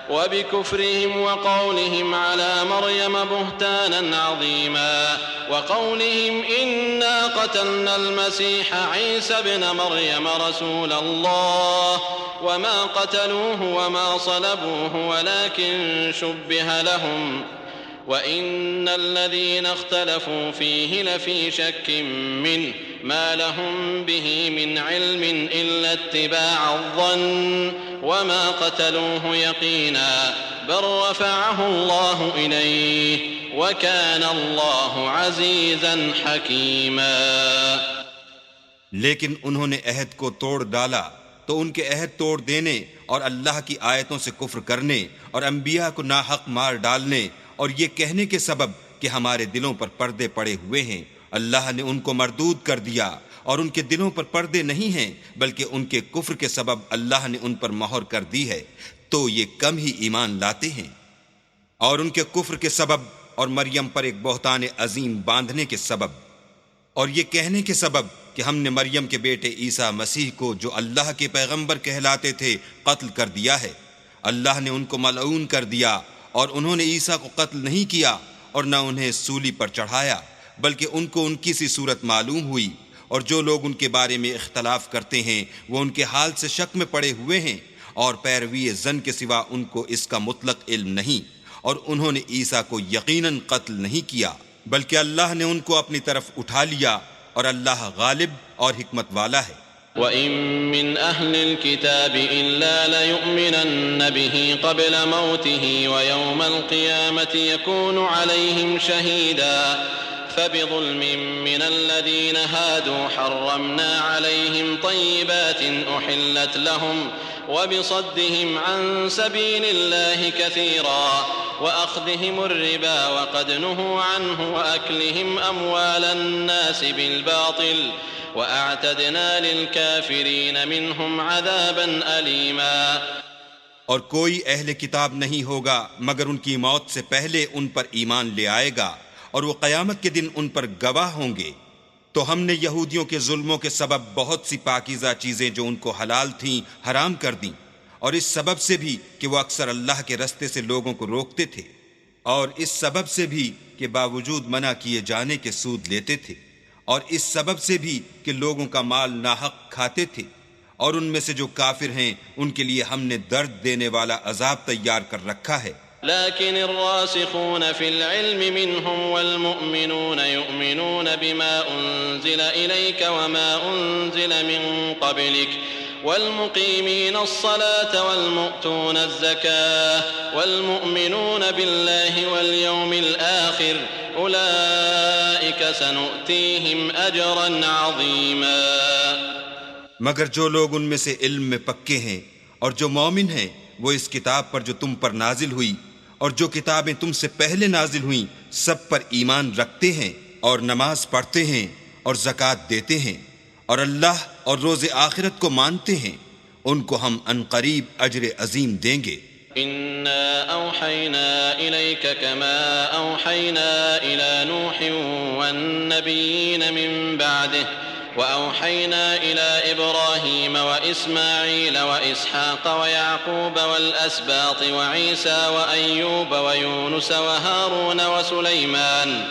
وبكفرهم وقولهم على مريم بهتانا عظيما وقولهم إنا قتلنا المسيح عيسى ابن مريم رسول الله وما قتلوه وما صلبوه ولكن شبه لهم وَإِنَّ الَّذِينَ اخْتَلَفُوا فِيهِ لَفِي شَكٍّ مِّنْهُ مَا لَهُم بِهِ مِنْ عِلْمٍ إِلَّا اتِّبَاعَ الظَّنِّ وَمَا قَتَلُوهُ يَقِينًا بَلْ رَفَعَهُ اللَّهُ إِلَيْهِ وَكَانَ اللَّهُ عَزِيزًا حَكِيمًا۔ لیکن انہوں نے عہد کو توڑ ڈالا تو ان کے عہد توڑ دینے اور اللہ کی آیتوں سے کفر کرنے اور انبیاء کو ناحق مار ڈالنے اور یہ کہنے کے سبب کہ ہمارے دلوں پر پردے پڑے ہوئے ہیں، اللہ نے ان کو مردود کر دیا، اور ان کے دلوں پر پردے نہیں ہیں بلکہ ان کے کفر کے سبب اللہ نے ان پر مہر کر دی ہے، تو یہ کم ہی ایمان لاتے ہیں۔ اور ان کے کفر کے سبب اور مریم پر ایک بہتان عظیم باندھنے کے سبب اور یہ کہنے کے سبب کہ ہم نے مریم کے بیٹے عیسیٰ مسیح کو جو اللہ کے پیغمبر کہلاتے تھے قتل کر دیا ہے، اللہ نے ان کو ملعون کر دیا، اور انہوں نے عیسیٰ کو قتل نہیں کیا اور نہ انہیں سولی پر چڑھایا، بلکہ ان کو ان کی سی صورت معلوم ہوئی، اور جو لوگ ان کے بارے میں اختلاف کرتے ہیں وہ ان کے حال سے شک میں پڑے ہوئے ہیں، اور پیروی زن کے سوا ان کو اس کا مطلق علم نہیں، اور انہوں نے عیسیٰ کو یقیناً قتل نہیں کیا بلکہ اللہ نے ان کو اپنی طرف اٹھا لیا، اور اللہ غالب اور حکمت والا ہے۔ وَإِن مِّنْ أَهْلِ الْكِتَابِ إِلَّا لَيُؤْمِنَنَّ بِهِ قَبْلَ مَوْتِهِ وَيَوْمَ الْقِيَامَةِ يَكُونُ عَلَيْهِمْ شَهِيدًا فَبِظُلْمٍ مِّنَ الَّذِينَ هَادُوا حَرَّمْنَا عَلَيْهِمْ طَيِّبَاتٍ أُحِلَّتْ لَهُمْ وَبِصَدِّهِمْ عَن سَبِيلِ اللَّهِ كَثِيرًا وَأَخْذِهِمُ الرِّبَا وَقَدْ نُهُوا عَنْهُ وَأَكْلِهِمْ أَمْوَالَ النَّاسِ بِالْبَاطِلِ وَأَعْتَدْنَا لِلْكَافِرِينَ مِنْهُمْ عَذَابًا أَلِيمًا۔ اور کوئی اہل کتاب نہیں ہوگا مگر ان کی موت سے پہلے ان پر ایمان لے آئے گا، اور وہ قیامت کے دن ان پر گواہ ہوں گے۔ تو ہم نے یہودیوں کے ظلموں کے سبب بہت سی پاکیزہ چیزیں جو ان کو حلال تھیں حرام کر دیں، اور اس سبب سے بھی کہ وہ اکثر اللہ کے رستے سے لوگوں کو روکتے تھے، اور اس سبب سے بھی کہ باوجود منع کیے جانے کے سود لیتے تھے، اور اس سبب سے بھی کہ لوگوں کا مال ناحق کھاتے تھے، اور ان میں سے جو کافر ہیں ان کے لیے ہم نے درد دینے والا عذاب تیار کر رکھا ہے۔ لكن الراسخون في العلم منهم والمؤمنون يؤمنون بما أنزل إليك وما أنزل من قبلك والمقيمين الصلاة والمؤتون الزكاة والمؤمنون بالله واليوم الآخر أولئك سنؤتيهم أجرا عظيما. مگر جو لوگ ان میں سے علم میں پکے ہیں اور جو مومن ہیں وہ اس کتاب پر جو تم پر نازل ہوئی اور جو کتابیں تم سے پہلے نازل ہوئیں سب پر ایمان رکھتے ہیں اور نماز پڑھتے ہیں اور زکوٰۃ دیتے ہیں اور اللہ اور روز آخرت کو مانتے ہیں، ان کو ہم عنقریب اجر عظیم دیں گے. إنا أوحينا إليك كما أوحينا إلى نوح والنبيين من بعده وأوحينا إلى إبراهيم وإسماعيل وإسحاق ويعقوب والأسباط وعيسى وأيوب ويونس وهارون وسليمان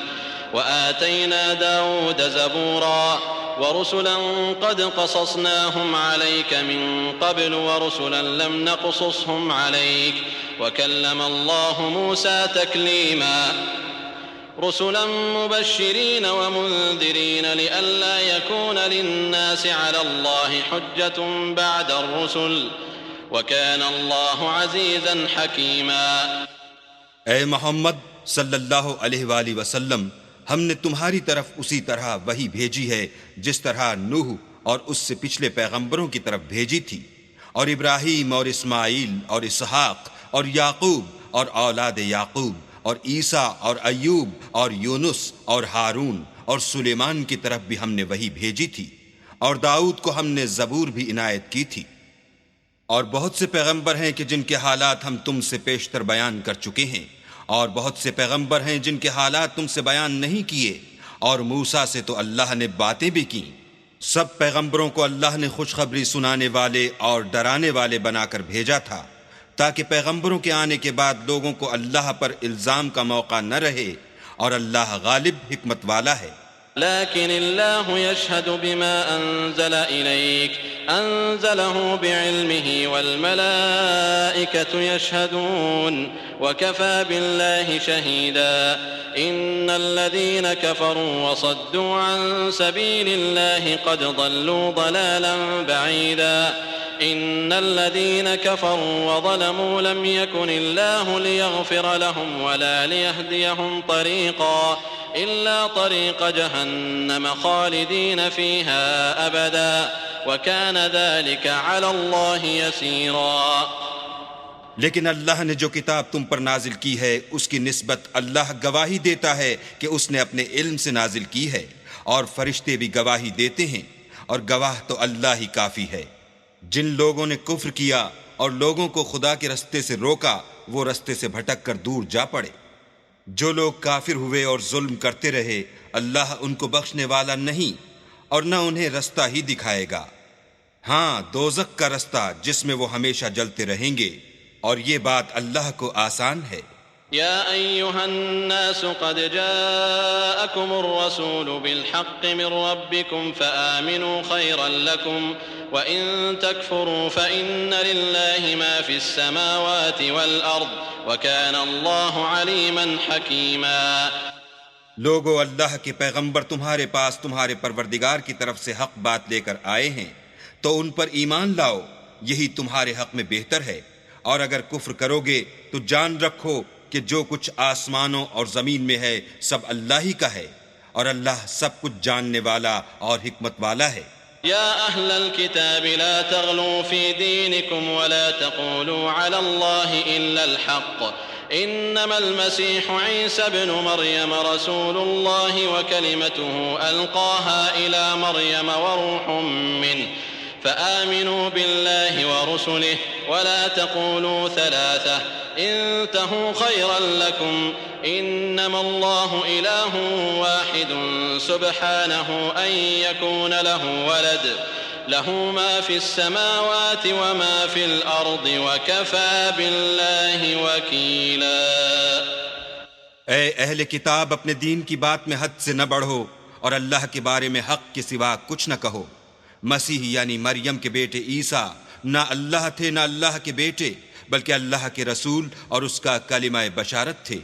وآتينا داود زبورا ورسلا قد قصصناهم عليك من قبل ورسلا لم نقصصهم عليك وكلم الله موسى تكليما رسلا مبشرين ومنذرين لئلا يكون للناس على الله حجة بعد الرسل وكان الله عزيزا حكيما. اے محمد صلی اللہ علیہ وآلہ وسلم، ہم نے تمہاری طرف اسی طرح وحی بھیجی ہے جس طرح نوح اور اس سے پچھلے پیغمبروں کی طرف بھیجی تھی، اور ابراہیم اور اسماعیل اور اسحاق اور یعقوب اور اولاد یعقوب اور عیسیٰ اور ایوب اور یونس اور ہارون اور سلیمان کی طرف بھی ہم نے وحی بھیجی تھی، اور داؤد کو ہم نے زبور بھی عنایت کی تھی. اور بہت سے پیغمبر ہیں کہ جن کے حالات ہم تم سے پیشتر بیان کر چکے ہیں، اور بہت سے پیغمبر ہیں جن کے حالات تم سے بیان نہیں کیے، اور موسیٰ سے تو اللہ نے باتیں بھی کیں. سب پیغمبروں کو اللہ نے خوشخبری سنانے والے اور ڈرانے والے بنا کر بھیجا تھا، تاکہ پیغمبروں کے آنے کے بعد لوگوں کو اللہ پر الزام کا موقع نہ رہے، اور اللہ غالب حکمت والا ہے. لكن الله يشهد بما أنزل إليك أنزله بعلمه والملائكة يشهدون وكفى بالله شهيدا. إن الذين كفروا وصدوا عن سبيل الله قد ضلوا ضلالا بعيدا. إن الذين كفروا وظلموا لم يكن الله ليغفر لهم ولا ليهديهم طريقا إلا طريق جهنم خالدين فيها أبدا وكان ذلك على الله يسيرا. لیکن اللہ نے جو کتاب تم پر نازل کی ہے اس کی نسبت اللہ گواہی دیتا ہے کہ اس نے اپنے علم سے نازل کی ہے، اور فرشتے بھی گواہی دیتے ہیں، اور گواہ تو اللہ ہی کافی ہے. جن لوگوں نے کفر کیا اور لوگوں کو خدا کے رستے سے روکا وہ رستے سے بھٹک کر دور جا پڑے. جو لوگ کافر ہوئے اور ظلم کرتے رہے اللہ ان کو بخشنے والا نہیں اور نہ انہیں رستہ ہی دکھائے گا. ہاں، دوزخ کا رستہ جس میں وہ ہمیشہ جلتے رہیں گے، اور یہ بات اللہ کو آسان ہے. يا أيها الناس قد جاءكم الرسول بالحق من ربكم فآمنوا خيرا لكم وإن تكفروا فإن لله ما في السماوات والأرض وكان الله عليما حكيما. لوگو، اللہ کے پیغمبر تمہارے پاس تمہارے پروردگار کی طرف سے حق بات لے کر آئے ہیں تو ان پر ایمان لاؤ، یہی تمہارے حق میں بہتر ہے. اور اگر کفر کرو گے تو جان رکھو کہ جو کچھ آسمانوں اور زمین میں ہے سب اللہ ہی کا ہے، اور اللہ سب کچھ جاننے والا اور حکمت والا ہے. يا أهل الكتاب لا تغلوا في دينكم ولا تقولوا على الله إلا الحق إنما المسيح عيسى ابن مريم رسول الله وكلمته ألقاها إلى مريم وروح منه فآمنوا بالله ورسله ولا تقولوا ثلاثة انتهوا خيرا لكم إنما الله إله واحد سبحانه أن يكون له ولد له ما في السماوات وما في الأرض وكفى بالله وكيلا. اے اہل کتاب، اپنے دین کی بات میں حد سے نہ بڑھو اور اللہ کے بارے میں حق کے سوا کچھ نہ کہو. مسیح یعنی مریم کے بیٹے عیسیٰ نہ اللہ تھے نہ اللہ کے بیٹے، بلکہ اللہ کے رسول اور اس کا کلمہ بشارت تھے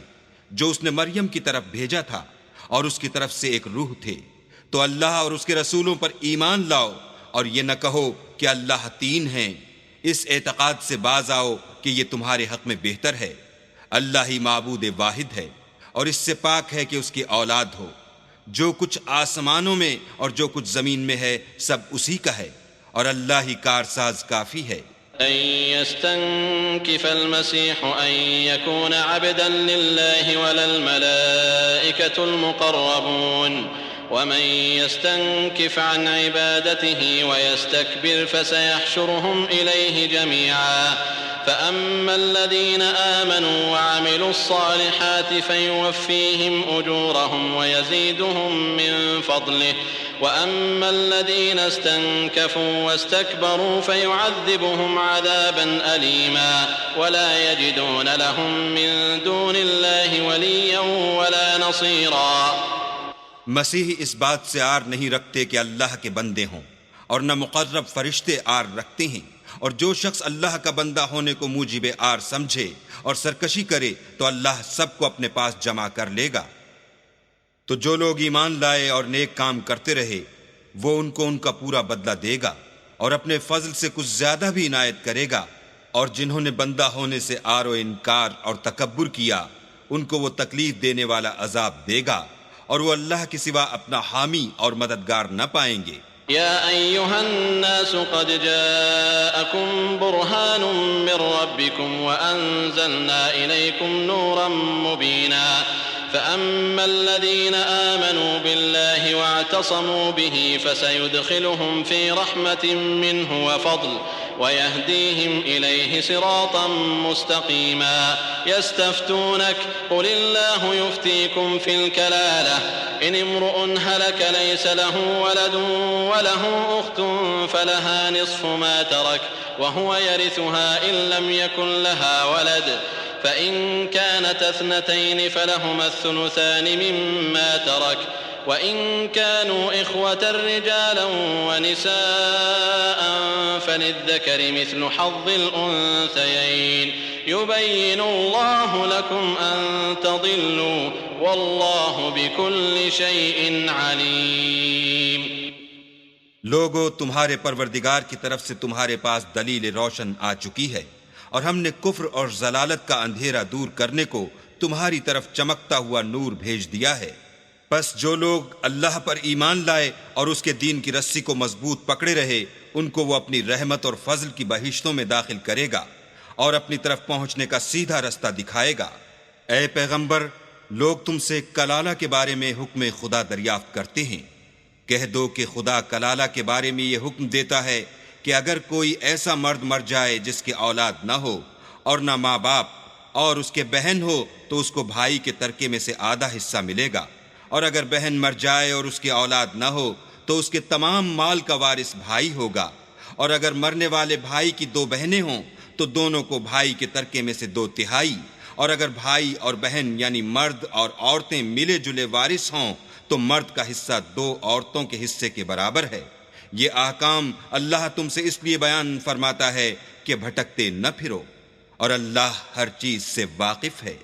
جو اس نے مریم کی طرف بھیجا تھا، اور اس کی طرف سے ایک روح تھے۔ تو اللہ اور اس کے رسولوں پر ایمان لاؤ، اور یہ نہ کہو کہ اللہ تین ہیں۔ اس اعتقاد سے باز آؤ کہ یہ تمہارے حق میں بہتر ہے۔ اللہ ہی معبود واحد ہے، اور اس سے پاک ہے کہ اس کی اولاد ہو۔ جو کچھ آسمانوں میں اور جو کچھ زمین میں ہے سب اسی کا ہے، اور اللہ ہی کارساز کافی ہے۔ أن يستنكف المسيح أن يكون عبدا لله ولا الملائكة المقربون ومن يستنكف عن عبادته ويستكبر فسيحشرهم إليه جميعا فأما الذين آمنوا وعملوا الصالحات فيوفيهم أجورهم ويزيدهم من فضله وأما الذين استنكفوا واستكبروا فيعذبهم عذابا أليما ولا يجدون لهم من دون الله وليا ولا نصيرا۔ مسیح اس بات سے آر نہیں رکھتے کہ اللہ کے بندے ہوں، اور نہ مقرب فرشتے آر رکھتے ہیں، اور جو شخص اللہ کا بندہ ہونے کو موجب آر سمجھے اور سرکشی کرے تو اللہ سب کو اپنے پاس جمع کر لے گا۔ تو جو لوگ ایمان لائے اور نیک کام کرتے رہے وہ ان کو ان کا پورا بدلہ دے گا، اور اپنے فضل سے کچھ زیادہ بھی عنایت کرے گا۔ اور جنہوں نے بندہ ہونے سے آر و انکار اور تکبر کیا ان کو وہ تکلیف دینے والا عذاب دے گا، اور وہ اللہ کے سوا اپنا حامی اور مددگار نہ پائیں گے۔ يا أيها الناس قد جاءكم برهان من ربكم وأنزلنا إليكم نورا مبينا فأما الذين آمنوا بالله واعتصموا به فسيدخلهم في رحمة منه وفضل ويهديهم إليه صراطا مستقيما يستفتونك قل الله يفتيكم في الكلالة إن امرؤ هلك ليس له ولد وله أخت فلها نصف ما ترك وهو يرثها إن لم يكن لها ولد فإن كانت اثنتين فلهما الثلثان مما ترك وإن كانوا إخوة رجالا ونساء فللذكر مثل حظ الأنثيين يبين الله لكم أن تضلوا والله بكل شيء عليم۔ لوگو، تمہارے پروردگار کی طرف سے تمہارے پاس دلیل روشن آ چکی ہے، اور ہم نے کفر اور ضلالت کا اندھیرا دور کرنے کو تمہاری طرف چمکتا ہوا نور بھیج دیا ہے۔ پس جو لوگ اللہ پر ایمان لائے اور اس کے دین کی رسی کو مضبوط پکڑے رہے ان کو وہ اپنی رحمت اور فضل کی بہشتوں میں داخل کرے گا اور اپنی طرف پہنچنے کا سیدھا رستہ دکھائے گا۔ اے پیغمبر، لوگ تم سے کلالہ کے بارے میں حکم خدا دریافت کرتے ہیں۔ کہہ دو کہ خدا کلالہ کے بارے میں یہ حکم دیتا ہے کہ اگر کوئی ایسا مرد مر جائے جس کی اولاد نہ ہو اور نہ ماں باپ اور اس کے بہن ہو تو اس کو بھائی کے ترکے میں سے آدھا حصہ ملے گا، اور اگر بہن مر جائے اور اس کی اولاد نہ ہو تو اس کے تمام مال کا وارث بھائی ہوگا، اور اگر مرنے والے بھائی کی دو بہنیں ہوں تو دونوں کو بھائی کے ترکے میں سے 2/3، اور اگر بھائی اور بہن یعنی مرد اور عورتیں ملے جلے وارث ہوں تو مرد کا حصہ 2 عورتوں کے حصے کے برابر ہے۔ یہ احکام اللہ تم سے اس لیے بیان فرماتا ہے کہ بھٹکتے نہ پھرو، اور اللہ ہر چیز سے واقف ہے۔